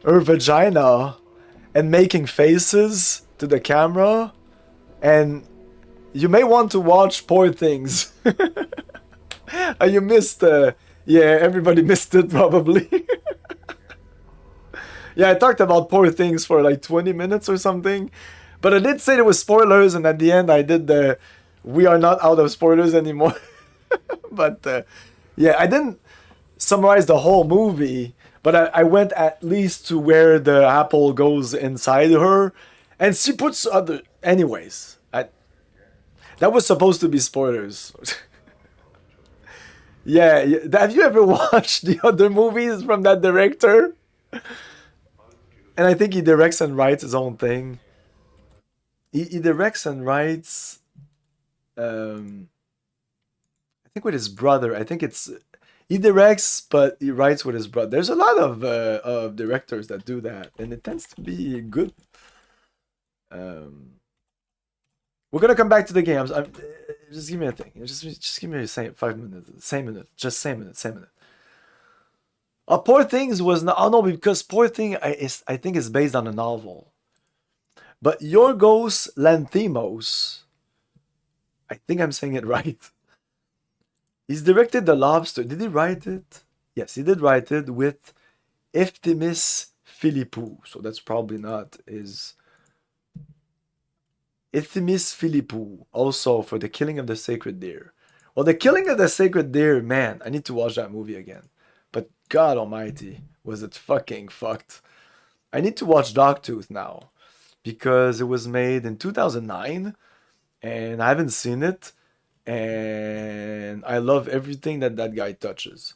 her vagina and making faces to the camera, and you may want to watch Poor Things. You missed yeah, everybody missed it probably. Yeah, I talked about Poor Things for like 20 minutes or something, but I did say there was spoilers, and at the end I did the we are not out of spoilers anymore. But yeah, I didn't summarize the whole movie, but I went at least to where the apple goes inside her, and she puts other. Anyways, that was supposed to be spoilers. Yeah, have you ever watched the other movies from that director? And I think he directs and writes his own thing. He directs and writes. I think with his brother. I think it's he directs, but he writes with his brother. There's a lot of directors that do that, and it tends to be good. We're gonna come back to the games. Just give me a thing. Just give me a same 5 minutes. Same minute. Just same minute. Same minute. Poor Things was not. Oh no, because Poor Thing I think is based on a novel. But Yorgos Lanthimos, I think I'm saying it right. He's directed The Lobster. Did he write it? Yes, he did write it with Eftimis Philippou. So that's probably not his. Eftimis Philippou, also for The Killing of the Sacred Deer. Well, The Killing of the Sacred Deer, man, I need to watch that movie again. But God almighty, was it fucking fucked. I need to watch Dogtooth now, because it was made in 2009, and I haven't seen it, and I love everything that that guy touches.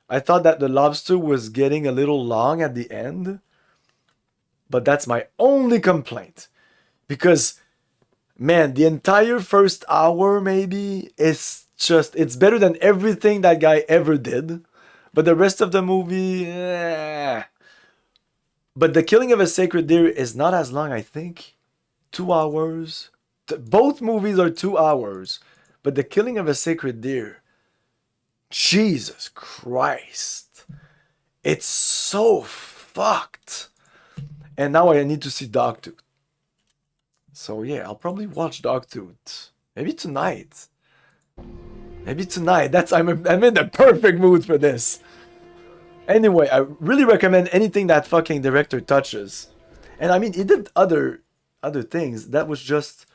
I thought that The Lobster was getting a little long at the end, but that's my only complaint. Because, man, the entire first hour maybe is just, it's better than everything that guy ever did. But the rest of the movie, But The Killing of a Sacred Deer is not as long, I think. 2 hours. Both movies are 2 hours. But The Killing of a Sacred Deer, Jesus Christ. It's so fucked. And now I need to see Dogtooth. So yeah, I'll probably watch Dogtooth. Maybe tonight. Maybe tonight. I'm in the perfect mood for this. Anyway, I really recommend anything that fucking director touches. And I mean, he did other things. That was just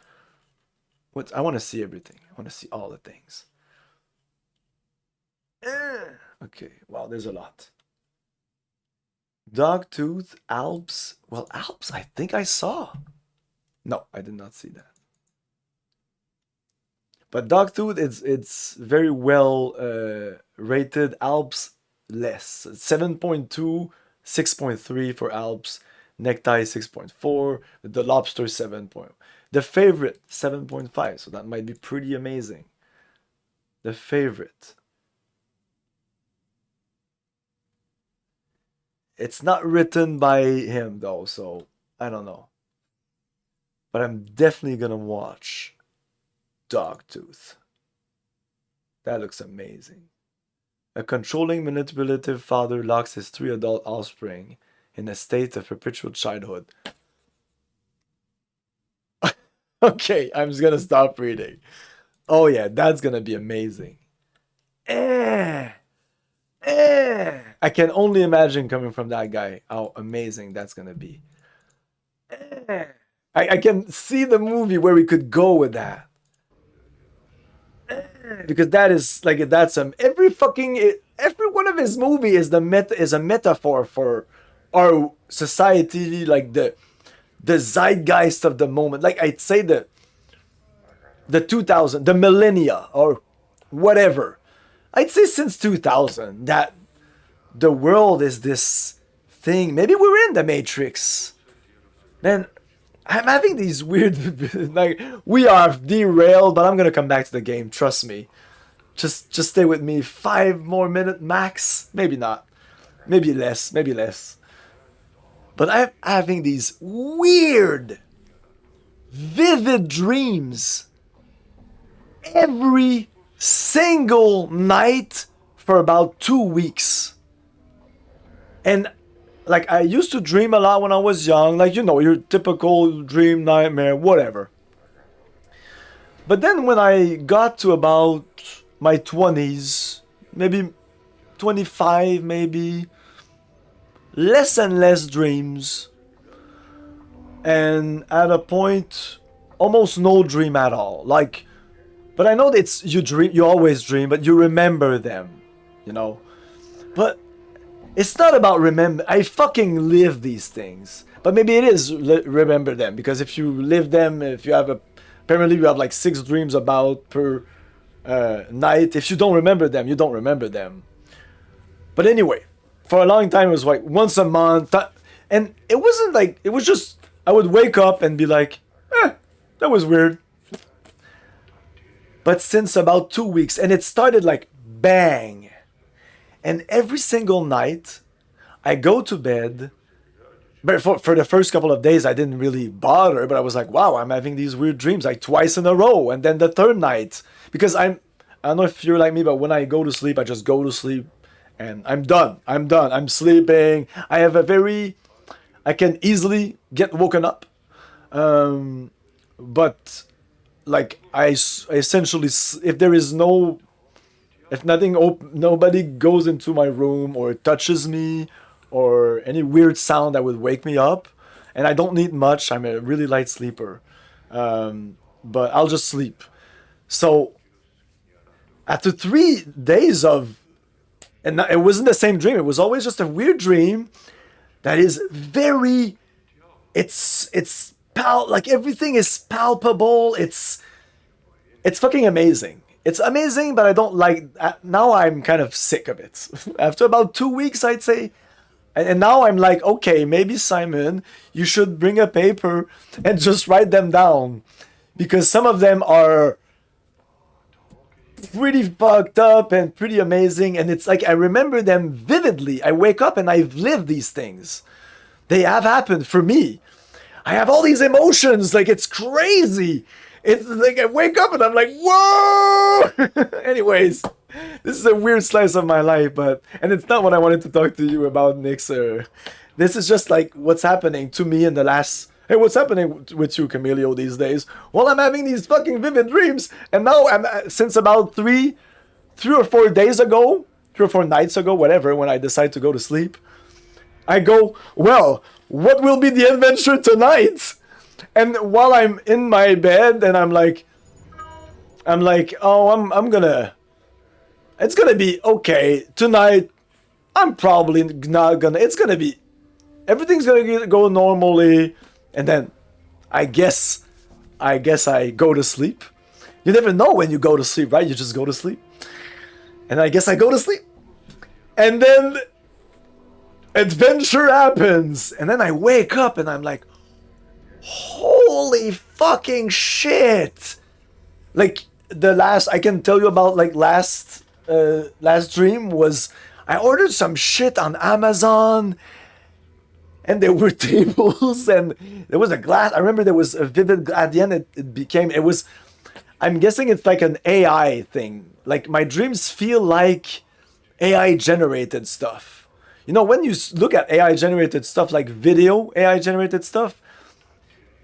what I want to see everything. I want to see all the things. Okay, wow, there's a lot. Dogtooth, Alps. Well, Alps, I think I saw. No, I did not see that. But Dogtooth, it's very well rated. Alps less, 7.2, 6.3 for Alps. Necktie 6.4. The Lobster 7. The Favorite 7.5. So that might be pretty amazing. The Favorite. It's not written by him though, so I don't know. But I'm definitely gonna watch Dogtooth. That looks amazing. A controlling, manipulative father locks his 3 adult offspring in a state of perpetual childhood. Okay, I'm just gonna stop reading. Oh yeah, that's gonna be amazing. I can only imagine coming from that guy how amazing that's gonna be. I can see the movie where we could go with that. Because that is like that's every one of his movie is a metaphor for our society, like the zeitgeist of the moment. Like I'd say the 2000, the millennia or whatever. I'd say since 2000, that the world is this thing. Maybe we're in the Matrix. Man, I'm having these weird, like, we are derailed, but I'm gonna come back to the game, trust me. Just stay with me, 5 more minutes max, maybe not, maybe less. But I'm having these weird, vivid dreams every single night for about 2 weeks. And like, I used to dream a lot when I was young, like, you know, your typical dream nightmare, whatever. But then when I got to about my 20s, maybe 25, maybe, less and less dreams. And at a point, almost no dream at all. Like, but I know that it's, you always dream, but you remember them, you know. But it's not about remember. I fucking live these things. But maybe it is remember them, because if you live them, if you have apparently you have like 6 dreams about per night. If you don't remember them, you don't remember them. But anyway, for a long time it was like once a month, and it wasn't like, it was just, I would wake up and be like, that was weird. But since about 2 weeks, and it started like bang. And every single night, I go to bed. But for the first couple of days, I didn't really bother. But I was like, wow, I'm having these weird dreams, like twice in a row. And then the third night, because I don't know if you're like me, but when I go to sleep, I just go to sleep. And I'm done. I'm sleeping. I can easily get woken up. But like, I essentially, if nobody goes into my room or touches me or any weird sound that would wake me up, and I don't need much, I'm a really light sleeper, but I'll just sleep. So after 3 days of, and it wasn't the same dream, it was always just a weird dream that is very, like everything is palpable. It's fucking amazing. It's amazing, but I don't like, now I'm kind of sick of it. After about 2 weeks, I'd say. And now I'm like, okay, maybe Simon, you should bring a paper and just write them down. Because some of them are pretty fucked up and pretty amazing. And it's like, I remember them vividly. I wake up and I've lived these things. They have happened for me. I have all these emotions, like, it's crazy. It's like I wake up and I'm like, whoa! Anyways, this is a weird slice of my life, and it's not what I wanted to talk to you about, Nick, sir. This is just like what's happening to me in the last... Hey, what's happening with you, Camilio, these days? Well, I'm having these fucking vivid dreams, and now since about 3 or 4 days ago, 3 or 4 nights ago, whatever, when I decide to go to sleep, I go, well, what will be the adventure tonight? And while I'm in my bed and I'm like, oh, I'm gonna, it's gonna be okay tonight. I'm probably not gonna, it's gonna be, everything's gonna go normally. And then I guess I go to sleep. You never know when you go to sleep, right? You just go to sleep. And I guess I go to sleep. And then adventure happens. And then I wake up and I'm like, holy fucking shit. Like, I can tell you about, like, last dream was, I ordered some shit on Amazon, and there were tables, and there was a glass. I remember there was a vivid, at the end I'm guessing it's like an AI thing. Like, my dreams feel like AI generated stuff. You know, when you look at AI generated stuff, like video AI generated stuff,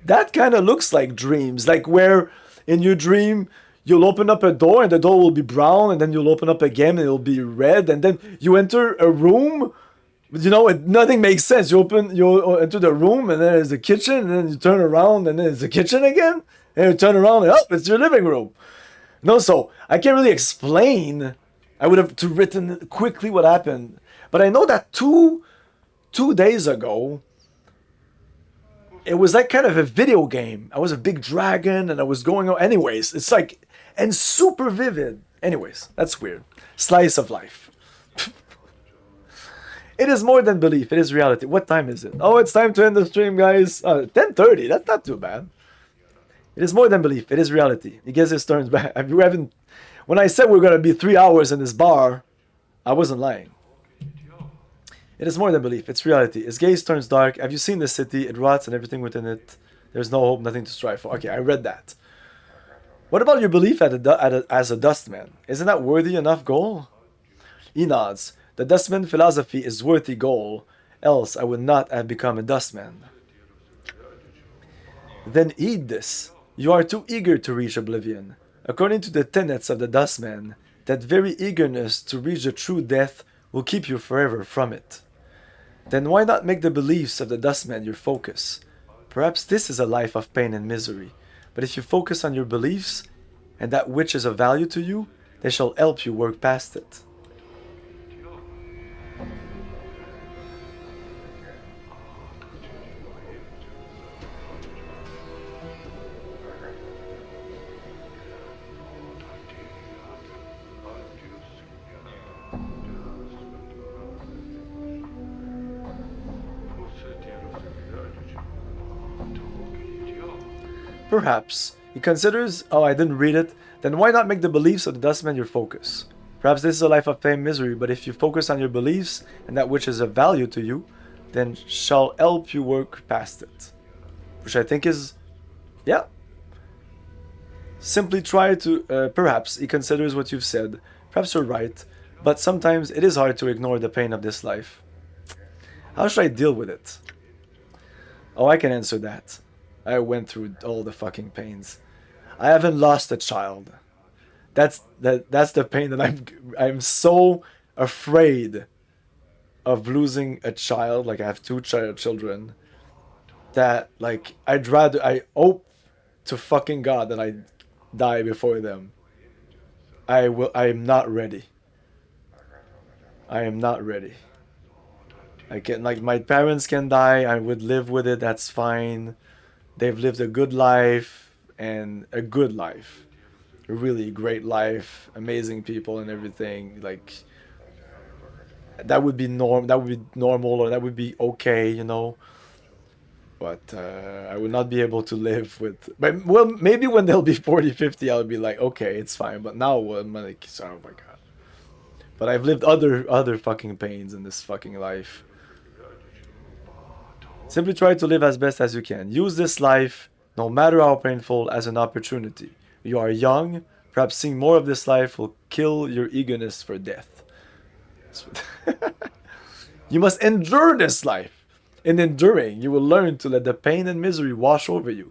that kind of looks like dreams. Like, where in your dream, you'll open up a door and the door will be brown, and then you'll open up again and it'll be red, and then you enter a room. You know, nothing makes sense. You enter the room, and then there's the kitchen, and then you turn around, and then it's the kitchen again, and you turn around, and it's your living room. No, so I can't really explain. I would have written quickly what happened, but I know that two days ago, it was like kind of a video game. I was a big dragon, and I was going on. Anyways, it's like, and super vivid. Anyways, that's weird. Slice of life. It is more than belief. It is reality. What time is it? Oh, it's time to end the stream, guys. 10:30. That's not too bad. It is more than belief. It is reality. He gets his turns back. When I said we're going to be 3 hours in this bar, I wasn't lying. It is more than belief. It's reality. Its gaze turns dark. Have you seen the city? It rots and everything within it. There's no hope, nothing to strive for. Okay, I read that. What about your belief as a dustman? Isn't that worthy enough goal? He nods. The dustman philosophy is worthy goal, else I would not have become a dustman. Then heed this. You are too eager to reach oblivion. According to the tenets of the dustman, that very eagerness to reach the true death will keep you forever from it. Then why not make the beliefs of the dustman your focus? Perhaps this is a life of pain and misery, but if you focus on your beliefs and that which is of value to you, they shall help you work past it. Perhaps. He considers, oh, I didn't read it. Then why not make the beliefs of the dustman your focus? Perhaps this is a life of pain and misery, but if you focus on your beliefs and that which is of value to you, then shall help you work past it. Which I think is, yeah. Simply try to, perhaps he considers what you've said. Perhaps you're right, but sometimes it is hard to ignore the pain of this life. How should I deal with it? Oh, I can answer that. I went through all the fucking pains. I haven't lost a child. That's the pain that I'm so afraid of losing a child. Like I have two children. That like I hope to fucking God that I die before them. I am not ready. I am not ready. I can like my parents can die. I would live with it. That's fine. They've lived a good life and a good life, a really great life, amazing people and everything. Like that would be normal, or that would be okay, you know. But I would not be able to live with. But well, maybe when they'll be 40, 50, I'll be like, okay, it's fine. But now I'm like, oh my god. But I've lived other fucking pains in this fucking life. Simply try to live as best as you can. Use this life, no matter how painful, as an opportunity. You are young, perhaps seeing more of this life will kill your eagerness for death. You must endure this life. In enduring, you will learn to let the pain and misery wash over you.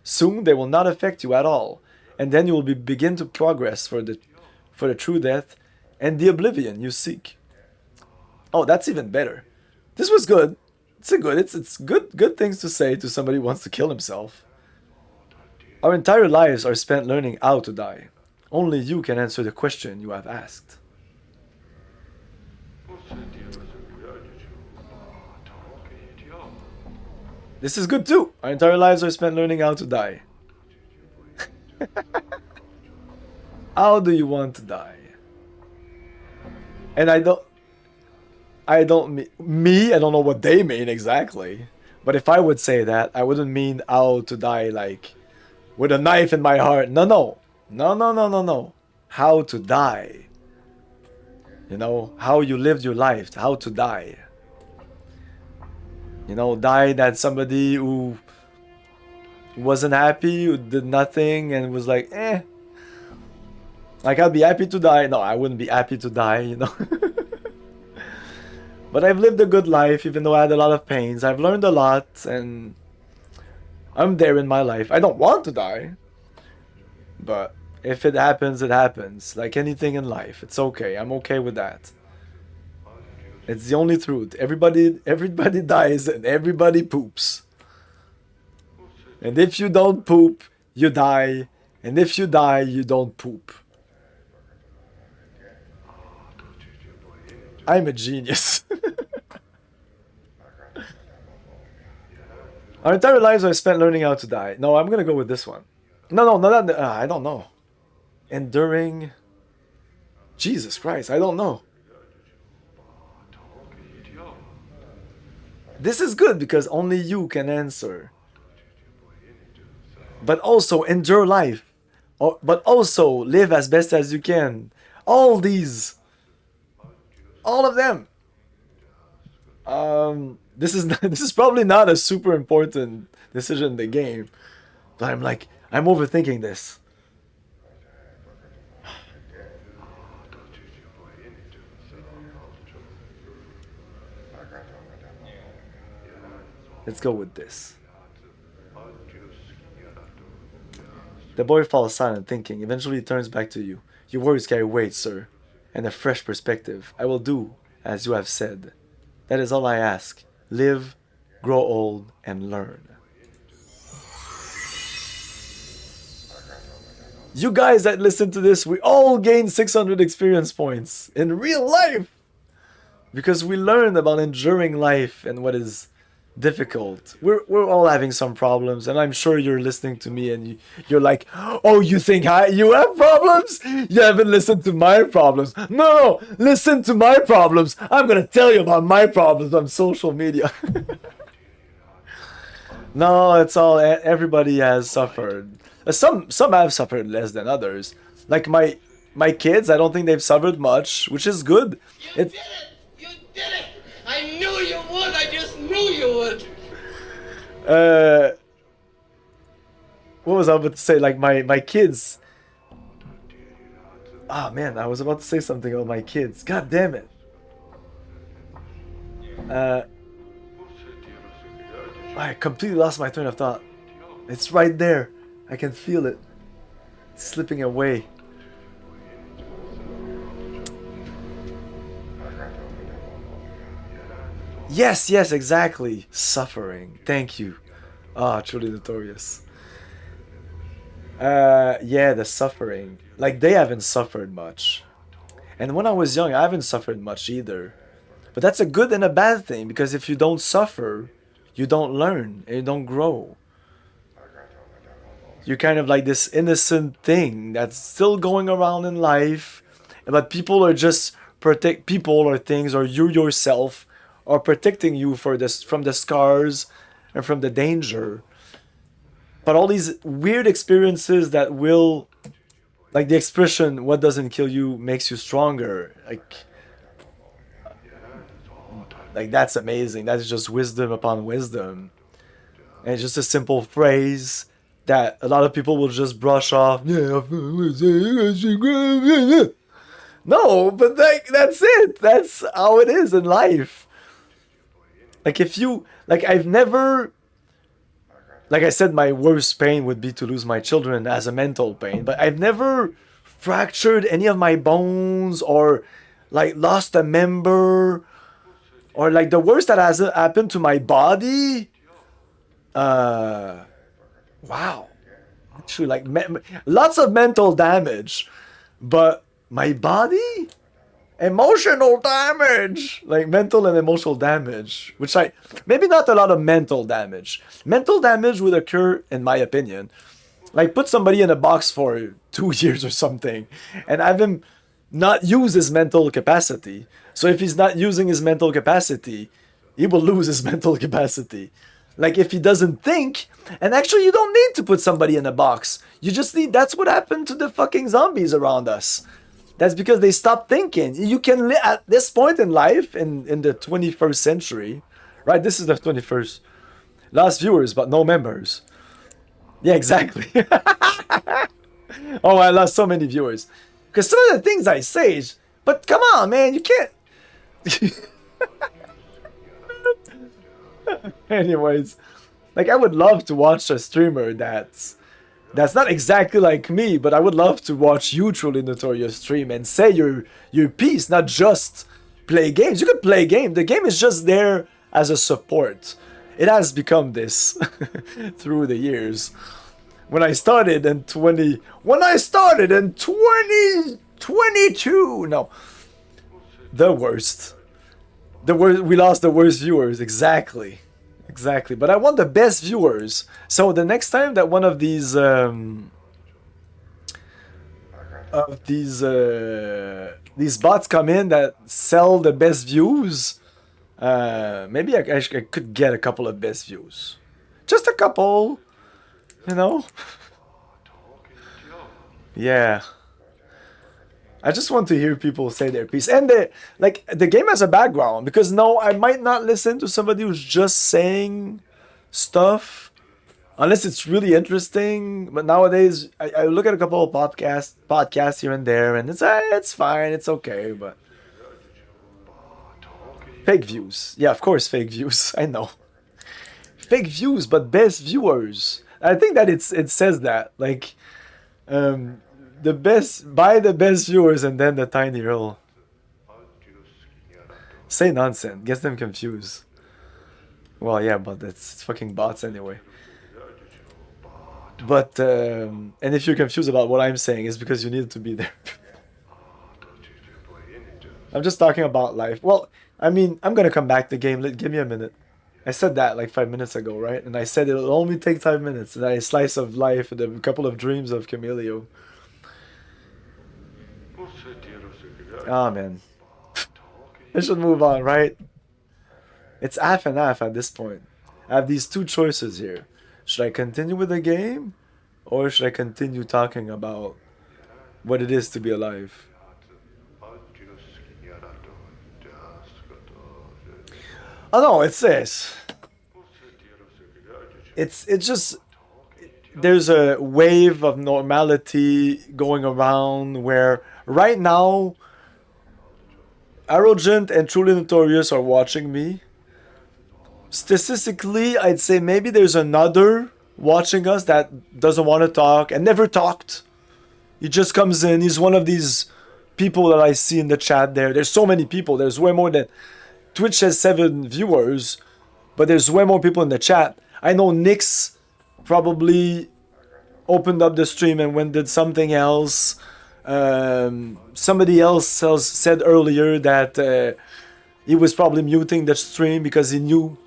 Soon they will not affect you at all, and then you will begin to progress for the true death and the oblivion you seek. Oh, that's even better. This was good. It's good things to say to somebody who wants to kill himself. Our entire lives are spent learning how to die. Only you can answer the question you have asked. This is good too. Our entire lives are spent learning how to die. How do you want to die? And I don't know what they mean exactly. But if I would say that, I wouldn't mean how to die like with a knife in my heart. No. How to die. You know, how you lived your life, how to die. You know, die that somebody who wasn't happy, who did nothing and was like, eh. Like I'd be happy to die. No, I wouldn't be happy to die, you know. But I've lived a good life, even though I had a lot of pains. I've learned a lot, and I'm there in my life. I don't want to die. But if it happens, it happens. Like anything in life. It's okay. I'm okay with that. It's the only truth. Everybody dies and everybody poops. And if you don't poop, you die. And if you die, you don't poop. I'm a genius. Our entire lives are spent learning how to die. No, I'm gonna go with this one. No, not that. I don't know. Enduring. Jesus Christ, I don't know. This is good because only you can answer. But also endure life. But also live as best as you can. All these. All of them. This is this is probably not a super important decision in the game. But I'm overthinking this. Let's go with this. The boy falls silent, thinking. Eventually he turns back to you. Your words carry weight, sir, and a fresh perspective. I will do as you have said. That is all I ask. Live, grow old, and learn. You guys that listen to this, we all gain 600 experience points in real life. Because we learned about enduring life and what is difficult. We're all having some problems, and I'm sure you're listening to me and you're like, oh, you think you have problems? You haven't listened to my problems. No, listen to my problems. I'm gonna tell you about my problems on social media. No, it's all, everybody has suffered. Some have suffered less than others. Like my kids, I don't think they've suffered much, which is good.
You did it! You did it! I knew you would! I just knew you would!
What was I about to say? Like my kids. Ah, man, I was about to say something about my kids. God damn it. I completely lost my train of thought. It's right there. I can feel it. It's slipping away. Yes, exactly. Suffering. Thank you. Ah, truly notorious. Yeah, the suffering. Like, they haven't suffered much. And when I was young, I haven't suffered much either. But that's a good and a bad thing, because if you don't suffer, you don't learn and you don't grow. You're kind of like this innocent thing that's still going around in life, but people are just people or things or you yourself are protecting you from the scars and from the danger. But all these weird experiences that will, like the expression, what doesn't kill you makes you stronger. Like that's amazing. That's just wisdom upon wisdom. And it's just a simple phrase that a lot of people will just brush off. No, but that's it. That's how it is in life. Like I've never, like I said, my worst pain would be to lose my children as a mental pain, but I've never fractured any of my bones or like lost a member or like the worst that has happened to my body. Wow. Actually, like lots of mental damage, but my body, emotional damage, like mental and emotional damage, which maybe not a lot of mental damage. Mental damage would occur, in my opinion, like put somebody in a box for 2 years or something, and have him not use his mental capacity. So if he's not using his mental capacity, he will lose his mental capacity. Like if he doesn't think, and actually you don't need to put somebody in a box. You just need, that's what happened to the fucking zombies around us. That's because they stopped thinking. You can, at this point in life, in the 21st century, right? This is the 21st. Lost viewers, but no members. Yeah, exactly. Oh, I lost so many viewers. Because some of the things I say is, but come on, man, you can't. Anyways, like I would love to watch a streamer that's not exactly like me, but I would love to watch you, Truly Notorious, stream and say your piece, not just play games. You could play game. The game is just there as a support. It has become this through the years. When I started in 2022, no, the worst. We lost the worst viewers, exactly. But I want the best viewers. So the next time that one of these of these bots come in that sell the best views, maybe I could get a couple of best views. Just a couple, you know? Yeah. I just want to hear people say their piece. And the game has a background, because no, I might not listen to somebody who's just saying stuff unless it's really interesting. But nowadays, I look at a couple of podcasts here and there, and it's fine, it's okay. But fake views, yeah, of course, fake views. I know, fake views, but best viewers. I think that it says that like, the best, buy the best viewers, and then the tiny roll. Say nonsense, gets them confused. Well, yeah, but it's fucking bots anyway. But, and if you're confused about what I'm saying, it's because you needed to be there. I'm just talking about life. Well, I mean, I'm gonna come back to the game. Give me a minute. I said that like 5 minutes ago, right? And I said it'll only take 5 minutes. And a slice of life and a couple of dreams of Camilio. Oh, man. I should move on, right? It's half and half at this point. I have these two choices here. Should I continue with the game? Or should I continue talking about what it is to be alive? Oh no, it's this. It's just... There's a wave of normality going around where right now Arrogant and Truly Notorious are watching me. Statistically, I'd say maybe there's another watching us that doesn't want to talk and never talked. He just comes in. He's one of these people that I see in the chat there. There's so many people. There's way more than... Twitch has 7 viewers, but there's way more people in the chat. I know Nyx probably opened up the stream and went did something else. Somebody else said earlier that he was probably muting the stream because he knew...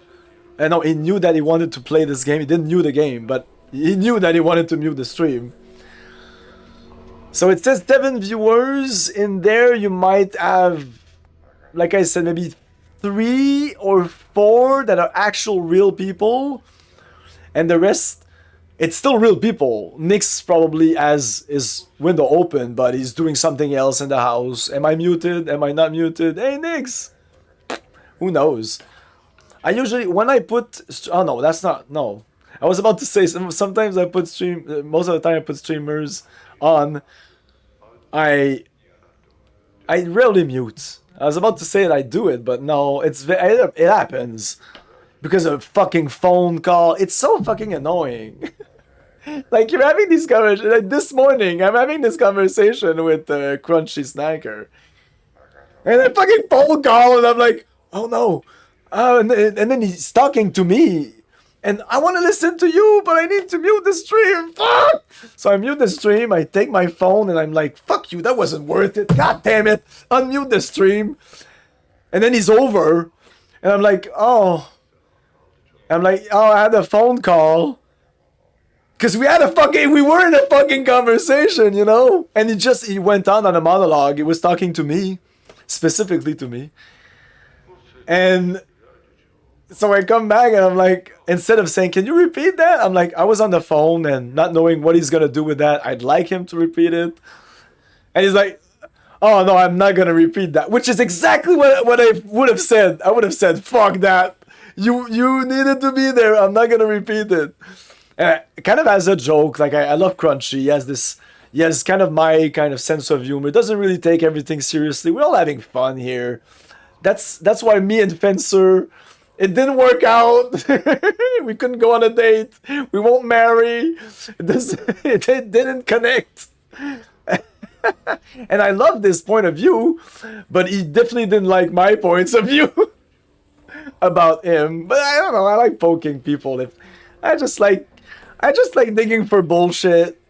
no, he knew that he wanted to play this game. He didn't know the game, but he knew that he wanted to mute the stream. So it says 7 viewers. In there, you might have, like I said, maybe 3 or 4 that are actual real people. And the rest, it's still real people. Nyx probably has his window open, but he's doing something else in the house. Am I muted? Am I not muted? Hey, Nyx! Who knows? I usually, when I put... Oh, no, that's not... No. I was about to say, sometimes I put most of the time I put streamers on. I rarely mute. I was about to say that I do it, but no, it happens. Because of a fucking phone call. It's so fucking annoying. Like, you're having these conversations... Like, this morning, I'm having this conversation with Crunchy Snacker. And a fucking phone call, and I'm like, oh no. And then he's talking to me. And I want to listen to you, but I need to mute the stream. Fuck! So I mute the stream, I take my phone, and I'm like, fuck you, that wasn't worth it. God damn it. Unmute the stream. And then he's over. And I'm like, oh. I had a phone call. Because we were in a fucking conversation, you know? And he went on a monologue. He was talking to me. Specifically to me. And... So I come back and I'm like, instead of saying, can you repeat that? I'm like, I was on the phone and not knowing what he's going to do with that. I'd like him to repeat it. And he's like, oh no, I'm not going to repeat that. Which is exactly what I would have said. I would have said, fuck that. You needed to be there. I'm not going to repeat it. And kind of as a joke, like I love Crunchy. He has kind of my kind of sense of humor. Doesn't really take everything seriously. We're all having fun here. That's why me and Fencer... It didn't work out. We couldn't go on a date. We won't marry. It didn't connect. And I love this point of view, but he definitely didn't like my points of view about him. But I don't know. I like poking people. I just like digging for bullshit.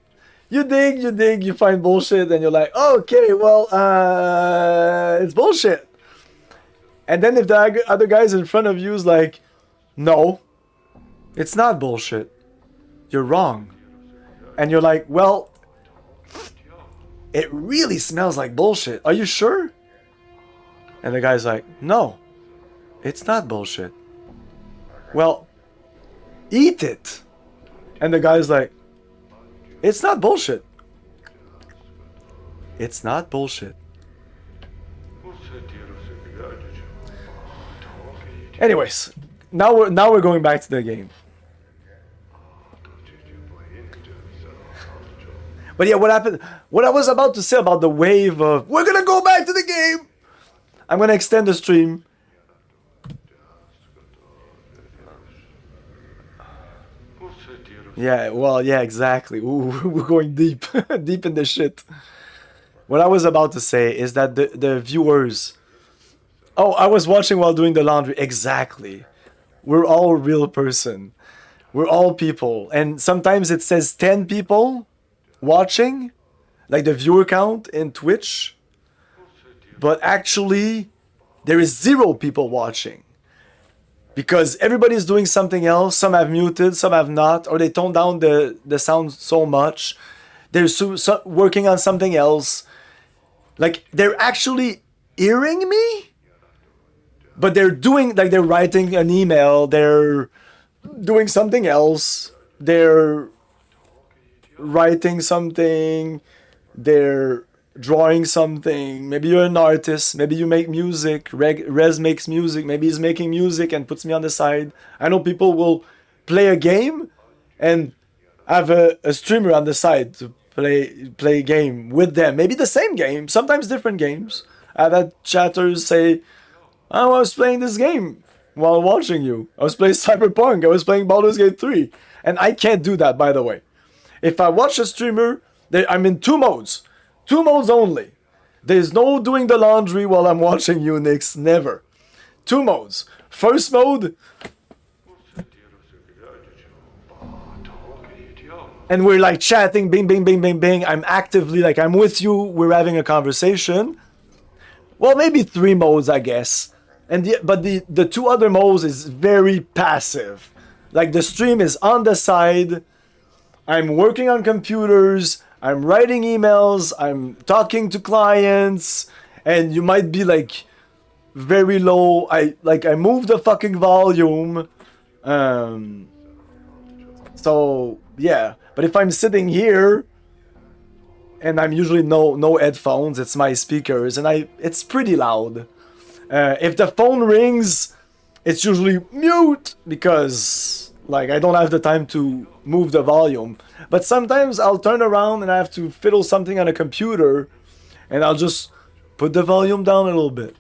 You dig, you find bullshit, and you're like, okay, well, it's bullshit. And then if the other guy's in front of you is like, no, it's not bullshit. You're wrong. And you're like, well, It really smells like bullshit. Are you sure? And the guy's like, no, it's not bullshit. Well, eat it. And the guy's like, it's not bullshit. It's not bullshit. Anyways, now we're going back to the game. But yeah, what happened? What I was about to say about the wave of we're gonna go back to the game. I'm gonna extend the stream. Yeah, well, yeah, exactly. Ooh, we're going deep, deep in the shit. What I was about to say is that the viewers. Oh, I was watching while doing the laundry. Exactly. We're all a real person. We're all people, and sometimes it says 10 people watching, like the viewer count in Twitch, but actually there is 0 people watching because everybody's doing something else. Some have muted, some have not, or they tone down the sound so much. They're working on something else. Like, they're actually hearing me, but they're doing, like, they're writing an email, they're doing something else, they're writing something, they're drawing something. Maybe you're an artist, maybe you make music. Rez makes music, maybe he's making music and puts me on the side. I know people will play a game and have a streamer on the side to play a game with them. Maybe the same game, sometimes different games. I've had chatters say, oh, I was playing this game while watching you. I was playing Cyberpunk, I was playing Baldur's Gate 3. And I can't do that, by the way. If I watch a streamer, I'm in 2 modes. 2 modes only. There's no doing the laundry while I'm watching you, Nix. Never. 2 modes. First mode. And we're like chatting, bing, bing, bing, bing, bing. I'm actively, like, I'm with you. We're having a conversation. Well, maybe 3 modes, I guess. But the 2 other modes is very passive. Like, the stream is on the side. I'm working on computers, I'm writing emails, I'm talking to clients, and you might be like very low. I moved the fucking volume. So yeah, but if I'm sitting here and I'm usually no headphones, it's my speakers, and it's pretty loud. If the phone rings, it's usually mute because like I don't have the time to move the volume. But sometimes I'll turn around and I have to fiddle something on a computer, and I'll just put the volume down a little bit.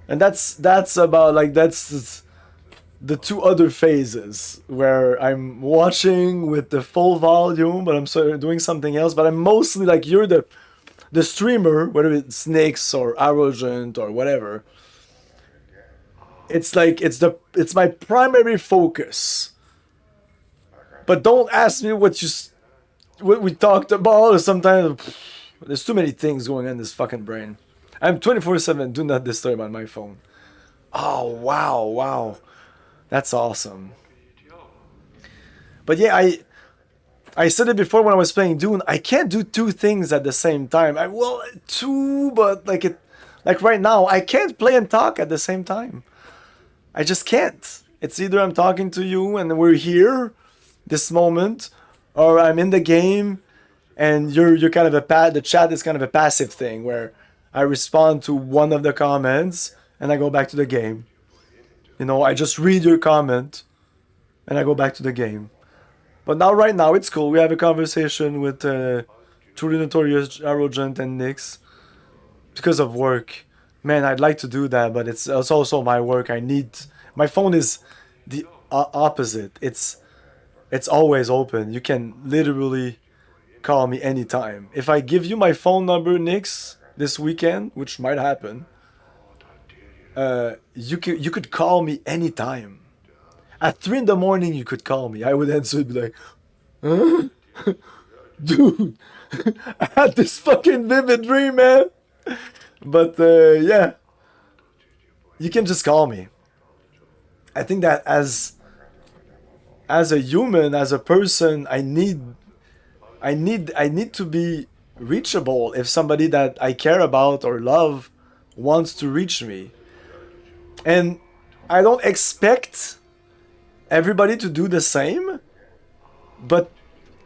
And that's about like that's the 2 other phases where I'm watching with the full volume, but I'm doing something else. But I'm mostly like you're the streamer, whether it's Nix or Arrogant or whatever. It's like it's my primary focus. But don't ask me what we talked about. Or sometimes there's too many things going on in this fucking brain. I'm 24/7. Do not disturb on my phone. Oh wow, that's awesome. But yeah, I said it before when I was playing Dune. I can't do 2 things at the same time. Well, 2, but like right now, I can't play and talk at the same time. I just can't. It's either I'm talking to you and we're here, this moment, or I'm in the game and you're kind of the chat is kind of a passive thing where I respond to one of the comments and I go back to the game. You know, I just read your comment and I go back to the game. But now, right now, it's cool. We have a conversation with Truly Notorious, Arrogant, and Nix because of work. Man, I'd like to do that, but it's also my work. My phone is the opposite. It's always open. You can literally call me anytime. If I give you my phone number, Nix, this weekend, which might happen, you could call me anytime. At 3 in the morning, you could call me. I would answer and be like, huh? Dude, I had this fucking vivid dream, man. But yeah, you can just call me. I think that as a human, as a person, I need to be reachable if somebody that I care about or love wants to reach me. And I don't expect everybody to do the same, but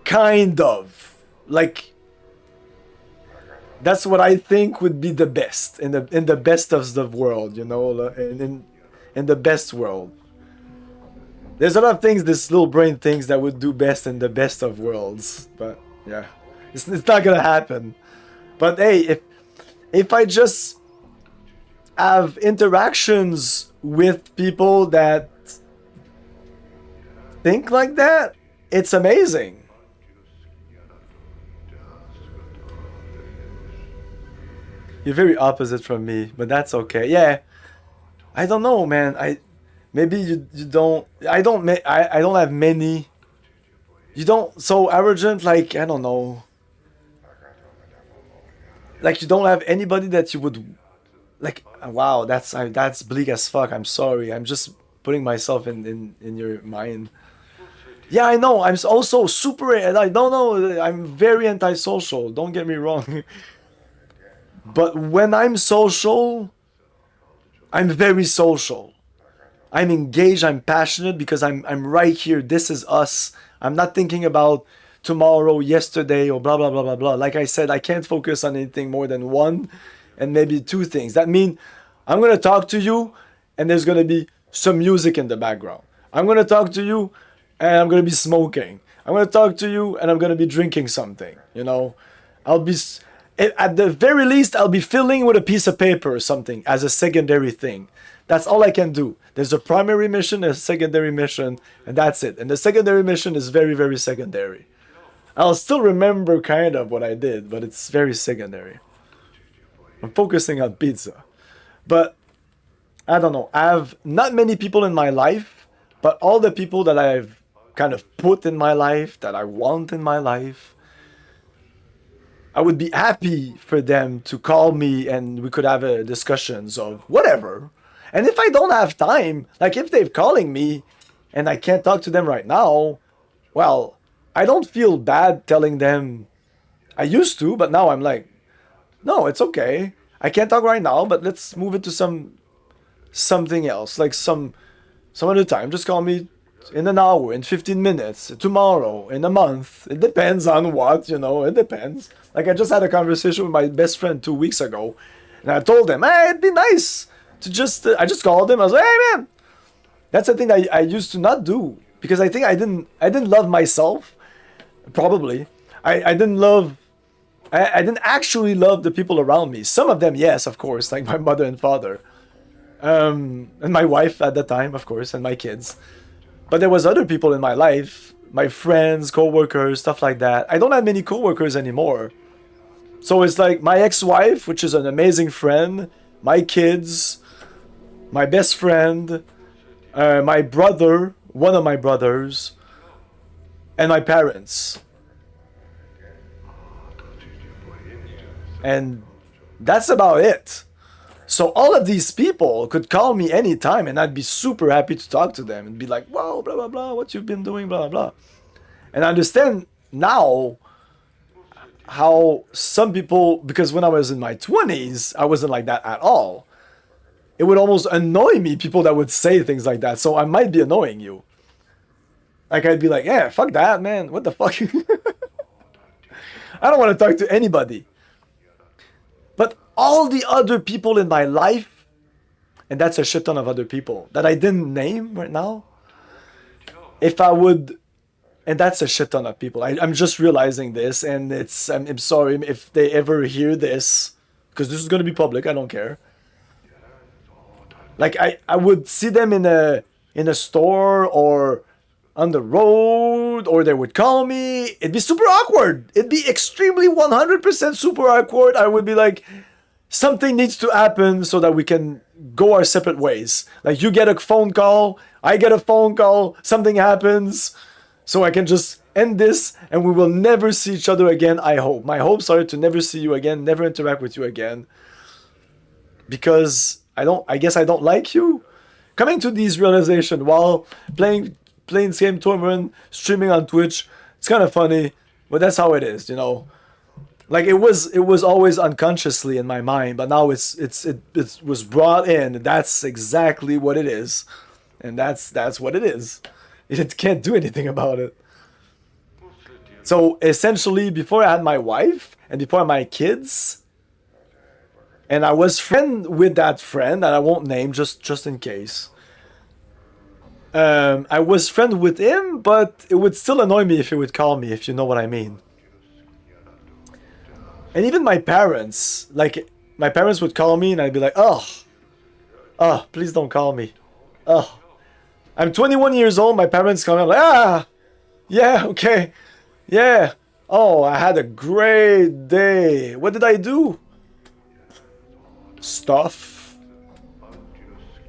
kind of. Like, that's what I think would be the best in the best of the world, you know, in the best world. There's a lot of things this little brain thinks that would do best in the best of worlds, but yeah, it's not gonna happen. But hey, if I just have interactions with people that think like that, it's amazing. You're very opposite from me, but that's okay. Yeah, I don't know, man. Maybe you don't. I don't have many. You don't so arrogant. Like, I don't know. Like, you don't have anybody that you would like. Wow, that's bleak as fuck. I'm sorry. I'm just putting myself in your mind. Yeah, I know. I'm also super. I don't know. I'm very antisocial. Don't get me wrong. But when I'm social, I'm very social. I'm engaged, I'm passionate because I'm right here. This is us. I'm not thinking about tomorrow, yesterday, or blah blah blah blah blah. Like I said, I can't focus on anything more than one and maybe two things. That means I'm gonna talk to you and there's gonna be some music in the background. I'm gonna talk to you and I'm gonna be smoking. I'm gonna talk to you and I'm gonna be drinking something. You know, I'll be at the very least I'll be filling with a piece of paper or something as a secondary thing. That's all I can do. There's a primary mission, a secondary mission, and that's it. And the secondary mission is very, very secondary. I'll still remember kind of what I did, but it's very secondary. I'm focusing on pizza. But I don't know. I have not many people in my life, but all the people that I've kind of put in my life, that I want in my life, I would be happy for them to call me and we could have a discussions of whatever. And if I don't have time, like if they're calling me and I can't talk to them right now, well, I don't feel bad telling them. I used to, but now I'm like, no, it's okay. I can't talk right now, but let's move it to something else, like some other time. Just call me in an hour, in 15 minutes, tomorrow, in a month. It depends on what, you know, it depends. Like I just had a conversation with my best friend 2 weeks ago, and I told him, hey, it'd be nice to just, I just called him. I was like, hey man, that's the thing I used to not do because I think I didn't love myself. Probably, I didn't love, I didn't actually love the people around me. Some of them, yes, of course, like my mother and father, and my wife at the time, of course, and my kids. But there was other people in my life, my friends, co-workers, stuff like that. I don't have many co-workers anymore. So it's like my ex-wife, which is an amazing friend, my kids, my best friend, my brother, one of my brothers, and my parents. And that's about it. So all of these people could call me anytime and I'd be super happy to talk to them and be like, whoa, blah, blah, blah, what you've been doing, blah, blah, blah. And I understand now how some people, because when I was in my 20s, I wasn't like that at all. It would almost annoy me, people that would say things like that. So I might be annoying you. Like I'd be like, yeah, fuck that, man. What the fuck? I don't want to talk to anybody. But all the other people in my life, and that's a shit ton of other people that I didn't name right now. If I would, and that's a shit ton of people. I'm just realizing this, and I'm sorry if they ever hear this, because this is going to be public. I don't care. Like I would see them in a store or on the road, or they would call me. It'd be super awkward. It'd be extremely 100% super awkward. I would be like, something needs to happen so that we can go our separate ways. Like you get a phone call, I get a phone call, something happens, so I can just end this and we will never see each other again, I hope. My hopes are to never see you again, never interact with you again. Because I guess I don't like you. Coming to these realizations while playing Planescape Torment, streaming on Twitch, it's kind of funny, but that's how it is, you know. Like it was always unconsciously in my mind, but now it was brought in. That's exactly what it is, and that's what it is. It can't do anything about it. So essentially, before I had my wife and before I had my kids, and I was friend with that friend that I won't name just in case. I was friend with him, but it would still annoy me if he would call me, if you know what I mean. And even my parents, like, my parents would call me and I'd be like, oh, please don't call me. Oh, I'm 21 years old, my parents call me, I'm like, yeah, okay, yeah. Oh, I had a great day. What did I do? Stuff.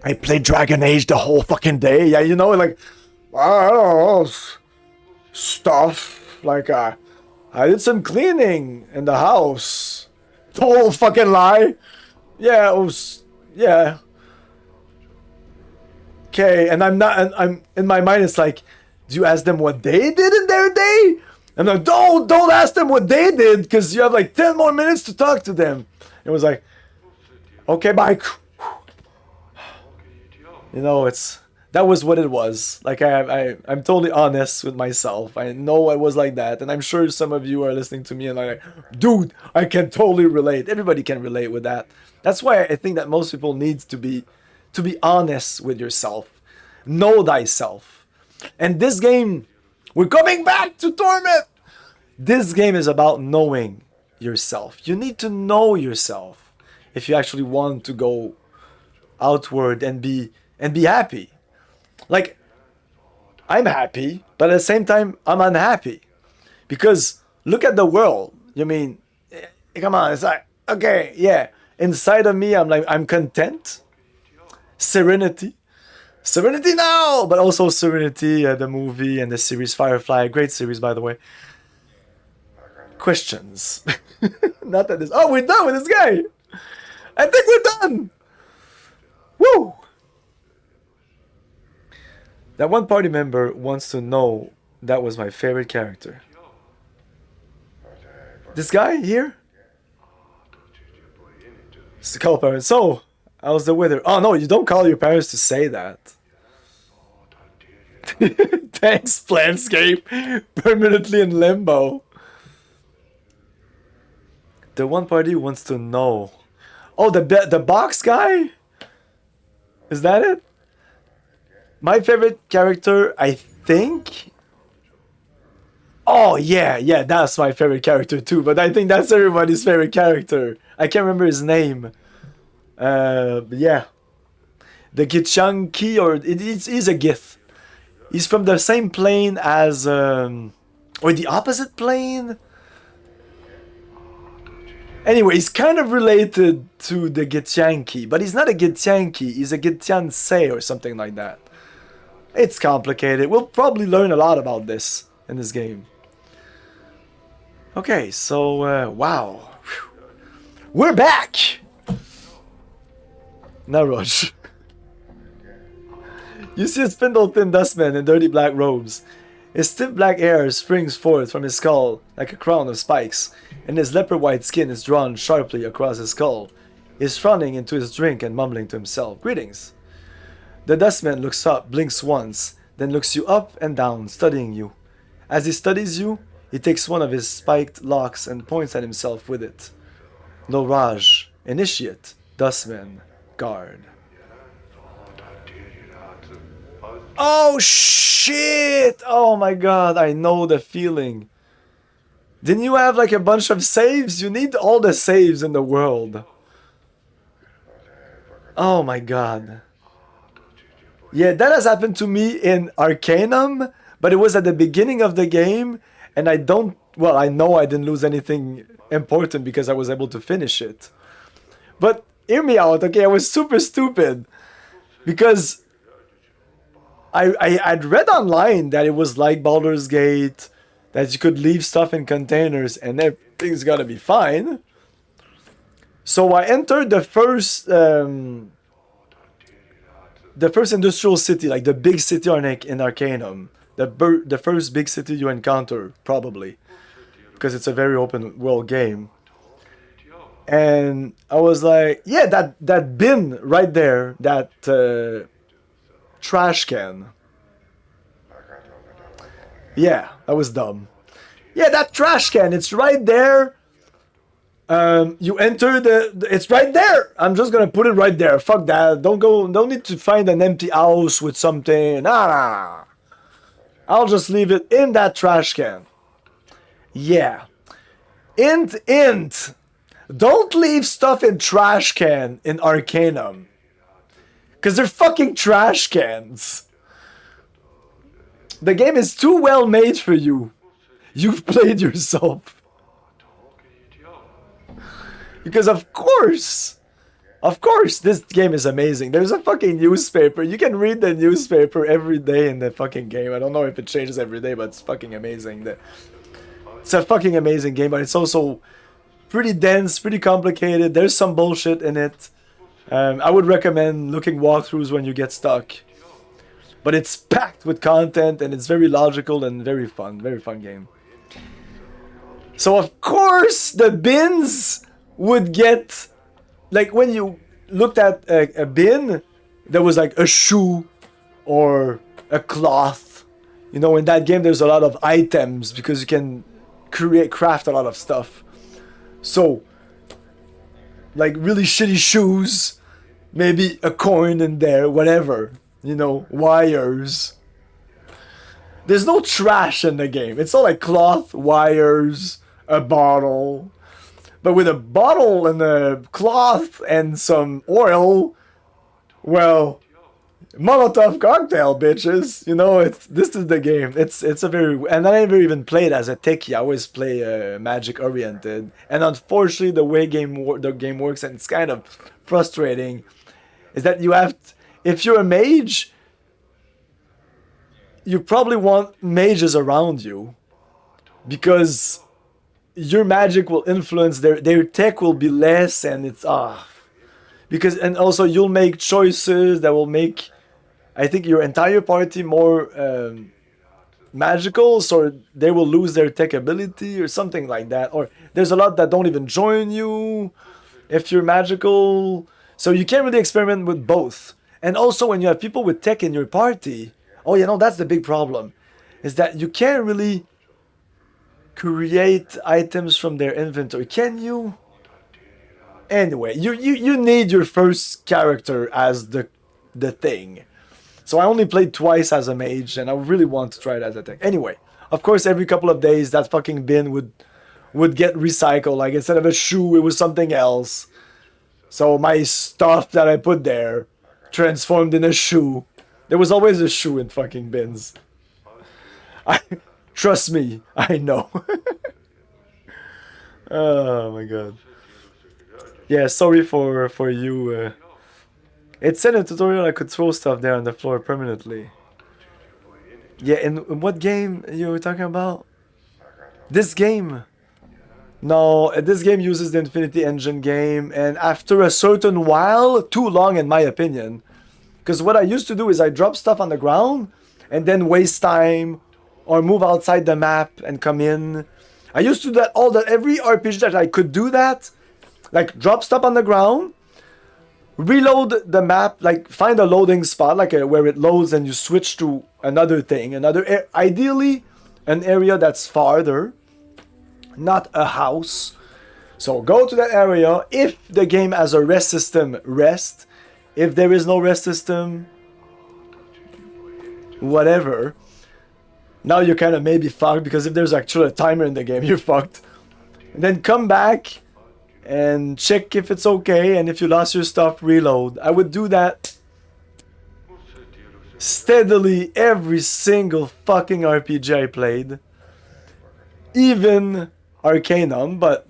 I played Dragon Age the whole fucking day. Yeah, you know, like, I don't know, stuff. Like, I did some cleaning in the house. Total fucking lie. Yeah, it was, yeah. Okay, and I'm in my mind, it's like, do you ask them what they did in their day? And I'm like, don't ask them what they did, because you have like 10 more minutes to talk to them. It was like, okay, bye. You know, that was what it was. Like, I'm totally honest with myself. I know I was like that, and I'm sure some of you are listening to me and like, dude, I can totally relate. Everybody can relate with that. That's why I think that most people need to be honest with yourself. Know thyself. And this game, we're coming back to Torment. This game is about knowing yourself. You need to know yourself if you actually want to go outward and be happy. Like, I'm happy, but at the same time, I'm unhappy. Because look at the world. You mean, come on, it's like, okay, yeah. Inside of me, I'm like, I'm content. Serenity. Serenity now! But also Serenity, the movie and the series Firefly. Great series, by the way. Questions. Not that this... Oh, we're done with this guy! I think we're done! Woo! That one party member wants to know that was my favorite character. This guy here? It's the call parents. So, how's the weather? Oh no, you don't call your parents to say that. Thanks, Planescape. Permanently in limbo. The one party wants to know. Oh, the box guy? Is that it? My favorite character, I think... Oh, yeah, that's my favorite character too. But I think that's everybody's favorite character. I can't remember his name. But yeah. The Gichanki, or he's a Gith. He's from the same plane as... or the opposite plane? Anyway, he's kind of related to the Gichanki. But he's not a Gichanki, he's a Gitiansei or something like that. It's complicated. We'll probably learn a lot about this in this game. Okay, so, wow. We're back! No rush. You see a spindle-thin dustman in dirty black robes. His stiff black hair springs forth from his skull like a crown of spikes, and his leopard-white skin is drawn sharply across his skull. He is frowning into his drink and mumbling to himself, "Greetings." The dustman looks up, blinks once, then looks you up and down, studying you. As he studies you, he takes one of his spiked locks and points at himself with it. No Raj, initiate, dustman, guard. Oh shit! Oh my god, I know the feeling. Didn't you have like a bunch of saves? You need all the saves in the world. Oh my god. Yeah, that has happened to me in Arcanum, but it was at the beginning of the game, and I know I didn't lose anything important because I was able to finish it. But hear me out, okay? I was super stupid because I'd read online that it was like Baldur's Gate, that you could leave stuff in containers and everything's gonna be fine. So I entered the first industrial city, like the big city in Arcanum. The first big city you encounter, probably. because it's a very open world game. And I was like, yeah, that bin right there, that trash can. Yeah, that was dumb. Yeah, that trash can, it's right there. You enter it's right there. I'm just gonna put it right there. Fuck that. Don't need to find an empty house with something. Nah. I'll just leave it in that trash can. Yeah. Int. Don't leave stuff in trash can in Arcanum. Because they're fucking trash cans. The game is too well made for you. You've played yourself. Because of course, this game is amazing. There's a fucking newspaper. You can read the newspaper every day in the fucking game. I don't know if it changes every day, but it's fucking amazing. It's a fucking amazing game, but it's also pretty dense, pretty complicated. There's some bullshit in it. I would recommend looking walkthroughs when you get stuck. But it's packed with content and it's very logical and very fun game. So of course the bins would get, like when you looked at a bin, there was like a shoe or a cloth. You know, in that game there's a lot of items because you can craft a lot of stuff. So, like really shitty shoes, maybe a coin in there, whatever. You know, wires. There's no trash in the game. It's all like cloth, wires, a bottle. But with a bottle and a cloth and some oil, well, Molotov cocktail, bitches. You know, this is the game. It's a very, and I never even played as a techie. I always play magic oriented. And unfortunately, the way the game works, and it's kind of frustrating, is that you have, if you're a mage, you probably want mages around you, because your magic will influence their tech will be less, and it's because, and also you'll make choices that will make, I think, your entire party more magical, so they will lose their tech ability or something like that. Or there's a lot that don't even join you if you're magical, so you can't really experiment with both. And also when you have people with tech in your party, oh, you know, that's the big problem, is that you can't really create items from their inventory, can you? Anyway, you need your first character as the thing. So I only played twice as a mage, and I really want to try it as a thing. Anyway, of course, every couple of days, that fucking bin would get recycled. Like, instead of a shoe, it was something else. So my stuff that I put there transformed in a shoe. There was always a shoe in fucking bins. Trust me, I know. Oh my god. Yeah, sorry for you. It said in the tutorial I could throw stuff there on the floor permanently. Yeah, in what game you were talking about? This game. No, this game uses the Infinity Engine game, and after a certain while, too long in my opinion. Because what I used to do is I drop stuff on the ground and then waste time or move outside the map and come in. I used to do that every RPG that I could do that. Like drop stuff on the ground, reload the map, like find a loading spot, like where it loads and you switch to another thing, ideally an area that's farther, not a house. So go to that area. If the game has a rest system, rest. If there is no rest system, whatever. Now you're kind of maybe fucked, because if there's actually a timer in the game, you're fucked. And then come back and check if it's okay, and if you lost your stuff, reload. I would do that steadily every single fucking RPG I played. Even Arcanum, but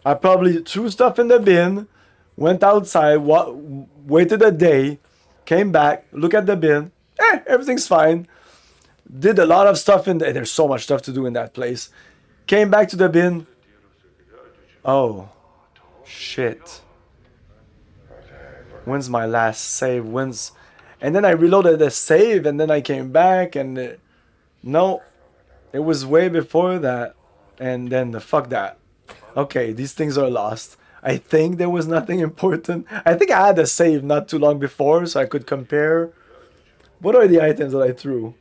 I probably threw stuff in the bin, went outside, waited a day, came back, look at the bin, everything's fine. Did a lot of stuff in there. There's so much stuff to do in that place. Came back to the bin. Oh, shit. When's my last save? And then I reloaded the save, and then I came back, and no, it was way before that. And then fuck that. Okay, these things are lost. I think there was nothing important. I think I had a save not too long before, so I could compare. What are the items that I threw?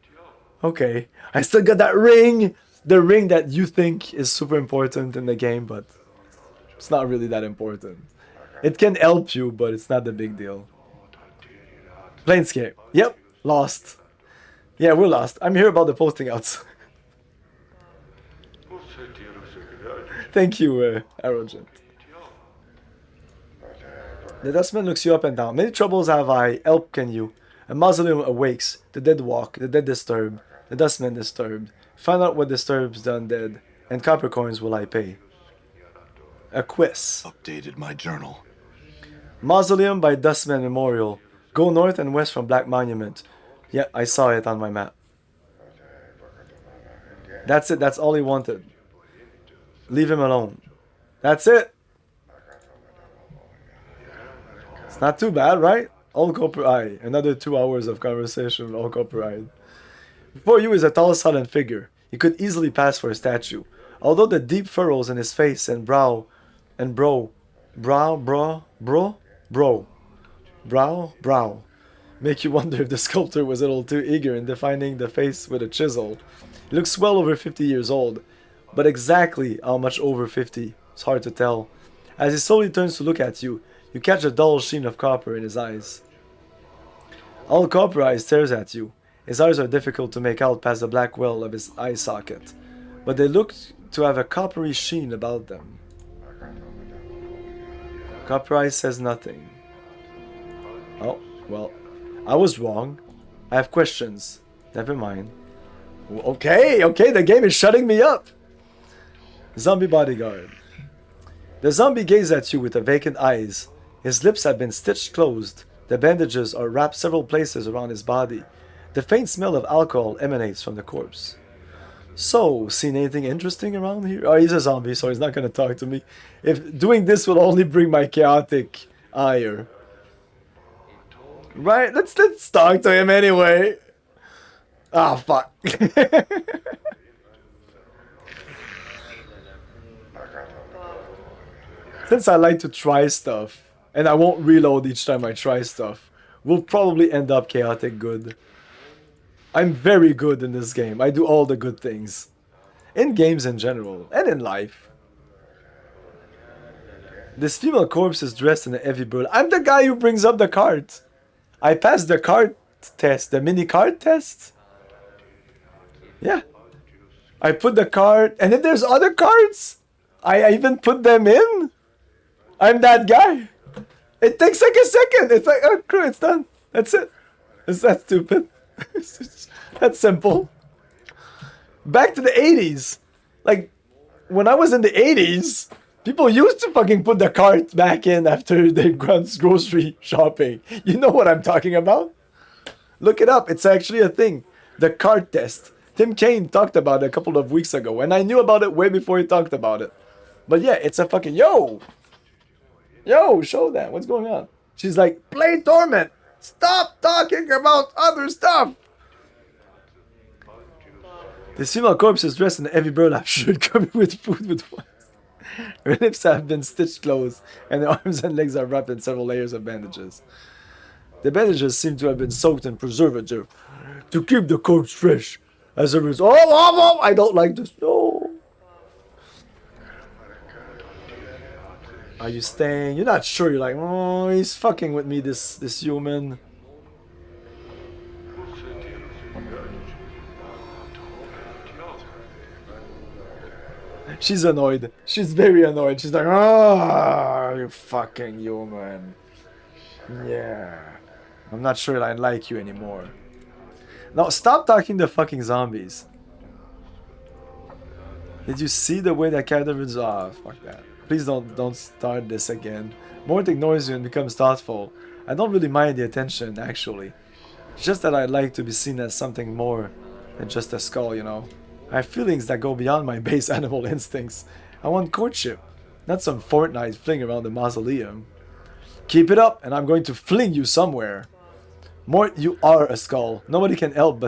Okay, I still got that ring! The ring that you think is super important in the game, but it's not really that important. It can help you, but it's not the big deal. Planescape. Yep, lost. Yeah, we're lost. I'm here about the posting outs. Thank you, Arrogant. The dustman looks you up and down. Many troubles have I, help can you. A mausoleum awakes, the dead walk, the dead disturb, the dustman disturbed. Find out what disturbs the undead, and copper coins will I pay. A quiz.
Updated my journal.
Mausoleum by Dustman Memorial. Go north and west from Black Monument. Yeah, I saw it on my map. That's it, that's all he wanted. Leave him alone. That's it. It's not too bad, right? All Copper Eye. Another 2 hours of conversation with All Copper Eye. Before you is a tall, silent figure. He could easily pass for a statue. Although the deep furrows in his face and brow make you wonder if the sculptor was a little too eager in defining the face with a chisel. He looks well over 50 years old, but exactly how much over 50 is hard to tell. As he slowly turns to look at you, you catch a dull sheen of copper in his eyes. All Copper Eye stares at you. His eyes are difficult to make out past the black well of his eye socket, but they look to have a coppery sheen about them. Copper Eye says nothing. Oh, well, I was wrong. I have questions. Never mind. Okay, the game is shutting me up. Zombie bodyguard. The zombie gazes at you with vacant eyes. His lips have been stitched closed. The bandages are wrapped several places around his body. The faint smell of alcohol emanates from the corpse. So, seen anything interesting around here? Oh, he's a zombie, so he's not going to talk to me. If doing this will only bring my chaotic ire. Right, let's talk to him anyway. Ah, fuck. Since I like to try stuff, and I won't reload each time I try stuff, we'll probably end up chaotic good. I'm very good in this game. I do all the good things. In games in general, and in life. This female corpse is dressed in a heavy burlap. I'm the guy who brings up the cart. I passed the cart test, the mini cart test. Yeah. I put the cart, and if there's other carts, I even put them in. I'm that guy. It takes like a second. It's like, oh, cool, it's done. That's it. Is that stupid? That's simple. Back to the 80s. Like, when I was in the 80s, people used to fucking put the cart back in after they gone grocery shopping. You know what I'm talking about? Look it up. It's actually a thing. The cart test. Tim Kaine talked about it a couple of weeks ago, and I knew about it way before he talked about it. But yeah, it's a fucking... Yo, show that. What's going on? She's like, play Torment. Stop talking about other stuff. This female corpse is dressed in a heavy burlap shirt covered with food with wax. Her lips have been stitched closed, and her arms and legs are wrapped in several layers of bandages. The bandages seem to have been soaked in preservative to keep the corpse fresh. As a result, I don't like this. No. Are you staying? You're not sure. You're like, oh, he's fucking with me, this human. She's annoyed. She's very annoyed. She's like, oh, you fucking human. Yeah. I'm not sure I like you anymore. Now, stop talking to fucking zombies. Did you see the way that character is? Ah, fuck that. Please don't start this again. Mort ignores you and becomes thoughtful. I don't really mind the attention, actually. It's just that I'd like to be seen as something more than just a skull, you know. I have feelings that go beyond my base animal instincts. I want courtship, not some Fortnite fling around the mausoleum. Keep it up, and I'm going to fling you somewhere. Mort, you are a skull. Nobody can help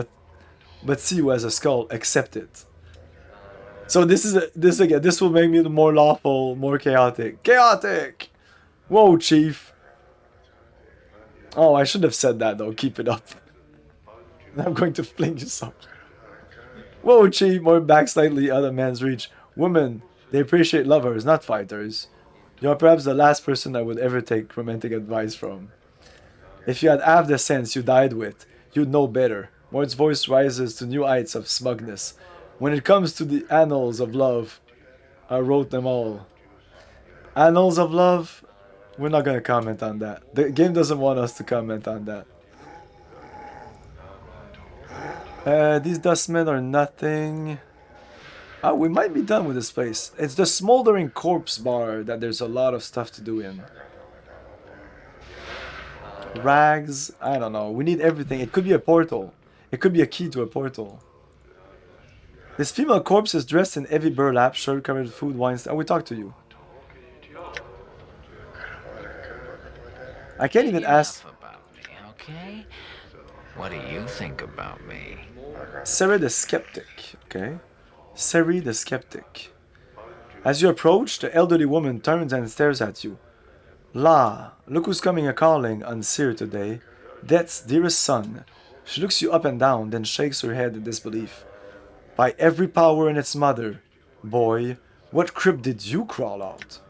but see you as a skull. Accept it. So this again. This will make me more lawful, more chaotic. Chaotic. Whoa, Chief. Oh, I should have said that though. Keep it up. I'm going to fling you some. Whoa, Chief. More back slightly out of man's reach. Women, they appreciate lovers, not fighters. You are perhaps the last person I would ever take romantic advice from. If you had half the sense you died with, you'd know better. Mord's voice rises to new heights of smugness. When it comes to the annals of love, I wrote them all. Annals of love? We're not gonna comment on that. The game doesn't want us to comment on that. These dustmen are nothing. Oh, we might be done with this place. It's the smoldering corpse bar that there's a lot of stuff to do in. Rags, I don't know. We need everything. It could be a portal. It could be a key to a portal. This female corpse is dressed in heavy burlap, shirt covered with food, wine. We talked to you. I can't even ask.
About me, okay? What do you think about me?
Seri the Skeptic. Okay. Seri the Skeptic. As you approach, the elderly woman turns and stares at you. La, look who's coming a-calling, Unsere today. Death's dearest son. She looks you up and down, then shakes her head in disbelief. By every power in its mother, boy, what crypt did you crawl out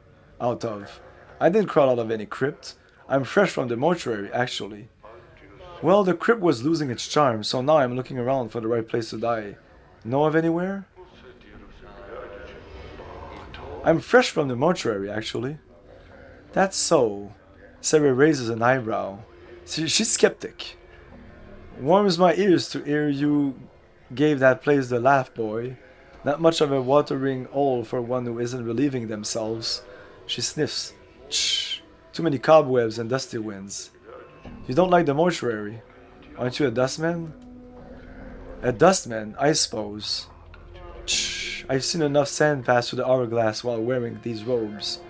of? I didn't crawl out of any crypt. I'm fresh from the mortuary, actually. Well, the crypt was losing its charm, so now I'm looking around for the right place to die. Know of anywhere? I'm fresh from the mortuary, actually. That's so. Sarah raises an eyebrow. She's skeptic. Warms my ears to hear you gave that place the laugh, boy. Not much of a watering hole for one who isn't relieving themselves. She sniffs. Shh. Too many cobwebs and dusty winds. You don't like the mortuary? Aren't you a dustman? A dustman, I suppose. Shh. I've seen enough sand pass through the hourglass while wearing these robes.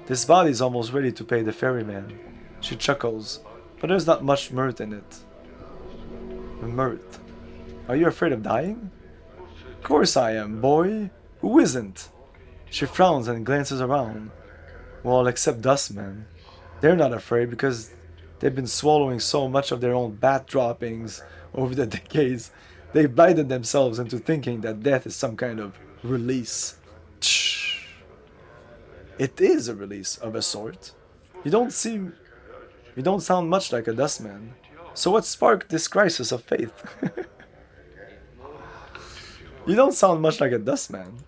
This body's almost ready to pay the ferryman. She chuckles, but there's not much mirth in it. Mirth. Are you afraid of dying? Of course I am, boy. Who isn't? She frowns and glances around. Well, except dustmen. They're not afraid because they've been swallowing so much of their own bat droppings over the decades. They've blinded themselves into thinking that death is some kind of release. Shh. It is a release of a sort. You don't sound much like a dustman. So what sparked this crisis of faith? You don't sound much like a dustman.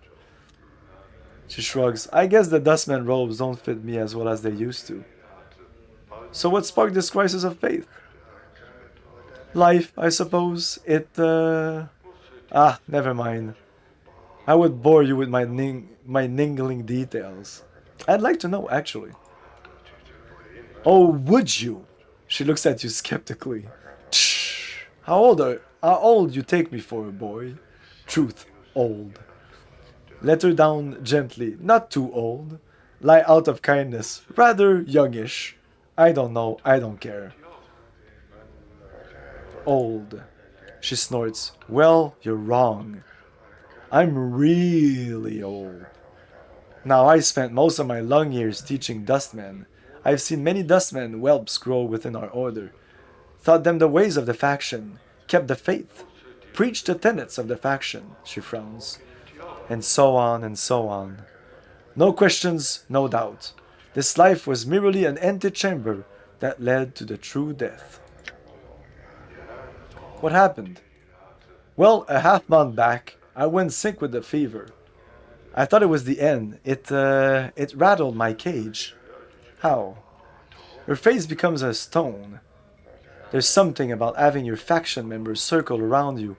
She shrugs. I guess the dustman robes don't fit me as well as they used to. So what sparked this crisis of faith? Life, I suppose. Never mind. I would bore you with my niggling details. I'd like to know, actually. Oh, would you? She looks at you skeptically. Shh. How old you take me for, boy? Truth, old. Let her down gently. Not too old. Lie out of kindness. Rather youngish. I don't know. I don't care. Old. She snorts. Well, you're wrong. I'm really old. Now, I spent most of my long years teaching dustmen. I've seen many dustmen whelps grow within our order. Taught them the ways of the faction. Kept the faith. Preached the tenets of the faction. She frowns. And so on and so on. No questions, no doubt. This life was merely an antechamber that led to the true death. What happened? Well, a half-month back, I went sick with the fever. I thought it was the end. It rattled my cage. How? Your face becomes a stone. There's something about having your faction members circle around you,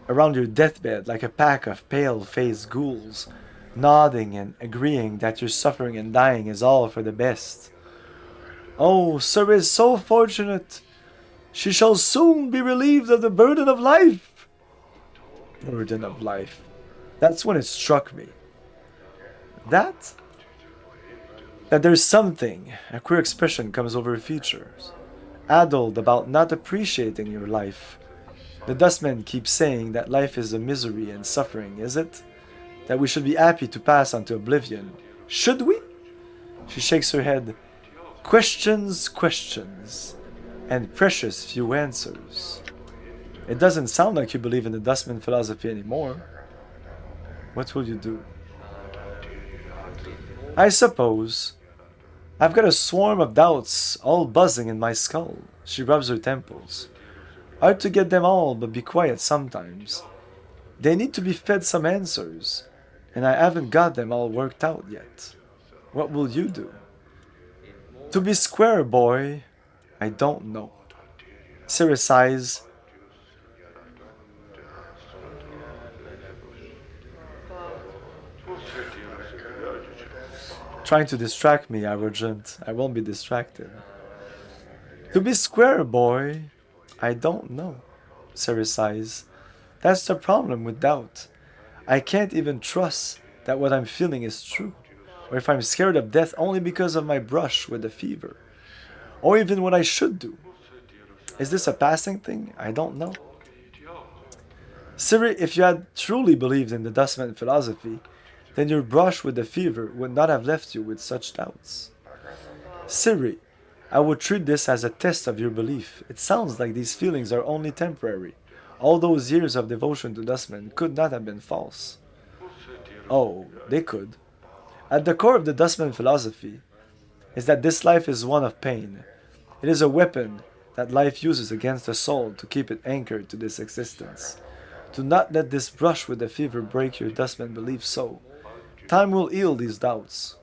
around your deathbed like a pack of pale-faced ghouls, nodding and agreeing that your suffering and dying is all for the best. Oh, Sir is so fortunate. She shall soon be relieved of the burden of life. Burden of life. That's when it struck me. That there's something, a queer expression comes over her features, addled about not appreciating your life. The dustman keeps saying that life is a misery and suffering, is it? that we should be happy to pass on to oblivion. Should we? She shakes her head. Questions, questions, and precious few answers. It doesn't sound like you believe in the Dustman philosophy anymore. What will you do? I suppose. I've got a swarm of doubts all buzzing in my skull. She rubs her temples. Hard to get them all, but be quiet sometimes. They need to be fed some answers, and I haven't got them all worked out yet. What will you do? To be square, boy, I don't know. Sarah sighs. Trying to distract me, arrogant. I won't be distracted. To be square, boy, I don't know. Sarah sighs. That's the problem with doubt. I can't even trust that what I'm feeling is true, or if I'm scared of death only because of my brush with the fever, or even what I should do. Is this a passing thing? I don't know. Siri, if you had truly believed in the Dustman philosophy, then your brush with the fever would not have left you with such doubts. Siri, I would treat this as a test of your belief. It sounds like these feelings are only temporary. All those years of devotion to Dustman could not have been false. Oh, they could. At the core of the Dustman philosophy is that this life is one of pain. It is a weapon that life uses against the soul to keep it anchored to this existence. Do not let this brush with the fever break your Dustman belief so. Time will heal these doubts.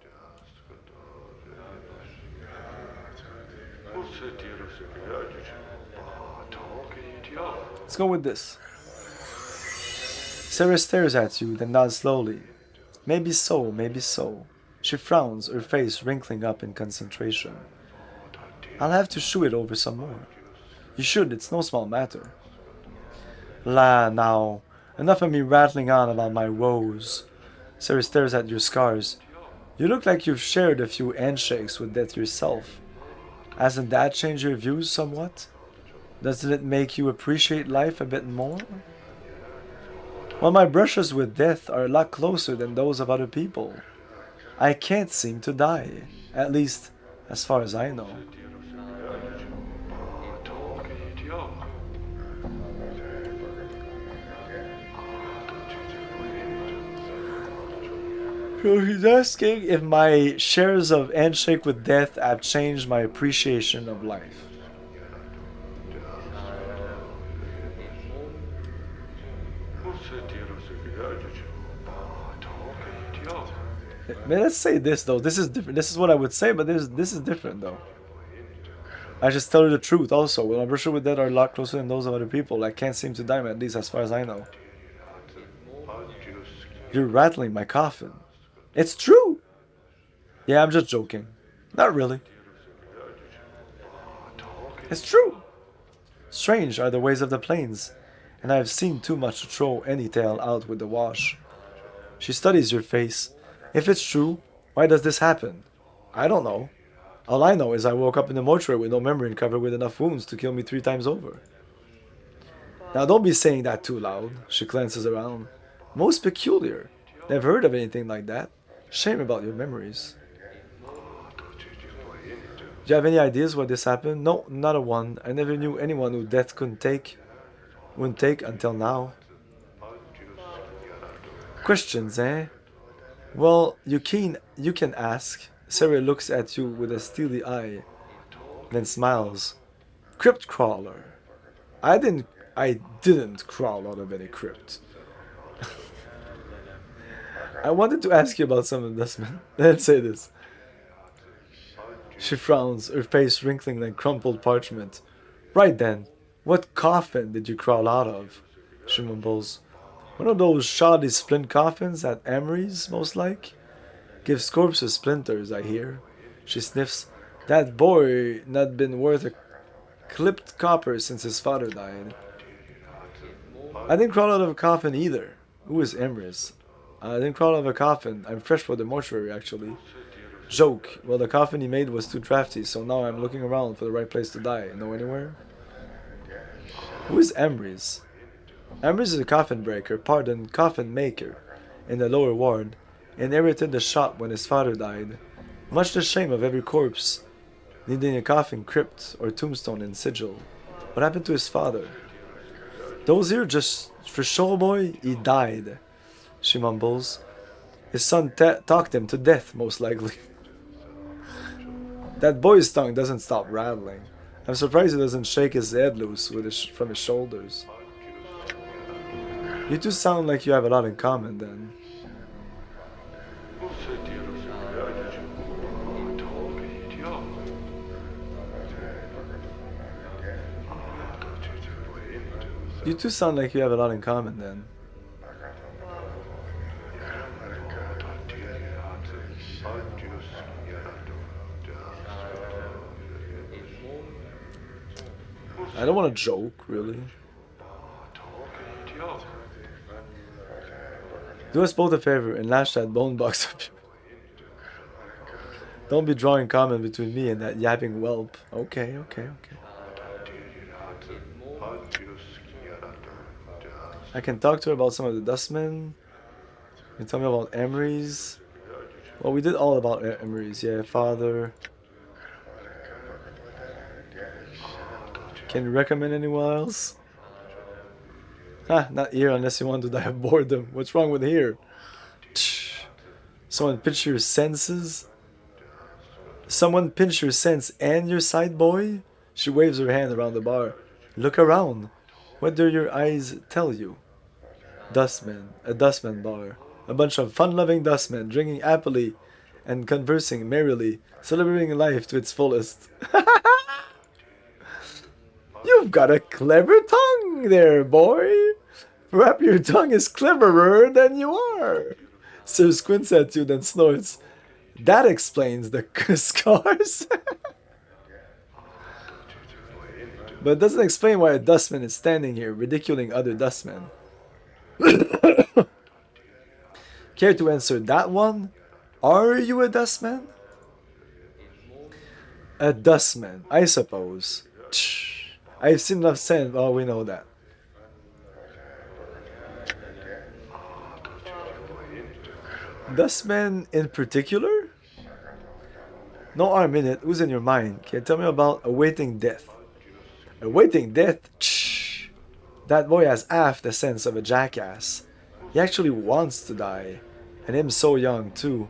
Let's go with this. Sarah stares at you, then nods slowly. Maybe so, maybe so. She frowns, her face wrinkling up in concentration. I'll have to chew it over some more. You should, it's no small matter. La, now. Enough of me rattling on about my woes. Sarah stares at your scars. You look like you've shared a few handshakes with death yourself. Hasn't that changed your views somewhat? Doesn't it make you appreciate life a bit more? Well, my brushes with death are a lot closer than those of other people. I can't seem to die, at least as far as I know. So she's asking if my shares of handshake with death have changed my appreciation of life. Man, let's say this though. This is different. This is what I would say, but this is different though. I just tell you the truth also. Well, my brushes with death are a lot closer than those of other people. I can't seem to die, at least as far as I know. You're rattling my coffin. It's true! Yeah, I'm just joking. Not really. It's true! Strange are the ways of the plains, and I have seen too much to throw any tale out with the wash. She studies your face. If it's true, why does this happen? I don't know. All I know is I woke up in the mortuary with no memory and covered with enough wounds to kill me 3 times over. Now don't be saying that too loud. She glances around. Most peculiar. Never heard of anything like that. Shame about your memories. Do you have any ideas why this happened? No, not a one. I never knew anyone who death wouldn't take until now. Questions, eh? Well, you can ask. Sarah looks at you with a steely eye, then smiles. Crypt crawler. I didn't crawl out of any crypt. I wanted to ask you about some of this, man. Let's say this. She frowns, her face wrinkling like crumpled parchment. Right then, what coffin did you crawl out of? She mumbles. One of those shoddy splint coffins at Emery's, most like? Gives corpses splinters, I hear. She sniffs. That boy not been worth a clipped copper since his father died. I didn't crawl out of a coffin either. Who is Emery's? I didn't crawl out of a coffin. I'm fresh for the mortuary, actually. Joke. Well, the coffin he made was too drafty, so now I'm looking around for the right place to die. Know anywhere? Who is Emery's? Emery's is a coffin breaker, coffin maker. in the lower ward, inherited the shop when his father died. Much the shame of every corpse, needing a coffin, crypt, or tombstone and sigil. What happened to his father? Those here just for show, boy, he died, she mumbles. His son talked him to death, most likely. That boy's tongue doesn't stop rattling. I'm surprised he doesn't shake his head loose from his shoulders. You two sound like you have a lot in common, then. You two sound like you have a lot in common, then. I don't want to joke, really. Do us both a favor and lash that bone box up. Don't be drawing comment between me and that yapping whelp. Okay. I can talk to her about some of the dustmen. You can tell me about Emery's. Well, we did all about Emery's. Yeah, father. Can you recommend anyone else? Not here unless you want to die of boredom. What's wrong with here? Someone pinch your senses? Someone pinch your sense and your sight, boy? She waves her hand around the bar. Look around. What do your eyes tell you? Dustmen. A dustman bar. A bunch of fun-loving dustmen drinking happily and conversing merrily, celebrating life to its fullest. You've got a clever tongue there, boy. Perhaps your tongue is cleverer than you are. Sir squints at you, then snorts. That explains the scars. But it doesn't explain why a dustman is standing here, ridiculing other dustmen. Care to answer that one? Are you a dustman? A dustman, I suppose. I've seen enough sand. Oh, we know that. Dustman in particular? No harm in it. Who's in your mind? Can you tell me about awaiting death? Awaiting death? That boy has half the sense of a jackass. He actually wants to die. And him so young, too.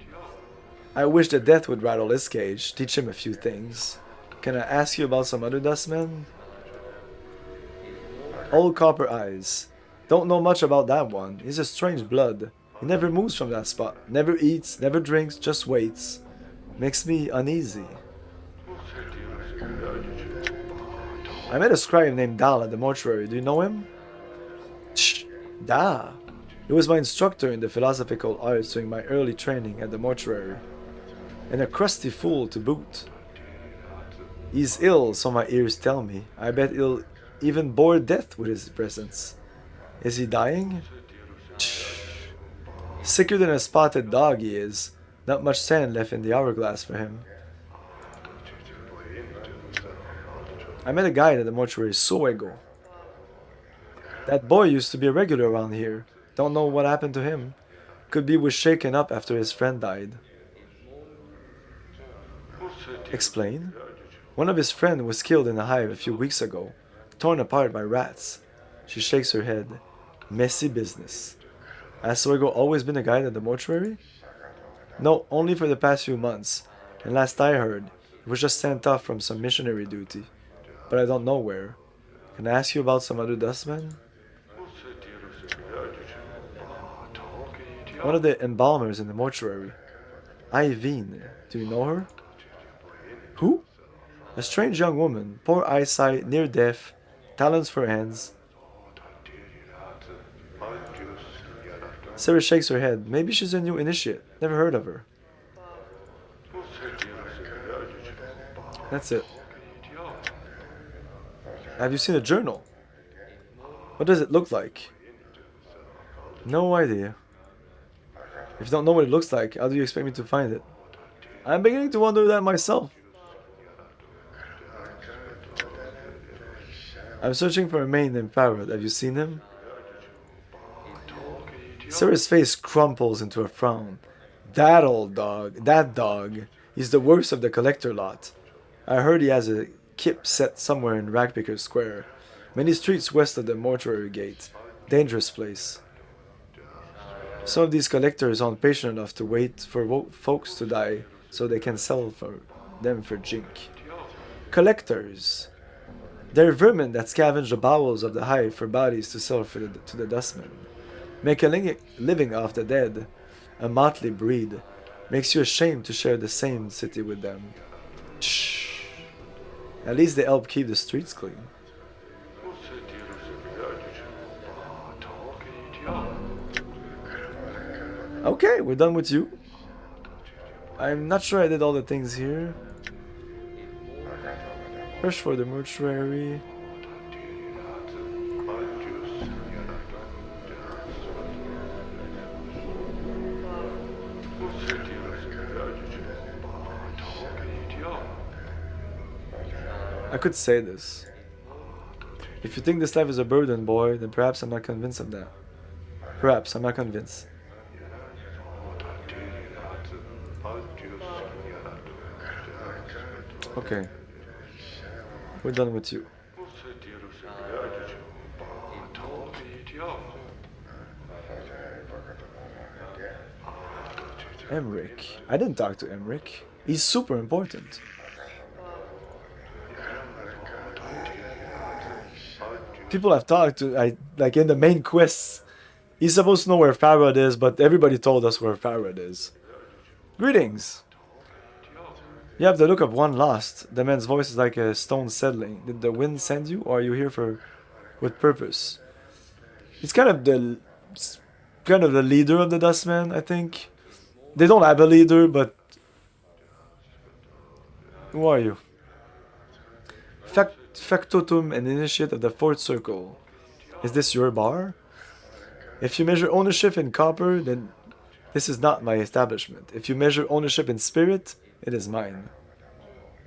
I wish that death would rattle his cage, teach him a few things. Can I ask you about some other dustmen? Old Copper Eyes. Don't know much about that one. He's a strange blood. He never moves from that spot. Never eats, never drinks, just waits. Makes me uneasy. I met a scribe named Dal at the mortuary. Do you know him? Da. He was my instructor in the philosophical arts during my early training at the mortuary. And a crusty fool to boot. He's ill, so my ears tell me. I bet he'll even bore death with his presence. Is he dying? Sicker than a spotted dog he is. Not much sand left in the hourglass for him. I met a guy at the mortuary so ago. That boy used to be a regular around here. Don't know what happened to him. Could be was shaken up after his friend died. Explain? One of his friends was killed in a hive a few weeks ago, torn apart by rats. She shakes her head. Messy business. Has Soego always been a guide at the mortuary? No, only for the past few months, and last I heard, he was just sent off from some missionary duty. But I don't know where. Can I ask you about some other dustmen? One of the embalmers in the mortuary. Iveen. Do you know her? Who? A strange young woman, poor eyesight, near deaf, talents for hands. Sarah shakes her head. Maybe she's a new initiate. Never heard of her. That's it. Have you seen a journal? What does it look like? No idea. If you don't know what it looks like, how do you expect me to find it? I'm beginning to wonder that myself. I'm searching for a man named Parrot. Have you seen him? Sarah's face crumples into a frown. That old dog, that dog, he's the worst of the collector lot. I heard he has a kip set somewhere in Ragpicker Square. Many streets west of the mortuary gate. Dangerous place. Some of these collectors aren't patient enough to wait for folks to die so they can sell them for jink. Collectors. They're vermin that scavenge the bowels of the hive for bodies to sell to the dustmen. Make a living off the dead. A motley breed. Makes you ashamed to share the same city with them. Shh. At least they help keep the streets clean. Okay, we're done with you. I'm not sure I did all the things here. Search for the mortuary. I could say this. If you think this life is a burden, boy, then perhaps I'm not convinced of that. Perhaps I'm not convinced. Okay. We're done with you. Emric. I didn't talk to Emric. He's super important. People I've talked to, like in the main quests, he's supposed to know where Farad is, but everybody told us where Farad is. Greetings. You have the look of one lost. The man's voice is like a stone settling. Did the wind send you, or are you here with purpose? He's kind of the leader of the Dustmen, I think. They don't have a leader, but who are you? Factotum, an initiate of the Fourth Circle. Is this your bar? If you measure ownership in copper, then this is not my establishment. If you measure ownership in spirit, it is mine.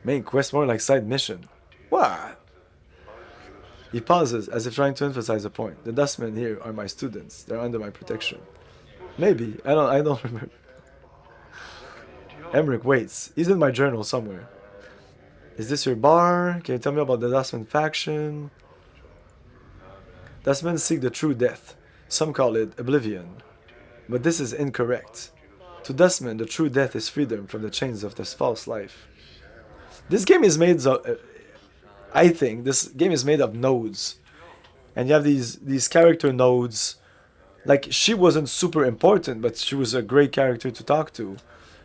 Main quest more like side mission. What? He pauses, as if trying to emphasize a point. The dustmen here are my students. They're under my protection. Maybe. I don't remember. Emric waits. He's in my journal somewhere. Is this your bar? Can you tell me about the Dustman faction? Dustmen seek the true death. Some call it oblivion. But this is incorrect. To Dustmen, the true death is freedom from the chains of this false life. This game is made of... I think this game is made of nodes. And you have these character nodes. Like, she wasn't super important, but she was a great character to talk to.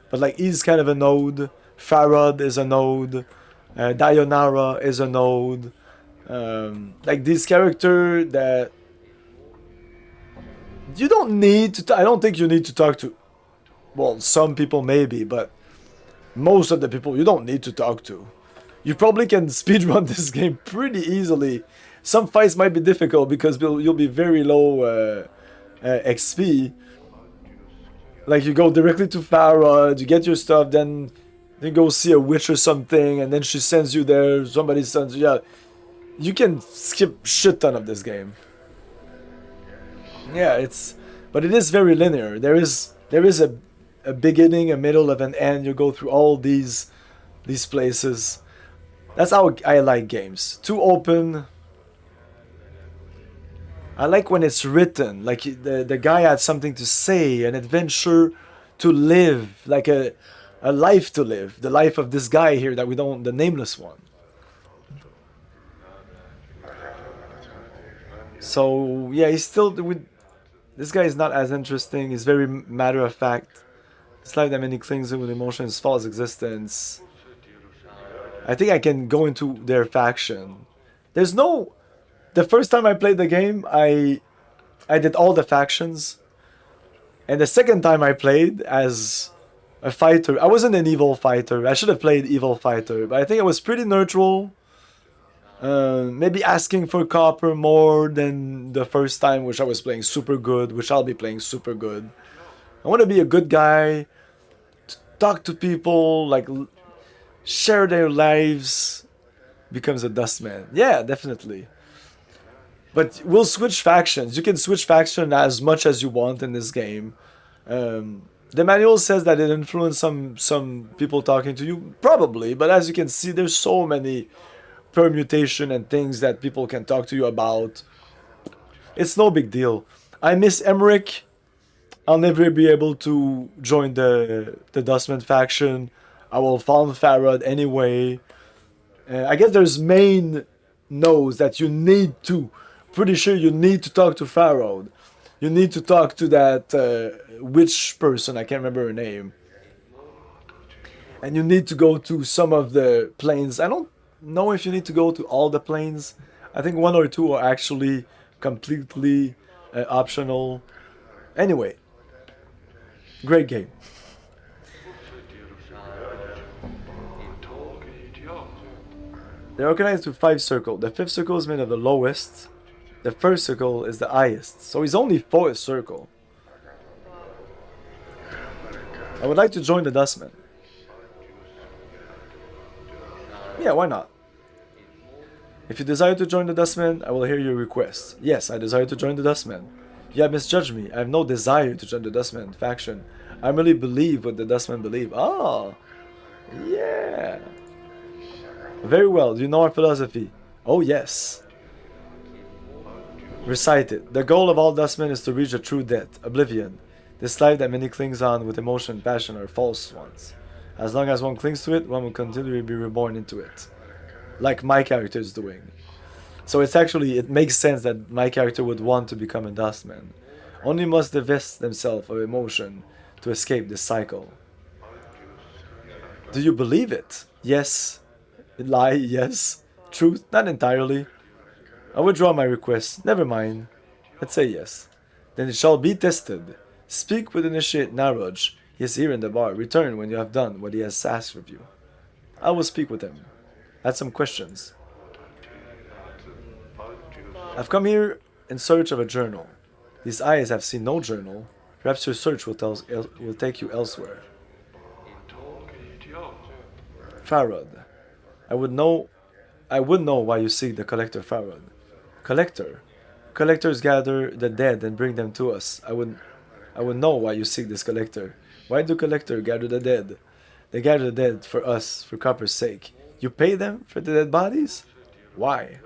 But like, he's kind of a node. Farad is a node. Dionara is a node. Like, this character that... You don't need to... I don't think you need to talk to... Well, some people maybe, but... Most of the people you don't need to talk to. You probably can speedrun this game pretty easily. Some fights might be difficult because you'll be very low XP. Like, you go directly to Farad, you get your stuff, then you go see a witch or something, and then she sends you there, somebody sends you... Yeah, you can skip shit ton of this game. Yeah, it's... But it is very linear. There is a beginning, a middle, and an end. You go through all these places. That's how I like games. Too open. I like when it's written. Like the guy had something to say, an adventure to live, like a life to live. The life of this guy here that we don't, the nameless one. So yeah, he's still with. This guy is not as interesting. He's very matter of fact. It's like that many clings with emotions, false existence. I think I can go into their faction. There's no... The first time I played the game, I did all the factions. And the second time I played as a fighter, I wasn't an evil fighter. I should have played evil fighter, but I think I was pretty neutral. Maybe asking for copper more than the first time, which I was playing super good, which I'll be playing super good. I want to be a good guy, talk to people, like share their lives, becomes a dustman. Yeah, definitely. But we'll switch factions. You can switch faction as much as you want in this game. The manual says that it influenced some people talking to you, probably. But as you can see, there's so many permutation and things that people can talk to you about. It's no big deal. I miss Emmerich. I'll never be able to join the Dustman faction. I will found Farad anyway. I guess there's main knows that you need to. Pretty sure you need to talk to Farad. You need to talk to that witch person. I can't remember her name. And you need to go to some of the planes. I don't know if you need to go to all the planes. I think one or two are actually completely optional. Anyway, great game. They're organized to 5 circles. The 5th circle is made of the lowest. The 1st circle is the highest. So he's only 4th circle. I would like to join the Dustmen. Yeah, why not? If you desire to join the Dustmen, I will hear your request. Yes, I desire to join the Dustmen. You have misjudged me. I have no desire to join the Dustmen faction. I merely believe what the Dustmen believe. Oh, yeah. Very well. Do you know our philosophy? Oh, yes. Recite it. The goal of all Dustmen is to reach a true death, oblivion. This life that many clings on with emotion and passion are false ones. As long as one clings to it, one will continually be reborn into it. Like my character is doing. So it's actually, it makes sense that my character would want to become a Dustman. Only must divest themselves of emotion to escape this cycle. Do you believe it? Yes. Lie, yes. Truth, not entirely. I withdraw my request. Never mind. Let's say yes. Then it shall be tested. Speak with Initiate Naroj. He is here in the bar. Return when you have done what he has asked of you. I will speak with him. I had some questions. I've come here in search of a journal. These eyes have seen no journal. Perhaps your search will take you elsewhere. Farad. I would know why you seek the collector Farad. Collector? Collectors gather the dead and bring them to us. I would know why you seek this collector. Why do collector gather the dead? They gather the dead for us, for copper's sake. You pay them for the dead bodies? Why?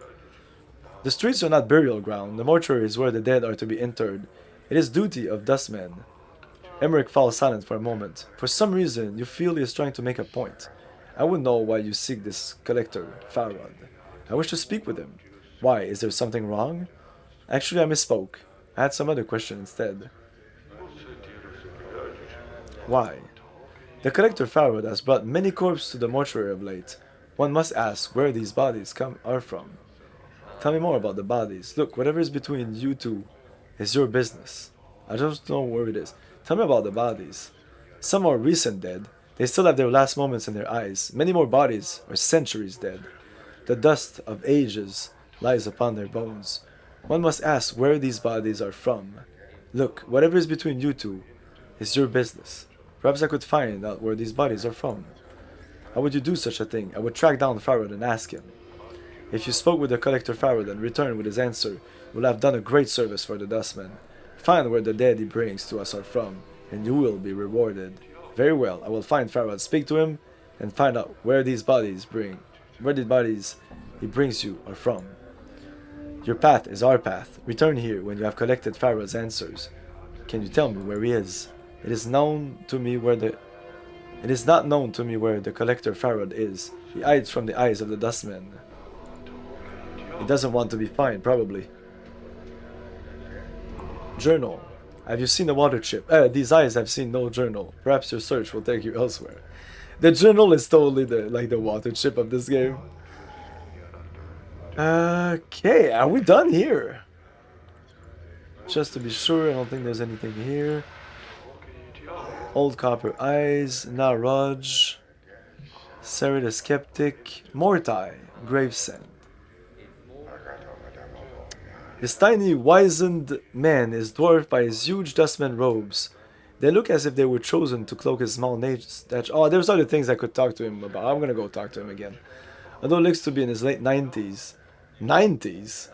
The streets are not burial ground. The mortuary is where the dead are to be interred. It is duty of dustmen. Emmerich falls silent for a moment. For some reason, you feel he is trying to make a point. I would know why you seek this collector, Farad. I wish to speak with him. Why? Is there something wrong? Actually, I misspoke. I had some other question instead. Why? The collector Farad has brought many corpses to the mortuary of late. One must ask where these bodies are from. Tell me more about the bodies. Look, whatever is between you two is your business. I just don't know where it is. Tell me about the bodies. Some are recent dead. They still have their last moments in their eyes. Many more bodies are centuries dead. The dust of ages lies upon their bones. One must ask where these bodies are from. Look, whatever is between you two is your business. Perhaps I could find out where these bodies are from. How would you do such a thing? I would track down Farad and ask him. If you spoke with the collector Farad and returned with his answer, you will have done a great service for the dustman. Find where the dead he brings to us are from, and you will be rewarded. Very well, I will find Farad, speak to him, and find out where the bodies he brings you are from. Your path is our path. Return here when you have collected Farad's answers. Can you tell me where he is? It is not known to me where the collector Farad is. He hides from the eyes of the dustmen. He doesn't want to be fined, probably. Journal. Have you seen the water chip? These eyes have seen no journal. Perhaps your search will take you elsewhere. The journal is totally the water chip of this game. Okay, are we done here? Just to be sure, I don't think there's anything here. Old Copper Eyes, Naraj, Sarah the Skeptic, Mortai, Gravesend. This tiny, wizened man is dwarfed by his huge dustman robes. They look as if they were chosen to cloak his small stature. Oh, there's other things I could talk to him about. I'm gonna go talk to him again. Although he looks to be in his late 90s. 90s?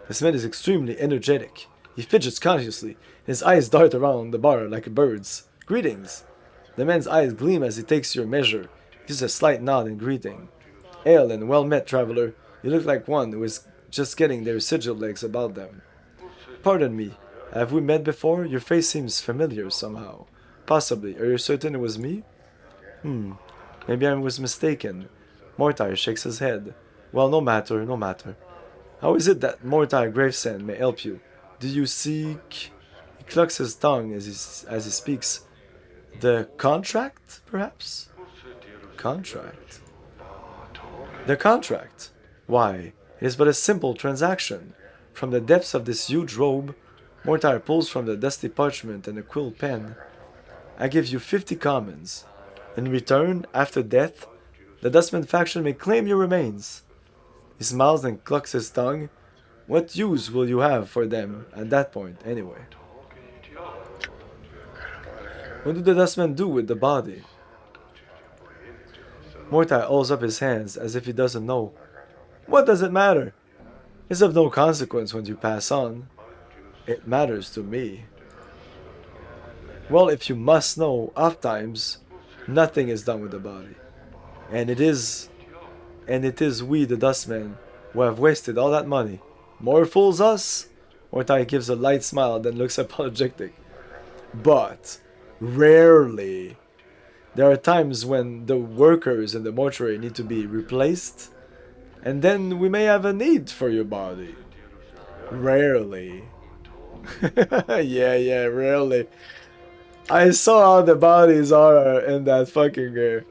This man is extremely energetic. He fidgets consciously. His eyes dart around the bar like a bird's. Greetings. The man's eyes gleam as he takes your measure. He gives a slight nod in greeting. Hail and well met, traveler. You look like one who is just getting their sigil legs about them. Pardon me. Have we met before? Your face seems familiar somehow. Possibly. Are you certain it was me? Maybe I was mistaken. Mortar shakes his head. Well, no matter, no matter. How is it that Mortar Gravesend may help you? Do you seek... He clucks his tongue as he speaks. The contract, perhaps? Contract? The contract? Why, it is but a simple transaction. From the depths of this huge robe, Mortar pulls from the dusty parchment and a quill pen. I give you 50 commons. In return, after death, the Dustman faction may claim your remains. He smiles and clucks his tongue. What use will you have for them at that point, anyway? What do the Dustmen do with the body? Mortar holds up his hands as if he doesn't know. What does it matter? It's of no consequence when you pass on. It matters to me. Well, if you must know, oftentimes, nothing is done with the body. And it is we, the Dustmen, who have wasted all that money. More fools us? Mortai gives a light smile, then looks apologetic. But, rarely. There are times when the workers in the mortuary need to be replaced, and then we may have a need for your body. Rarely. yeah, rarely. I saw how the bodies are in that fucking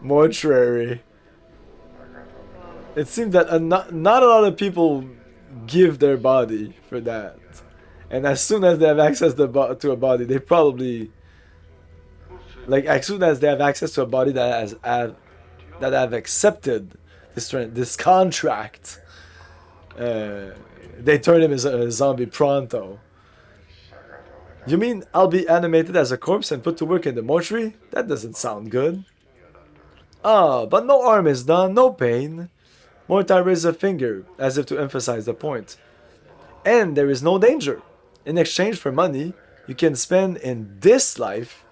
mortuary. It seems that not a lot of people give their body for that. And as soon as they have access to a body, they probably... Like, as soon as they have access to a body that have accepted this contract, they turn him as a zombie pronto. You mean I'll be animated as a corpse and put to work in the mortuary? That doesn't sound good. Ah, but no harm is done, no pain. Mortar raises a finger, as if to emphasize the point. And there is no danger. In exchange for money you can spend in this life,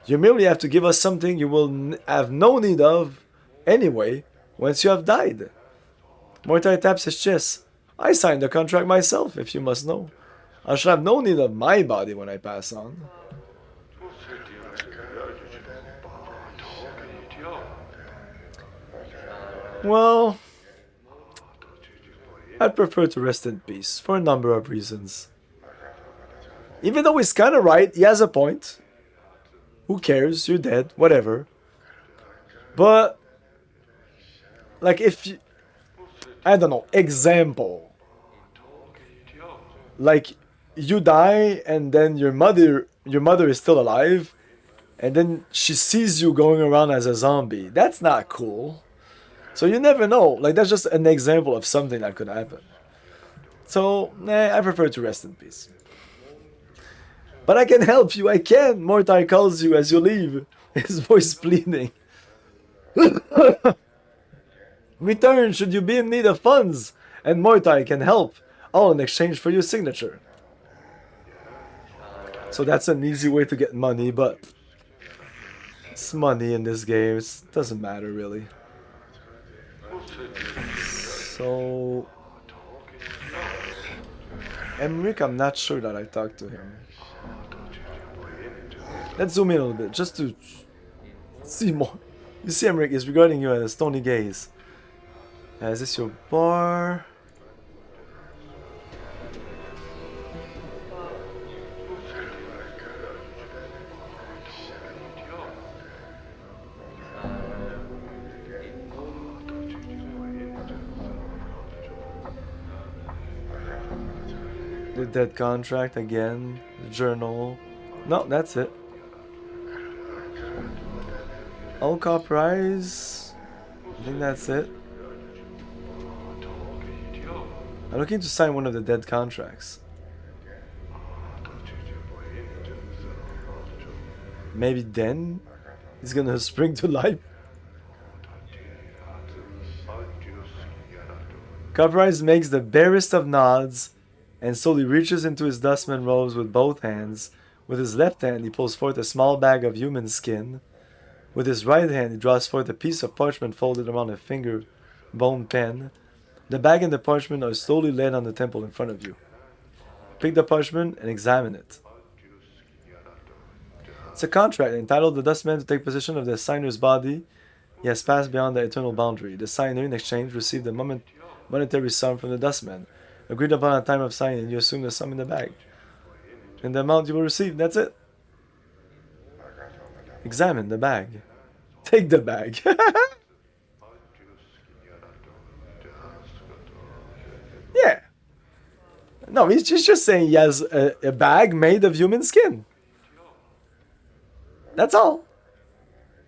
you merely have to give us something you will have no need of anyway once you have died. Mortar taps his chest. I signed the contract myself, if you must know. I shall have no need of my body when I pass on. Well, I'd prefer to rest in peace for a number of reasons. Even though he's kinda right, he has a point. Who cares? You're dead, whatever. But, like, if you... I don't know, example. Like, you die and then your mother is still alive, and then she sees you going around as a zombie. That's not cool. So you never know. Like, that's just an example of something that could happen. So, I prefer to rest in peace. But I can help you, I can! Mortar calls you as you leave, his voice pleading. Return should you be in need of funds, and Mortar can help, all in exchange for your signature. So that's an easy way to get money, but it's money in this game, it doesn't matter really. So... Emmerich, I'm not sure that I talked to him. Let's zoom in a little bit, just to see more. You see, Emmerich is regarding you as a stony gaze. Is this your bar? The dead contract again, the journal. No, that's it. Alka prize. I think that's it. I'm looking to sign one of the dead contracts. Maybe then he's gonna spring to life. Coprise makes the barest of nods and slowly reaches into his dustman robes with both hands. With his left hand, he pulls forth a small bag of human skin. With his right hand, he draws forth a piece of parchment folded around a finger bone pen. The bag and the parchment are slowly laid on the temple in front of you. Pick the parchment and examine it. It's a contract entitled the dustman to take possession of the signer's body. He has passed beyond the eternal boundary. The signer, in exchange, received a monetary sum from the dustman. Agreed upon at time of signing, you assume the sum in the bag. And the amount you will receive, that's it. Examine the bag. Take the bag. Yeah. No, he's just saying he has a bag made of human skin. That's all.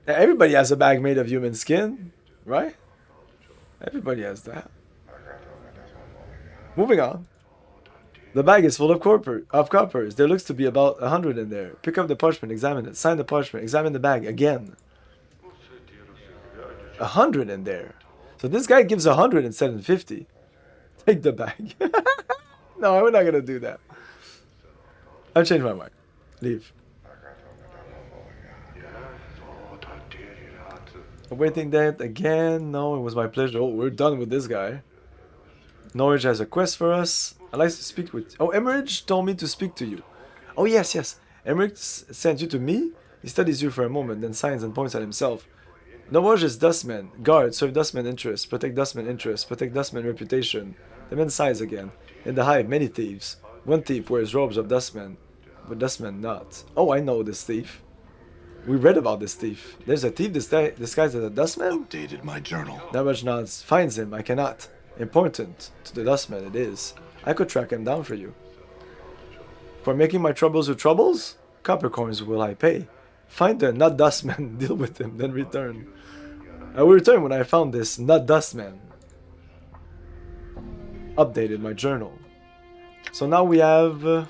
Everybody has a bag made of human skin, right? Everybody has that. Moving on. The bag is full of coppers. There looks to be about 100 in there. Pick up the parchment, examine it. Sign the parchment, examine the bag again. 100 in there. So this guy gives 100 instead of 50. Take the bag. No, we're not gonna do that. I've changed my mind. Leave. Awaiting that again. No, it was my pleasure. Oh, we're done with this guy. Norwich has a quest for us. I'd like to speak with... Oh, Emmerich told me to speak to you. Oh, yes, yes. Emmerich sent you to me. He studies you for a moment, then signs and points at himself. Norwich is Dustman. Guard, serve Dustman interests. Protect Dustman interests. Protect Dustman reputation. The man sighs again. In the hive, many thieves. One thief wears robes of Dustman, but Dustman not. Oh, I know this thief. We read about this thief. There's a thief disguised as a dustman?
Updated my journal.
Navaj nods. Finds him. I cannot. Important. To the dustman it is. I could track him down for you. For making my troubles with troubles? Copper coins will I pay. Find the nut dustman. Deal with him. Then return. I will return when I found this nut dustman. Updated my journal. So now we have...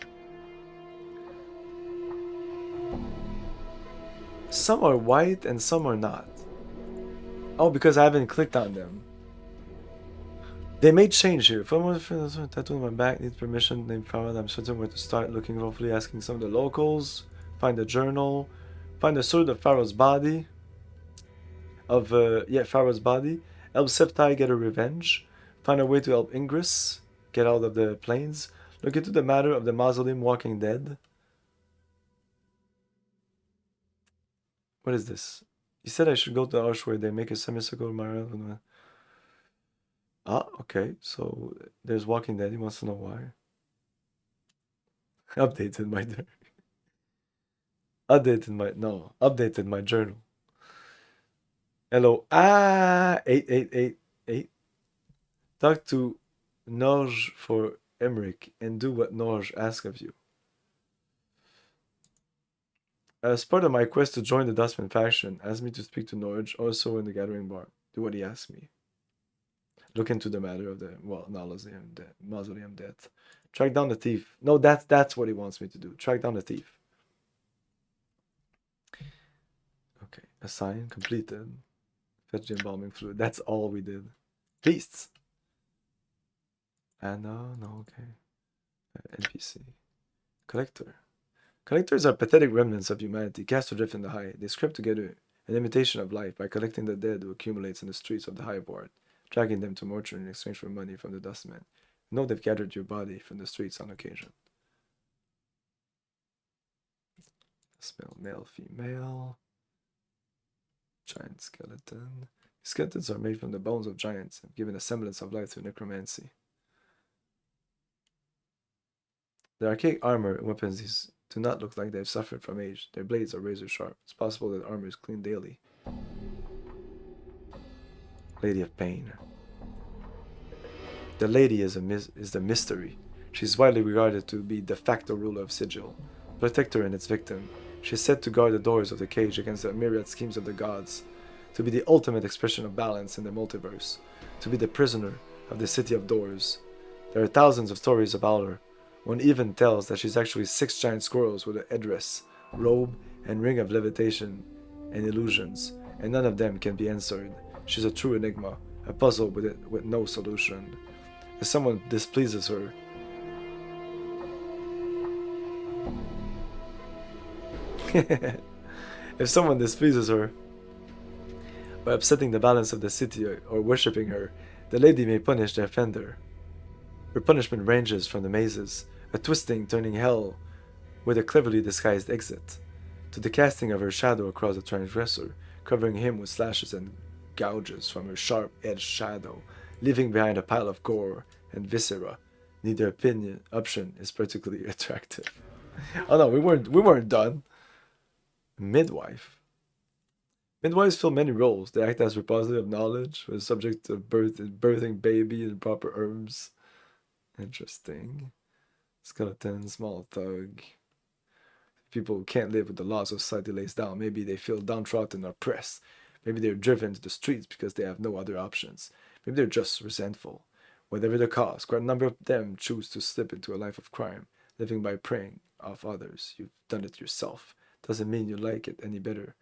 some are white and some are not. Oh, because I haven't clicked on them. They may change here. If I want to tattoo on my back, need permission, name found. I'm certain where to start looking, hopefully asking some of the locals. Find the journal. Find the sword of Pharaoh's body. Pharaoh's body. Help Septai get a revenge. Find a way to help Ingress get out of the plains. Look into the matter of the mausoleum walking dead. What is this? He said I should go to the arch where they make a semicircle mile. Ah, okay. So there's Walking Dead. He wants to know why. Updated my updated my journal. Hello. 8888. Talk to Norge for Emmerich and do what Norge asks of you. As part of my quest to join the Dustman faction, ask me to speak to Norge, also in the Gathering Bar. Do what he asks me. Look into the matter of the, mausoleum death. Track down the thief. No, that's what he wants me to do. Track down the thief. Okay, assign, completed. Fetch the embalming fluid. That's all we did. Beasts. No, okay. NPC. Collector. Collectors are pathetic remnants of humanity, cast adrift in the Hive. They scrape together an imitation of life by collecting the dead who accumulates in the streets of the Hive Ward, dragging them to mortuary in exchange for money from the dustmen. You know they've gathered your body from the streets on occasion. Smell male, female. Giant skeleton. Skeletons are made from the bones of giants and given a semblance of life through necromancy. The archaic armor and weapons do not look like they've suffered from age. Their blades are razor sharp. It's possible that armor is cleaned daily. Lady of Pain. The lady is the mystery. She's widely regarded to be de facto ruler of Sigil, protector and its victim. She's said to guard the doors of the cage against the myriad schemes of the gods, to be the ultimate expression of balance in the multiverse, to be the prisoner of the city of doors. There are thousands of stories about her. One even tells that she's actually 6 giant squirrels with a headdress, robe, and ring of levitation and illusions, and none of them can be answered. She's a true enigma, a puzzle with no solution. If someone displeases her, If someone displeases her by upsetting the balance of the city or worshipping her, the lady may punish the offender. Her punishment ranges from the mazes, a twisting, turning hell with a cleverly disguised exit, to the casting of her shadow across the transgressor, covering him with slashes and gouges from her sharp-edged shadow, leaving behind a pile of gore and viscera. Neither option is particularly attractive. Oh no, we weren't done. Midwife. Midwives fill many roles. They act as repository of knowledge, with subject to birthing baby and proper herbs. Interesting. Skeleton, small thug. People who can't live with the laws of society lays down. Maybe they feel downtrodden or oppressed. Maybe they're driven to the streets because they have no other options. Maybe they're just resentful. Whatever the cause, quite a number of them choose to slip into a life of crime, living by preying off others. You've done it yourself. Doesn't mean you like it any better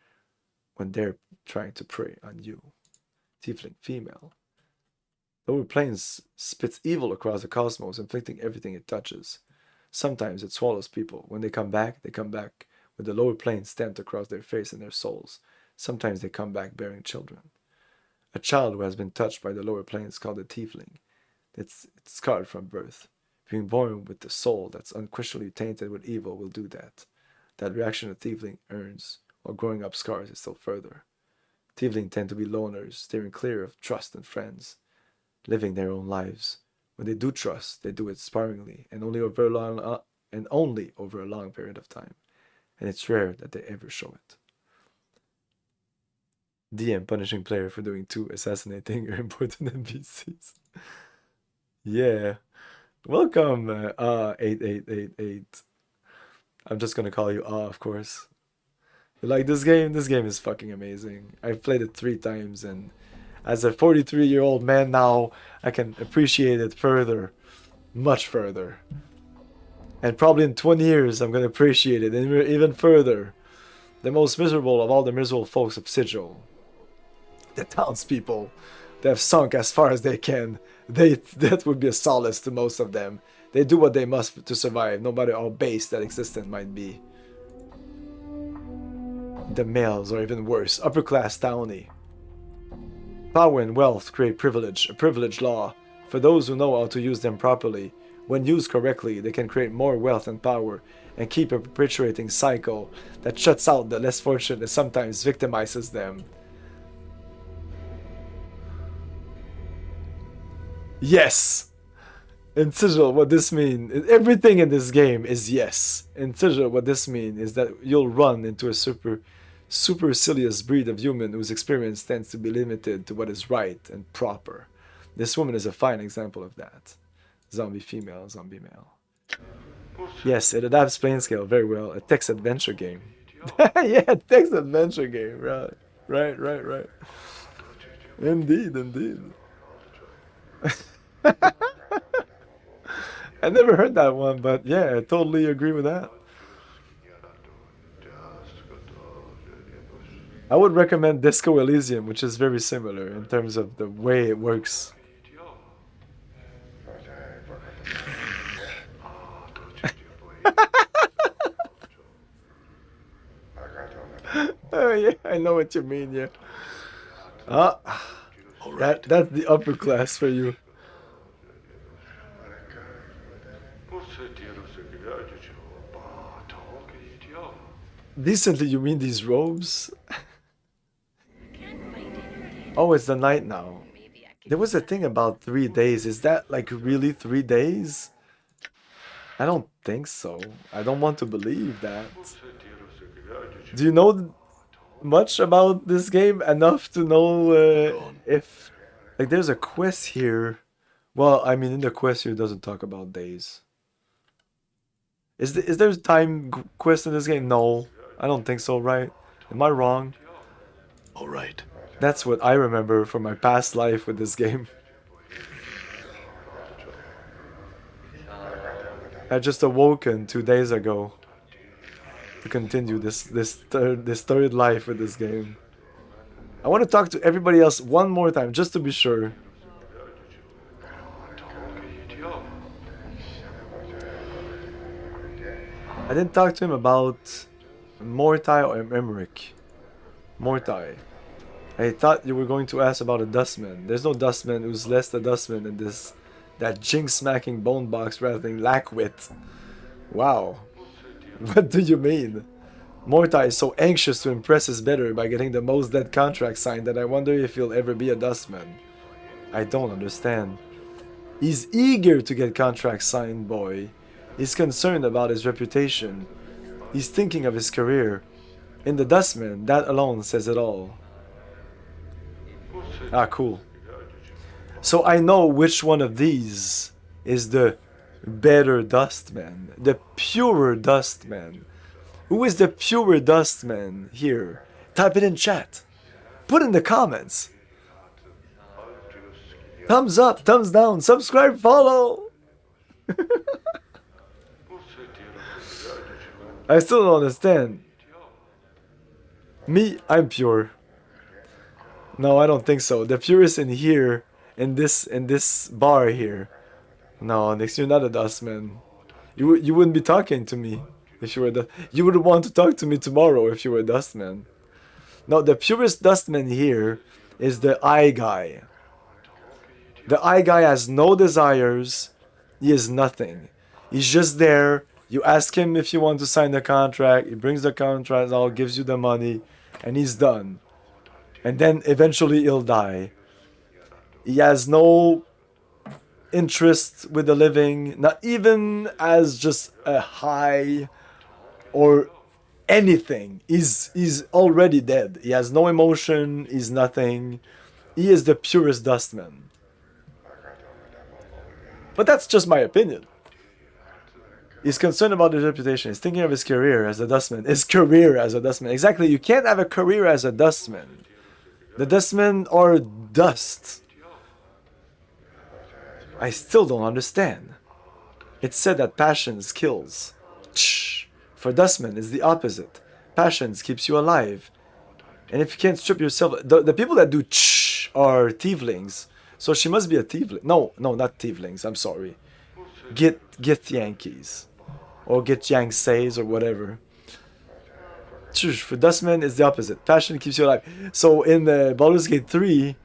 when they're trying to prey on you. Tiefling, female. Lower Planes spits evil across the cosmos, inflicting everything it touches. Sometimes it swallows people. When they come back with the lower plane stamped across their face and their souls. Sometimes they come back bearing children. A child who has been touched by the lower plane is called a tiefling. It's scarred from birth. Being born with the soul that's unquestionably tainted with evil will do that. That reaction a tiefling earns while growing up scars it still further. Tiefling tend to be loners, steering clear of trust and friends, living their own lives. When they do trust, they do it sparingly and only over a long period of time. And it's rare that they ever show it. DM punishing player for doing 2 assassinating or important NPCs. Yeah. Welcome, 8888. I'm just gonna call you of course. You like this game? This game is fucking amazing. I've played it 3 times, and as a 43-year-old man now, I can appreciate it further. Much further. And probably in 20 years, I'm gonna appreciate it even further. The most miserable of all the miserable folks of Sigil. The townspeople. They have sunk as far as they can. That would be a solace to most of them. They do what they must to survive, no matter how base that existence might be. The males are even worse. Upper class townie. Power and wealth create privilege, a privilege law. For those who know how to use them properly, when used correctly, they can create more wealth and power and keep a perpetuating cycle that shuts out the less fortunate and sometimes victimizes them. Yes! In Sigil, what this means, everything in this game is yes. In Sigil, what this means is that you'll run into a supercilious breed of human whose experience tends to be limited to what is right and proper. This woman is a fine example of that. Zombie female, zombie male. Yes, it adapts Planescape very well. A text adventure game. Yeah, text adventure game. Right. Indeed. I never heard that one, but yeah, I totally agree with that. I would recommend Disco Elysium, which is very similar in terms of the way it works. Oh yeah, I know what you mean, yeah. That's the upper class for you. Decently, you mean these robes? Oh, it's the night now. There was a thing about 3 days. Is that like really 3 days? I don't think so. I don't want to believe that. Do you know much about this game? Enough to know if... Like, there's a quest here. Well, I mean, in the quest here, it doesn't talk about days. Is there a time quest in this game? No. I don't think so, right? Am I wrong?
Alright.
That's what I remember from my past life with this game. I just awoken 2 days ago to continue this third life with this game. I want to talk to everybody else one more time, just to be sure. I didn't talk to him about Mortai or Emmerich? Mortai. I thought you were going to ask about a dustman. There's no dustman who's less the dustman than this. That jinx-smacking bone box rattling lackwit. Wow. What do you mean? Mortai is so anxious to impress his better by getting the most dead contract signed that I wonder if he'll ever be a dustman. I don't understand. He's eager to get contracts signed, boy. He's concerned about his reputation. He's thinking of his career. In the dustman, that alone says it all. Ah, cool. So I know which one of these is the better dustman. The purer dustman. Who is the pure dustman here? Type it in chat. Put in the comments. Thumbs up, thumbs down, subscribe, follow. I still don't understand. Me, I'm pure. No, I don't think so. The purest in here, in this bar here. No, Nix, you're not a dustman. You wouldn't be talking to me if you were you would want to talk to me tomorrow if you were a dustman. No, the purest dustman here is the eye guy. The eye guy has no desires. He is nothing. He's just there. You ask him if you want to sign the contract. He brings the contract out, gives you the money, and he's done. And then eventually he'll die. He has no interest with the living, not even as just a high or anything. He's already dead. He has no emotion. He's nothing. He is the purest dustman. But that's just my opinion. He's concerned about his reputation. He's thinking of his career as a dustman. His career as a dustman. Exactly. You can't have a career as a dustman. The dustmen are dust. I still don't understand. It's said that passions kills. Shh. For dustmen, it's the opposite. Passions keeps you alive. And if you can't strip yourself... The people that do shh are tieflings. So she must be a tiefling. No, not tieflings. I'm sorry. Get Yankees. Or get Yangtze's or whatever. For dustmen, it's the opposite. Passion keeps you alive. So in the Baldur's Gate 3...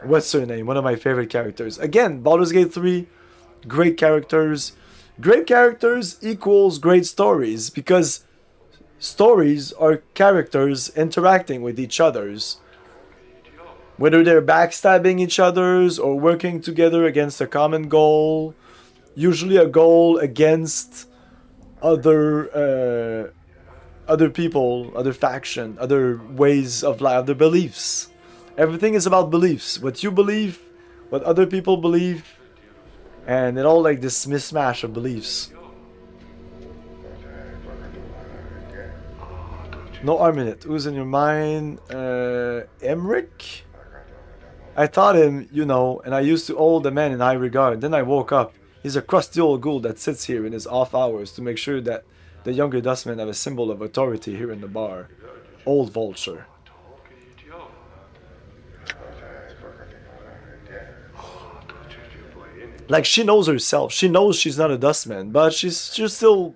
what's her name? One of my favorite characters. Again, Baldur's Gate 3, great characters. Great characters equals great stories, because stories are characters interacting with each others. Whether they're backstabbing each others or working together against a common goal. Usually a goal against other people, other faction, other ways of life, other beliefs. Everything is about beliefs. What you believe, what other people believe, and it all like this mismatch of beliefs. No arm in it. Who's in your mind? Emmerich? I thought him, you know, and I used to hold the man in high regard. Then I woke up. He's a crusty old ghoul that sits here in his off hours to make sure that the younger dustmen have a symbol of authority here in the bar. Old vulture. Like, she knows herself. She knows she's not a dustman, but she's still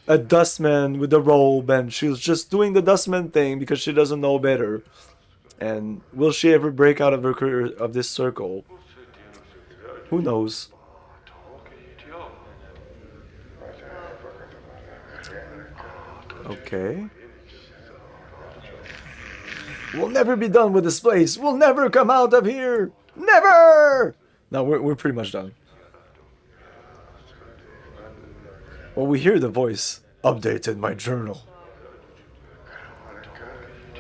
a dustman with a robe, and she's just doing the dustman thing because she doesn't know better. And will she ever break out of her career, of this circle? Who knows? Okay. We'll never be done with this place. We'll never come out of here. Never! No, we're pretty much done. Well, we hear the voice. Updated my journal.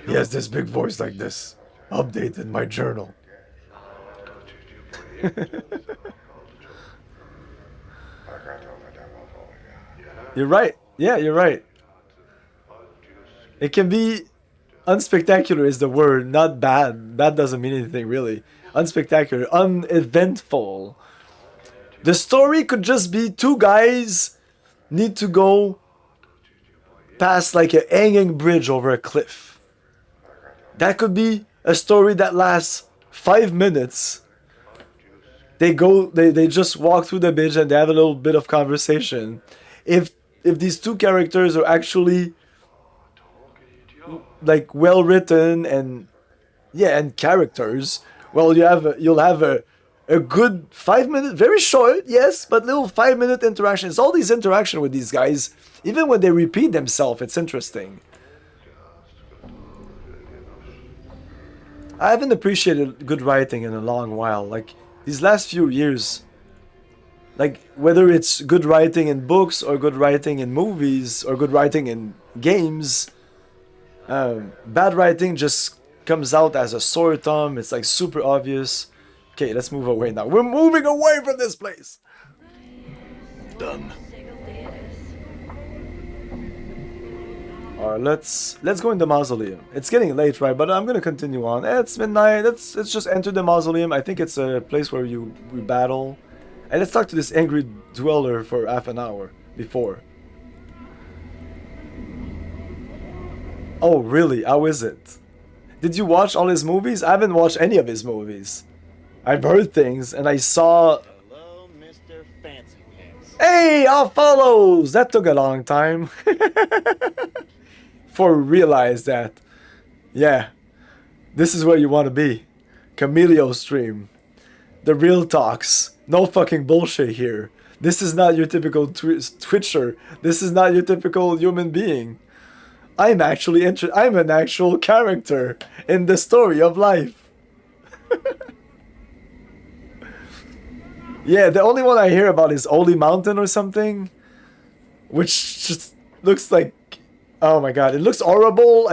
He has this big voice like this. Updated my journal. You're right. Yeah, you're right. It can be unspectacular is the word, not bad. Bad doesn't mean anything really. Unspectacular, uneventful. The story could just be two guys need to go past like a hanging bridge over a cliff. That could be a story that lasts 5 minutes. They just walk through the bridge and they have a little bit of conversation. If if these two characters are actually like well written and characters, well, you'll have a good 5 minute, very short, yes, but little 5 minute interactions. All these interaction with these guys, even when they repeat themselves, it's interesting. I haven't appreciated good writing in a long while. Like these last few years, like whether it's good writing in books or good writing in movies or good writing in games, bad writing just comes out as a sore thumb. It's like super obvious. Okay, let's move away now. We're moving away from this place. Done. Alright, let's go in the mausoleum. It's getting late, right? But I'm gonna continue on. It's midnight. Let's just enter the mausoleum. I think it's a place where we battle. And let's talk to this angry dweller for half an hour before. Oh, really? How is it? Did you watch all his movies? I haven't watched any of his movies. I've heard things, and I saw...
Hello, Mr. Fancy Pants.
Hey, all follows! That took a long time. For realize that. Yeah. This is where you want to be. Camilio stream. The real talks. No fucking bullshit here. This is not your typical Twitcher. This is not your typical human being. I'm actually I'm an actual character in the story of life. Yeah, the only one I hear about is Holy Mountain or something, which just looks like, oh my god, it looks horrible.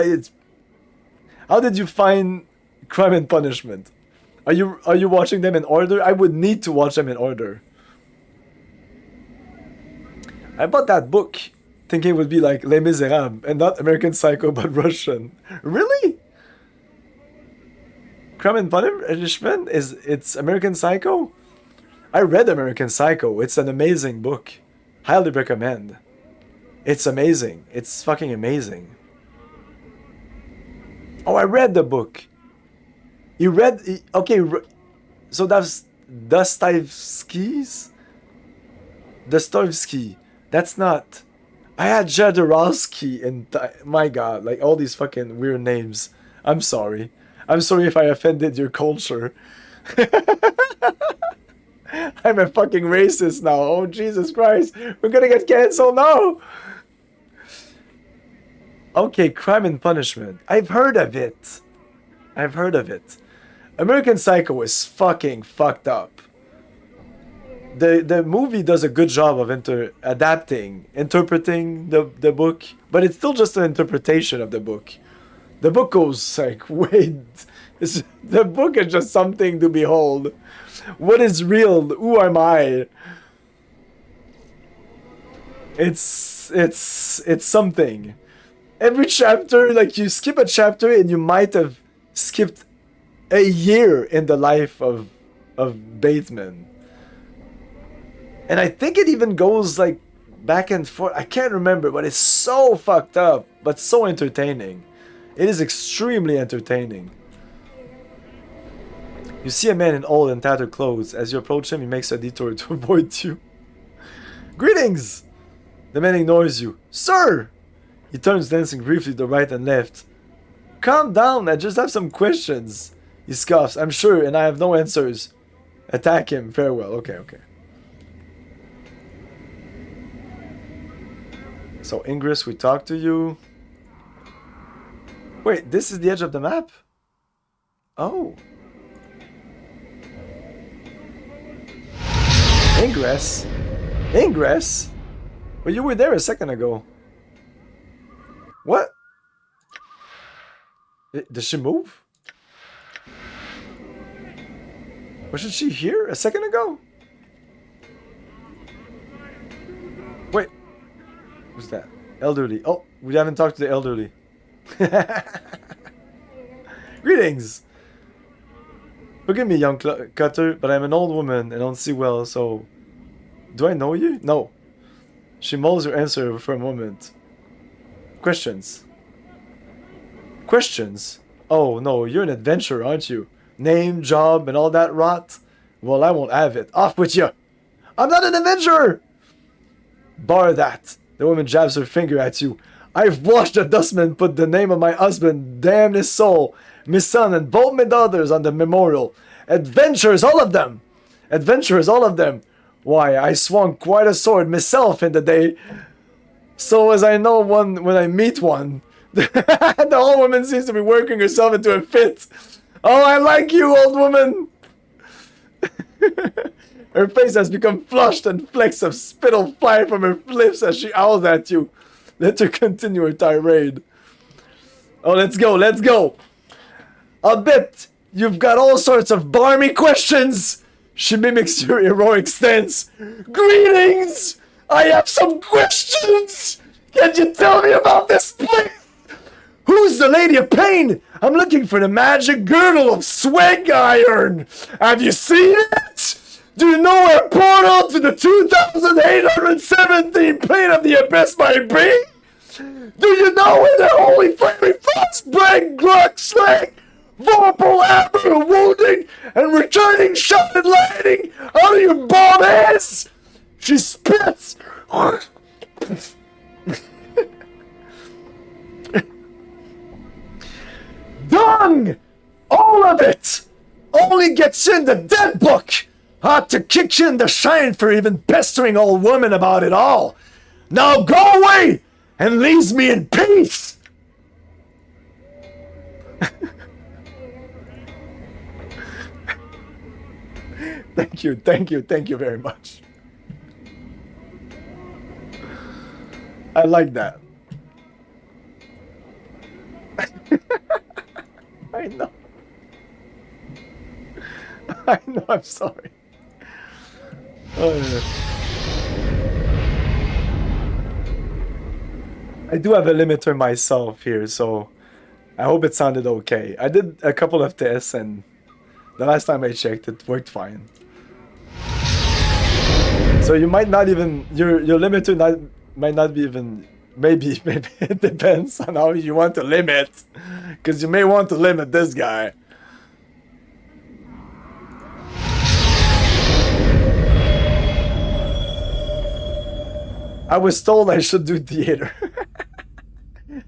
How did you find Crime and Punishment? Are you watching them in order? I would need to watch them in order. I bought that book thinking it would be like Les Miserables and not American Psycho but Russian. Really? Crime and Punishment it's American Psycho? I read American Psycho. It's an amazing book. Highly recommend. It's amazing. It's fucking amazing. Oh, I read the book. You read... Okay, so that's Dostoevsky's? Dostoevsky. That's not... I had Jodorowsky and... My god, like all these fucking weird names. I'm sorry. I'm sorry if I offended your culture. I'm a fucking racist now. Oh, Jesus Christ. We're gonna get canceled now. Okay, Crime and Punishment. I've heard of it. I've heard of it. American Psycho is fucking fucked up. The movie does a good job of interpreting the book, but it's still just an interpretation of the book. The book goes like, wait, the book is just something to behold. What is real? Who am I? It's something. Every chapter, like you skip a chapter and you might have skipped a year in the life of Bateman. And I think it even goes like back and forth. I can't remember, but it's so fucked up, but so entertaining. It is extremely entertaining. You see a man in old and tattered clothes. As you approach him, he makes a detour to avoid you. Greetings! The man ignores you. Sir! He turns, dancing briefly to the right and left. Calm down, I just have some questions. He scoffs. I'm sure, and I have no answers. Attack him. Farewell. Okay. So, Ingress, we talk to you. Wait, this is the edge of the map? Oh. Ingress? Ingress? Well, you were there a second ago. What? Did she move? Wasn't she here a second ago? Wait. Who's that? Elderly. Oh, we haven't talked to the elderly. Greetings. Forgive me, young cutter, but I'm an old woman and don't see well, so... Do I know you? No. She mulls her answer for a moment. Questions. Questions? Oh no, you're an adventurer, aren't you? Name, job, and all that rot? Well, I won't have it. Off with you! I'm not an adventurer! Bar that. The woman jabs her finger at you. I've watched the dustman put the name of my husband, damn his soul, my son, and both my daughters on the memorial. Adventurers, all of them! Adventurers, all of them! Why, I swung quite a sword myself in the day. So as I know one when I meet one. The old woman seems to be working herself into a fit. Oh, I like you, old woman! Her face has become flushed and flecks of spittle fly from her lips as she owls at you. Let her continue her tirade. Oh, let's go, let's go! I'll bet you've got all sorts of barmy questions! She mimics your heroic stance. Greetings! I have some questions! Can you tell me about this place? Who's the Lady of Pain? I'm looking for the magic girdle of Swag Iron. Have you seen it? Do you know where portal to the 2817 plane of the abyss might be? Do you know where the holy flaming frost brand Gluck Slang, Vorpal Amber wounding and returning shot and landing out of your bomb ass? She spits. Dung! All of it! Only gets in the dead book! Ought to kick you in the shine for even pestering old woman about it all! Now go away! And leaves me in peace! Thank you very much. I like that. I know. I know, I'm sorry. I do have a limiter myself here, so I hope it sounded okay. I did a couple of tests, and the last time I checked, it worked fine. So you might not even, your limiter might not be even, maybe it depends on how you want to limit, because you may want to limit this guy. I was told I should do theater.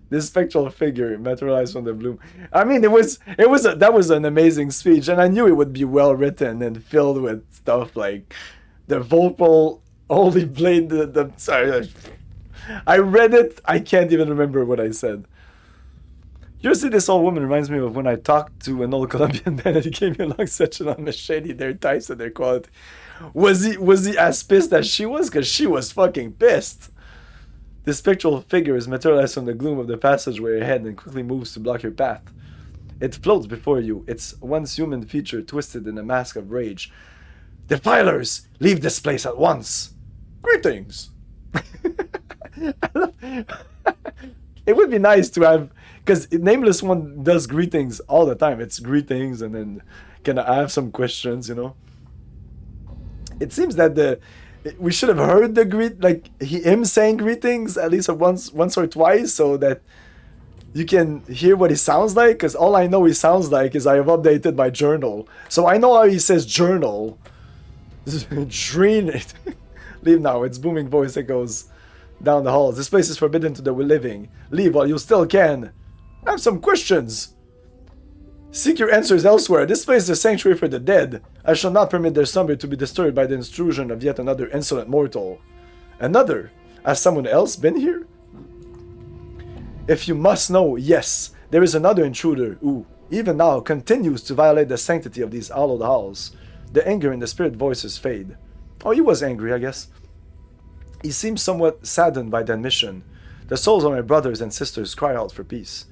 This spectral figure materialized from the bloom. I mean, that was an amazing speech, and I knew it would be well written and filled with stuff like the vocal holy blade. Sorry, I read it. I can't even remember what I said. You see, this old woman reminds me of when I talked to an old Colombian man and he gave me a long section on machete, their types and their quality. Was he as pissed as she was? Because she was fucking pissed. The spectral figure is materialized from the gloom of the passageway ahead and quickly moves to block your path. It floats before you, its once human feature twisted in a mask of rage. Defilers, leave this place at once. Greetings. It would be nice to have, because Nameless One does greetings all the time. It's greetings and then can I have some questions, you know? It seems that we should have heard the him saying greetings at least once or twice, so that you can hear what he sounds like. Because all I know he sounds like is I have updated my journal, so I know how he says journal. Dream it. Leave now. Its booming voice echoes down the halls. This place is forbidden to the living. Leave while you still can. I have some questions. Seek your answers elsewhere. This place is a sanctuary for the dead. I shall not permit their slumber to be disturbed by the intrusion of yet another insolent mortal. Another? Has someone else been here? If you must know, yes, there is another intruder who, even now, continues to violate the sanctity of these hallowed halls. The anger in the spirit voices fade. Oh, he was angry, I guess. He seems somewhat saddened by the admission. The souls of my brothers and sisters cry out for peace.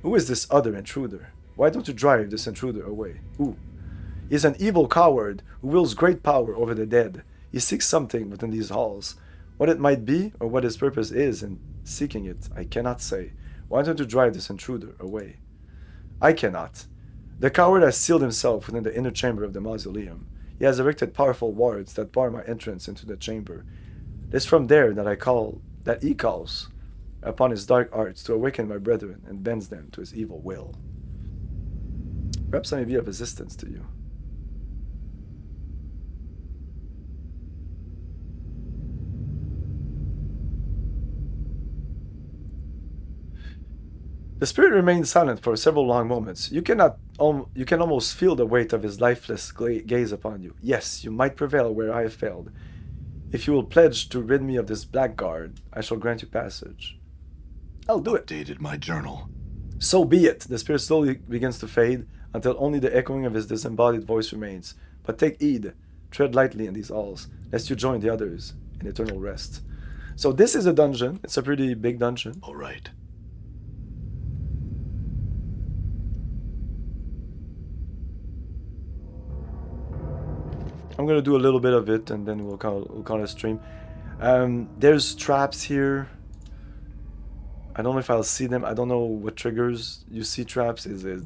Who is this other intruder? Why don't you drive this intruder away? Who? He is an evil coward who wields great power over the dead. He seeks something within these halls. What it might be, or what his purpose is in seeking it, I cannot say. Why don't you drive this intruder away? I cannot. The coward has sealed himself within the inner chamber of the mausoleum. He has erected powerful wards that bar my entrance into the chamber. It is from there that he calls upon his dark arts to awaken my brethren and bends them to his evil will. Perhaps I may be of assistance to you. The spirit remained silent for several long moments. You can almost feel the weight of his lifeless gaze upon you. Yes, you might prevail where I have failed. If you will pledge to rid me of this blackguard, I shall grant you passage. I'll do it.
Updated my journal.
So be it. The spirit slowly begins to fade until only the echoing of his disembodied voice remains. But take heed. Tread lightly in these halls, lest you join the others in eternal rest. So this is a dungeon. It's a pretty big dungeon.
All right.
I'm gonna do a little bit of it and then we'll call it a stream. There's traps here. I don't know if I'll see them. I don't know what triggers you see traps. Is it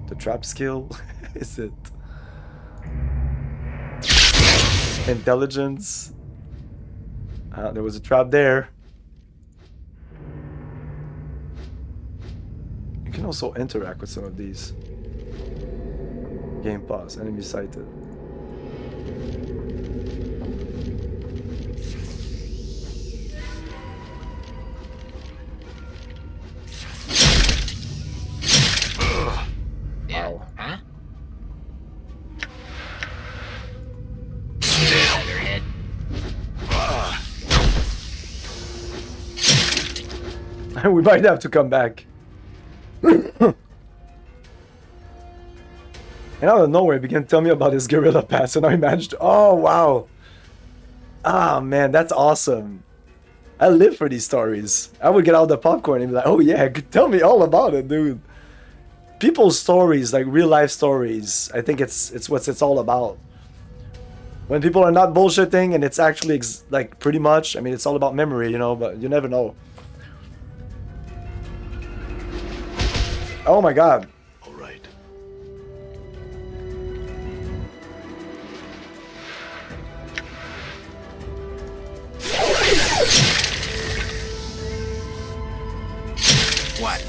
the trap skill? Is it intelligence? There was a trap there. You can also interact with some of these. Game pause. Enemy sighted.
Wow. Huh?
We might have to come back. And out of nowhere, he began to tell me about his gorilla pass, and I managed to... Oh, wow. Ah, man, that's awesome. I live for these stories. I would get out the popcorn and be like, oh yeah, tell me all about it, dude. People's stories, like real life stories, I think it's what it's all about. When people are not bullshitting and it's actually like pretty much, I mean, it's all about memory, you know, but you never know. Oh my god.
All right.
What?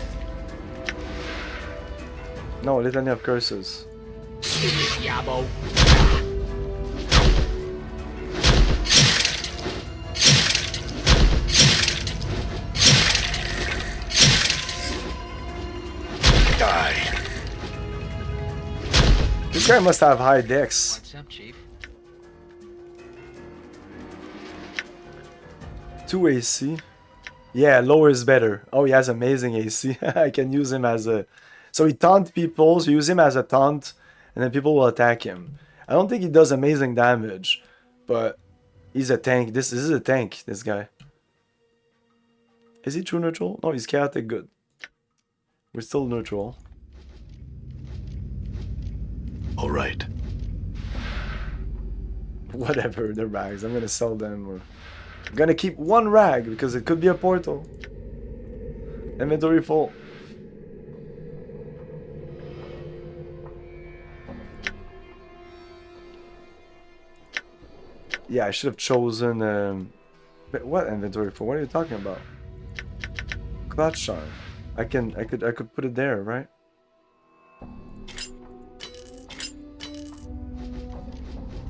No, litany of curses.
Yabo.
Die.
This guy must have high dex.
What's up, Chief?
2 AC. Yeah, lower is better. Oh, he has amazing AC. I can use him as a... So he taunt people, so use him as a taunt, and then people will attack him. I don't think he does amazing damage, but he's a tank. This is a tank, this guy. Is he true neutral? No, he's chaotic good. We're still neutral.
All right.
Whatever, the rags. I'm gonna sell them. Or... I'm gonna keep one rag because it could be a portal. Inventory full. Yeah, I should have chosen. Wait, what inventory full? What are you talking about? Cloud Shard. I could put it there, right?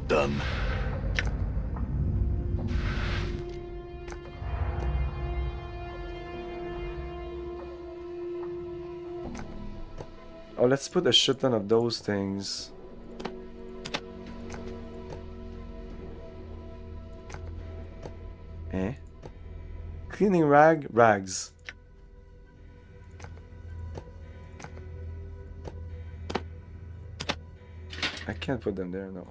Done.
Oh, let's put a shit ton of those things. Eh? Cleaning rags. I can't put them there, no.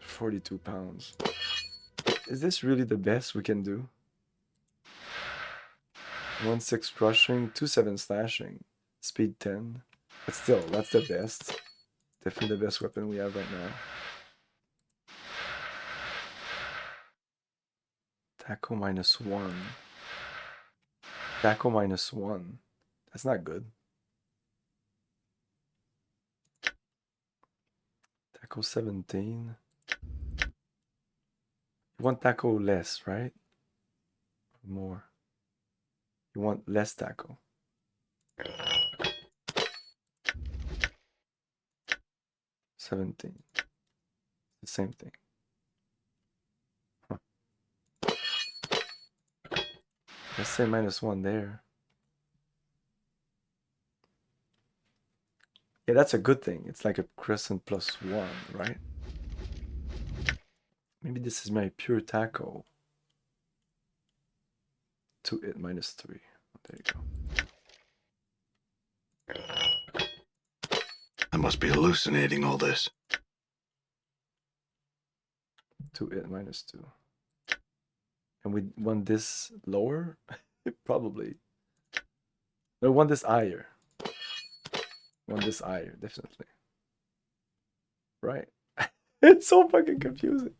£42. Is this really the best we can do? 1-6 crushing, 2-7 slashing, speed 10. But still, that's the best. Definitely the best weapon we have right now. Tackle -1. Tackle -1. That's not good. Tackle 17. You want tackle less, right? More. You want less tackle. $17. The same thing. Huh. Let's say -1 there. Yeah, that's a good thing. It's like a crescent +1, right? Maybe this is my pure taco. 2-it -3. There you go.
I must be hallucinating all this.
2-it -2. And we want this lower? Probably. No, we want this higher. Want this higher, definitely. Right. It's so fucking confusing.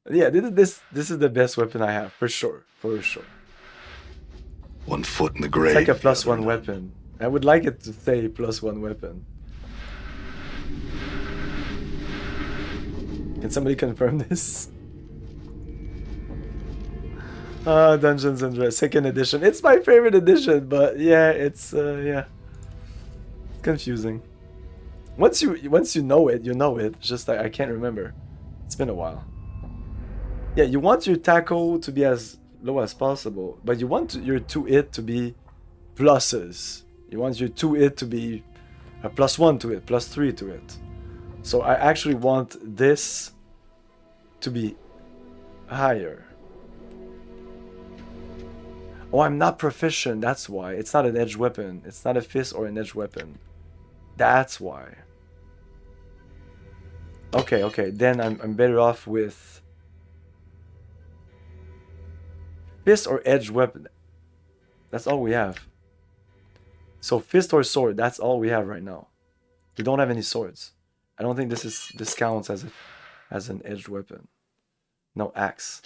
Yeah, this is the best weapon I have, for sure. For sure.
1 foot in the grave.
It's like a +1 weapon. I would like it to say +1 weapon. Can somebody confirm this? Dungeons and Dragons 2nd edition. It's my favorite edition, but yeah, it's yeah, confusing. Once you know it, you know it. It's just like I can't remember. It's been a while. Yeah, you want your taco to be as low as possible, but you want your 2-it to be pluses. You want your 2-it to be a +1 to it, +3 to it. So I actually want this to be higher. Oh, I'm not proficient, that's why. It's not an edge weapon. It's not a fist or an edge weapon. That's why. Okay, then I'm better off with fist or edge weapon. That's all we have. So fist or sword, that's all we have right now. We don't have any swords. I don't think this counts as an edged weapon. No, axe.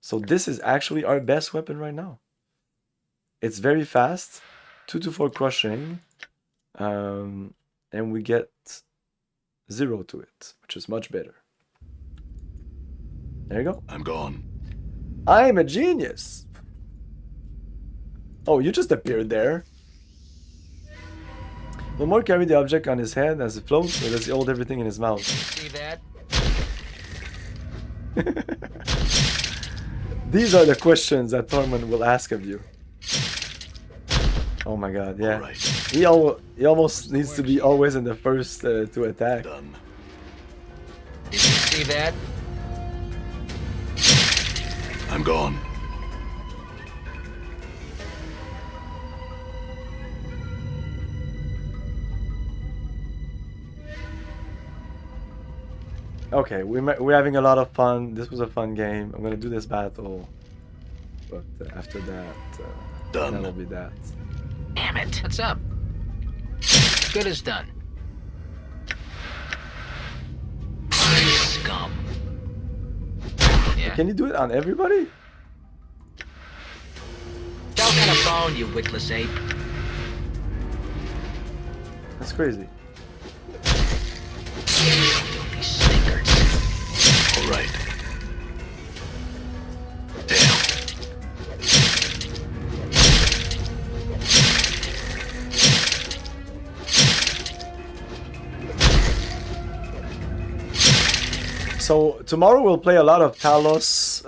So this is actually our best weapon right now. It's very fast, 2-4 crushing, and we get 0 to it, which is much better. There you go.
I'm gone.
I'm a genius. Oh, you just appeared there. Will Moore carry the object on his head as it floats, or does he hold everything in his mouth?
See that?
These are the questions that Torment will ask of you. Oh my god, yeah.
Right.
He almost needs to be always in the first to attack.
Done.
Did you see that?
I'm gone.
Okay, we're having a lot of fun. This was a fun game. I'm gonna do this battle, but after that,
Done.
that'll be that.
Damn it! What's up? Good as done. Scum. Yeah.
Can you do it on everybody?
Don't get a phone, you wickless ape.
That's crazy.
Filthy stinkers.
All right. Damn.
So tomorrow we'll play a lot of Talos,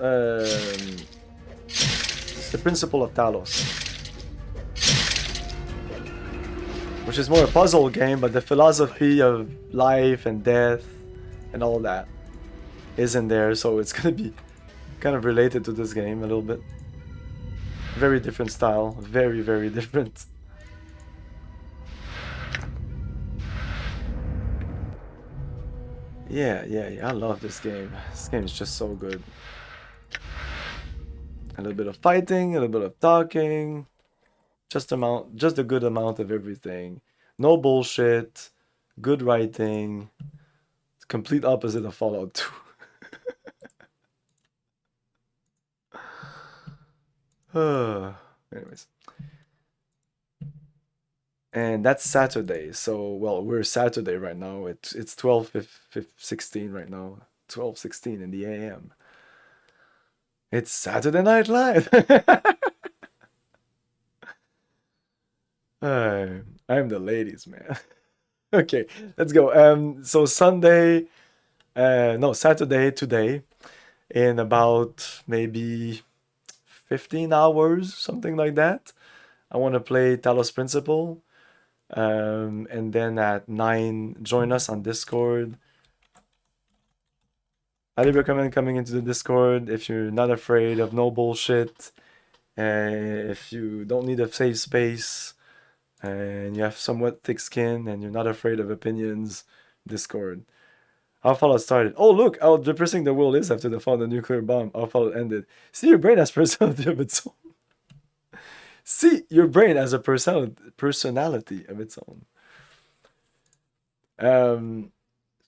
the Principle of Talos, which is more a puzzle game, but the philosophy of life and death and all that is in there, so it's gonna be kind of related to this game a little bit. Very different style, very, very different. Yeah, I love this game. This game is just so good. A little bit of fighting, a little bit of talking, just a good amount of everything. No bullshit, good writing. It's complete opposite of Fallout 2. Anyways. And that's Saturday. So, well, we're Saturday right now. It's 12:16 right now. 12:16 in the AM. It's Saturday Night Live. I'm the ladies, man. Okay, let's go. So Saturday today in about maybe 15 hours, something like that. I want to play Talos Principle. And then at 9, join us on Discord. Highly recommend coming into the Discord if you're not afraid of no bullshit. If you don't need a safe space and you have somewhat thick skin and you're not afraid of opinions, Discord. How Fallout started. Oh, look how depressing the world is after the fall of the nuclear bomb. How Fallout ended. See, your brain has personality of its own. See, your brain has a personality of its own.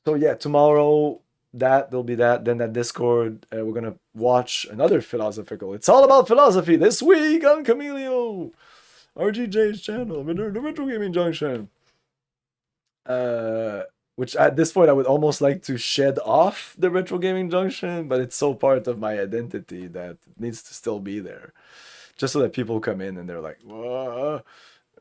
So yeah, tomorrow there'll be that. Then at Discord, we're gonna watch another philosophical. It's all about philosophy this week on Camilio, RGJ's channel, the Retro Gaming Junction. Which at this point I would almost like to shed off the Retro Gaming Junction, but it's so part of my identity that it needs to still be there, just so that people come in and they're like, "Whoa,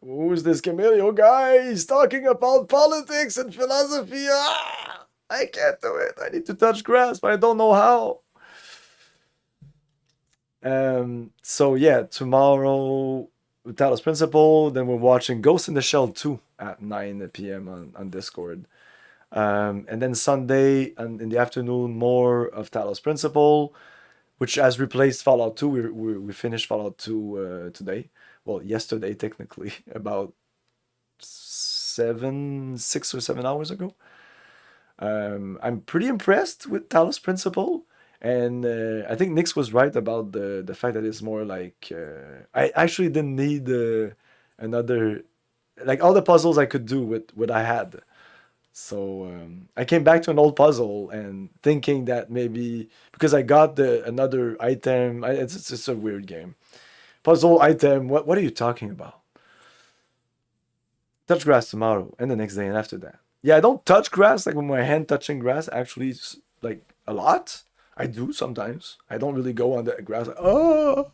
who's this Camilio guy? He's talking about politics and philosophy. Ah, I can't do it. I need to touch grass, but I don't know how." So yeah, tomorrow Talos Principle. Then we're watching Ghost in the Shell 2 at 9 p.m. on Discord. And then Sunday and in the afternoon, more of Talos Principle, which has replaced Fallout 2. We finished Fallout 2 today. Well, yesterday, technically, about 6 or 7 hours ago. I'm pretty impressed with Talos Principle. And I think Nix was right about the fact that it's more like... I actually didn't need another... Like, all the puzzles I could do with what I had. So I came back to an old puzzle and thinking that maybe... Because I got another item... It's a weird game. Puzzle item... What are you talking about? Touch grass tomorrow and the next day and after that. Yeah, I don't touch grass like with my hand touching grass. Actually, like a lot. I do sometimes. I don't really go on the grass. Like, oh,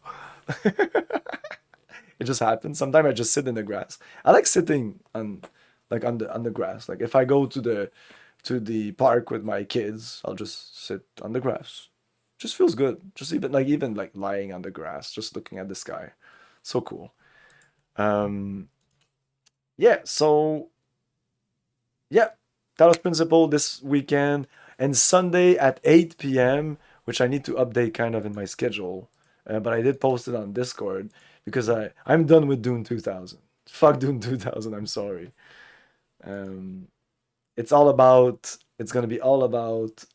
it just happens. Sometimes I just sit in the grass. I like sitting on the grass. Like if I go to the park with my kids, I'll just sit on the grass. Just feels good. Just even like lying on the grass, just looking at the sky. So cool. Yeah. So yeah, Talos Principle this weekend. And Sunday at 8 p.m., which I need to update kind of in my schedule. But I did post it on Discord because I'm done with Dune 2000. Fuck Dune 2000, I'm sorry. It's going to be all about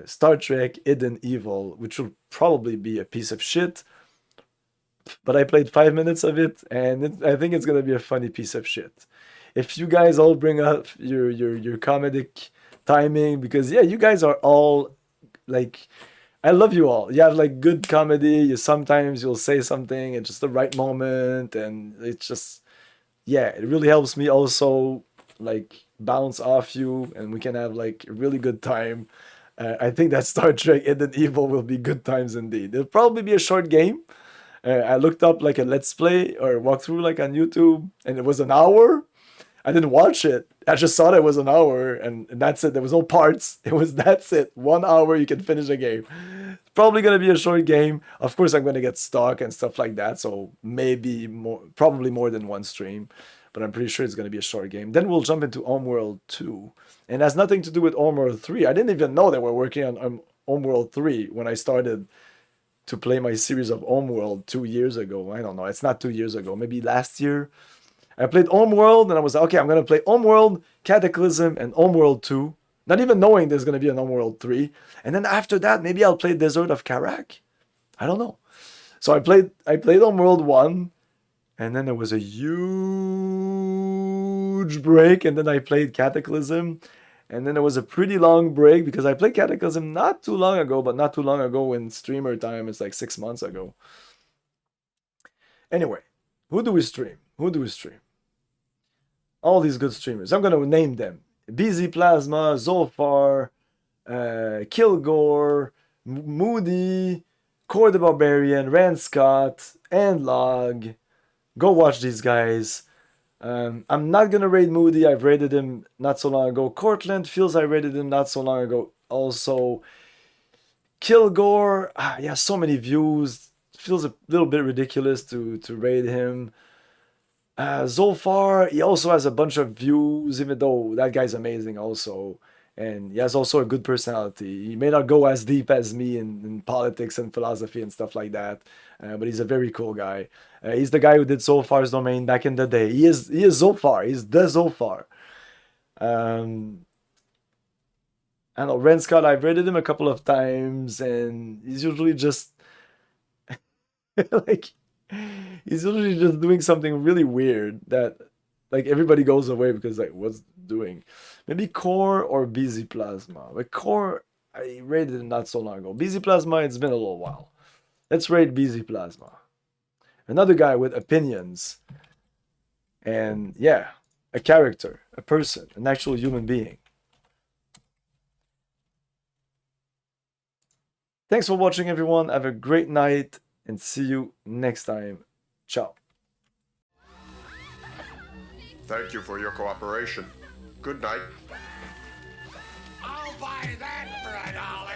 Star Trek Hidden Evil, which will probably be a piece of shit. But I played 5 minutes of it, and I think it's going to be a funny piece of shit. If you guys all bring up your comedic timing, because yeah, you guys are all like, I love you all. You have like good comedy. Sometimes you'll say something at just the right moment, and it's just, yeah, it really helps me also like bounce off you, and we can have like a really good time. I think that Star Trek Hidden Evil will be good times indeed. It'll probably be a short game. I looked up like a let's play or walkthrough like on YouTube, and it was an hour. I didn't watch it. I just saw that it was an hour, and that's it. There was no parts. That's it. 1 hour, you can finish a game. Probably gonna be a short game. Of course, I'm gonna get stuck and stuff like that. So maybe probably more than one stream, but I'm pretty sure it's gonna be a short game. Then we'll jump into Homeworld 2, and it has nothing to do with Homeworld 3. I didn't even know they were working on Homeworld 3 when I started to play my series of Homeworld 2 years ago. I don't know. It's not 2 years ago. Maybe last year. I played Homeworld, and I was like, okay, I'm going to play Homeworld, Cataclysm, and Homeworld 2. Not even knowing there's going to be an Homeworld 3. And then after that, maybe I'll play Desert of Karak. I don't know. So I played Homeworld 1, and then there was a huge break, and then I played Cataclysm. And then there was a pretty long break because I played Cataclysm not too long ago, but not too long ago in streamer time. It's like 6 months ago. Anyway, who do we stream? All these good streamers. I'm going to name them. BZ Plasma, Zolfar, Kilgore, Moody, Core the Barbarian, Rand Scott, and Log. Go watch these guys. I'm not going to raid Moody. I've raided him not so long ago. Cortland feels I raided him not so long ago. Also, Kilgore, he has so many views. Feels a little bit ridiculous to rate him. Zolfar, he also has a bunch of views, even though that guy's amazing also. And he has also a good personality. He may not go as deep as me in politics and philosophy and stuff like that, but he's a very cool guy. He's the guy who did Zolfar's domain back in the day. He is Zolfar. He's the Zolfar. I don't know, Ren Scott, I've rated him a couple of times, and he's usually just like he's usually just doing something really weird that like everybody goes away because like what's doing? Maybe Core or BZ Plasma. But Core, I rated it not so long ago. BZ Plasma, it's been a little while. Let's rate BZ Plasma. Another guy with opinions. And yeah, a character, a person, an actual human being. Thanks for watching, everyone. Have a great night and see you next time. Ciao.
Thank you for your cooperation. Good night.
I'll buy that for $1.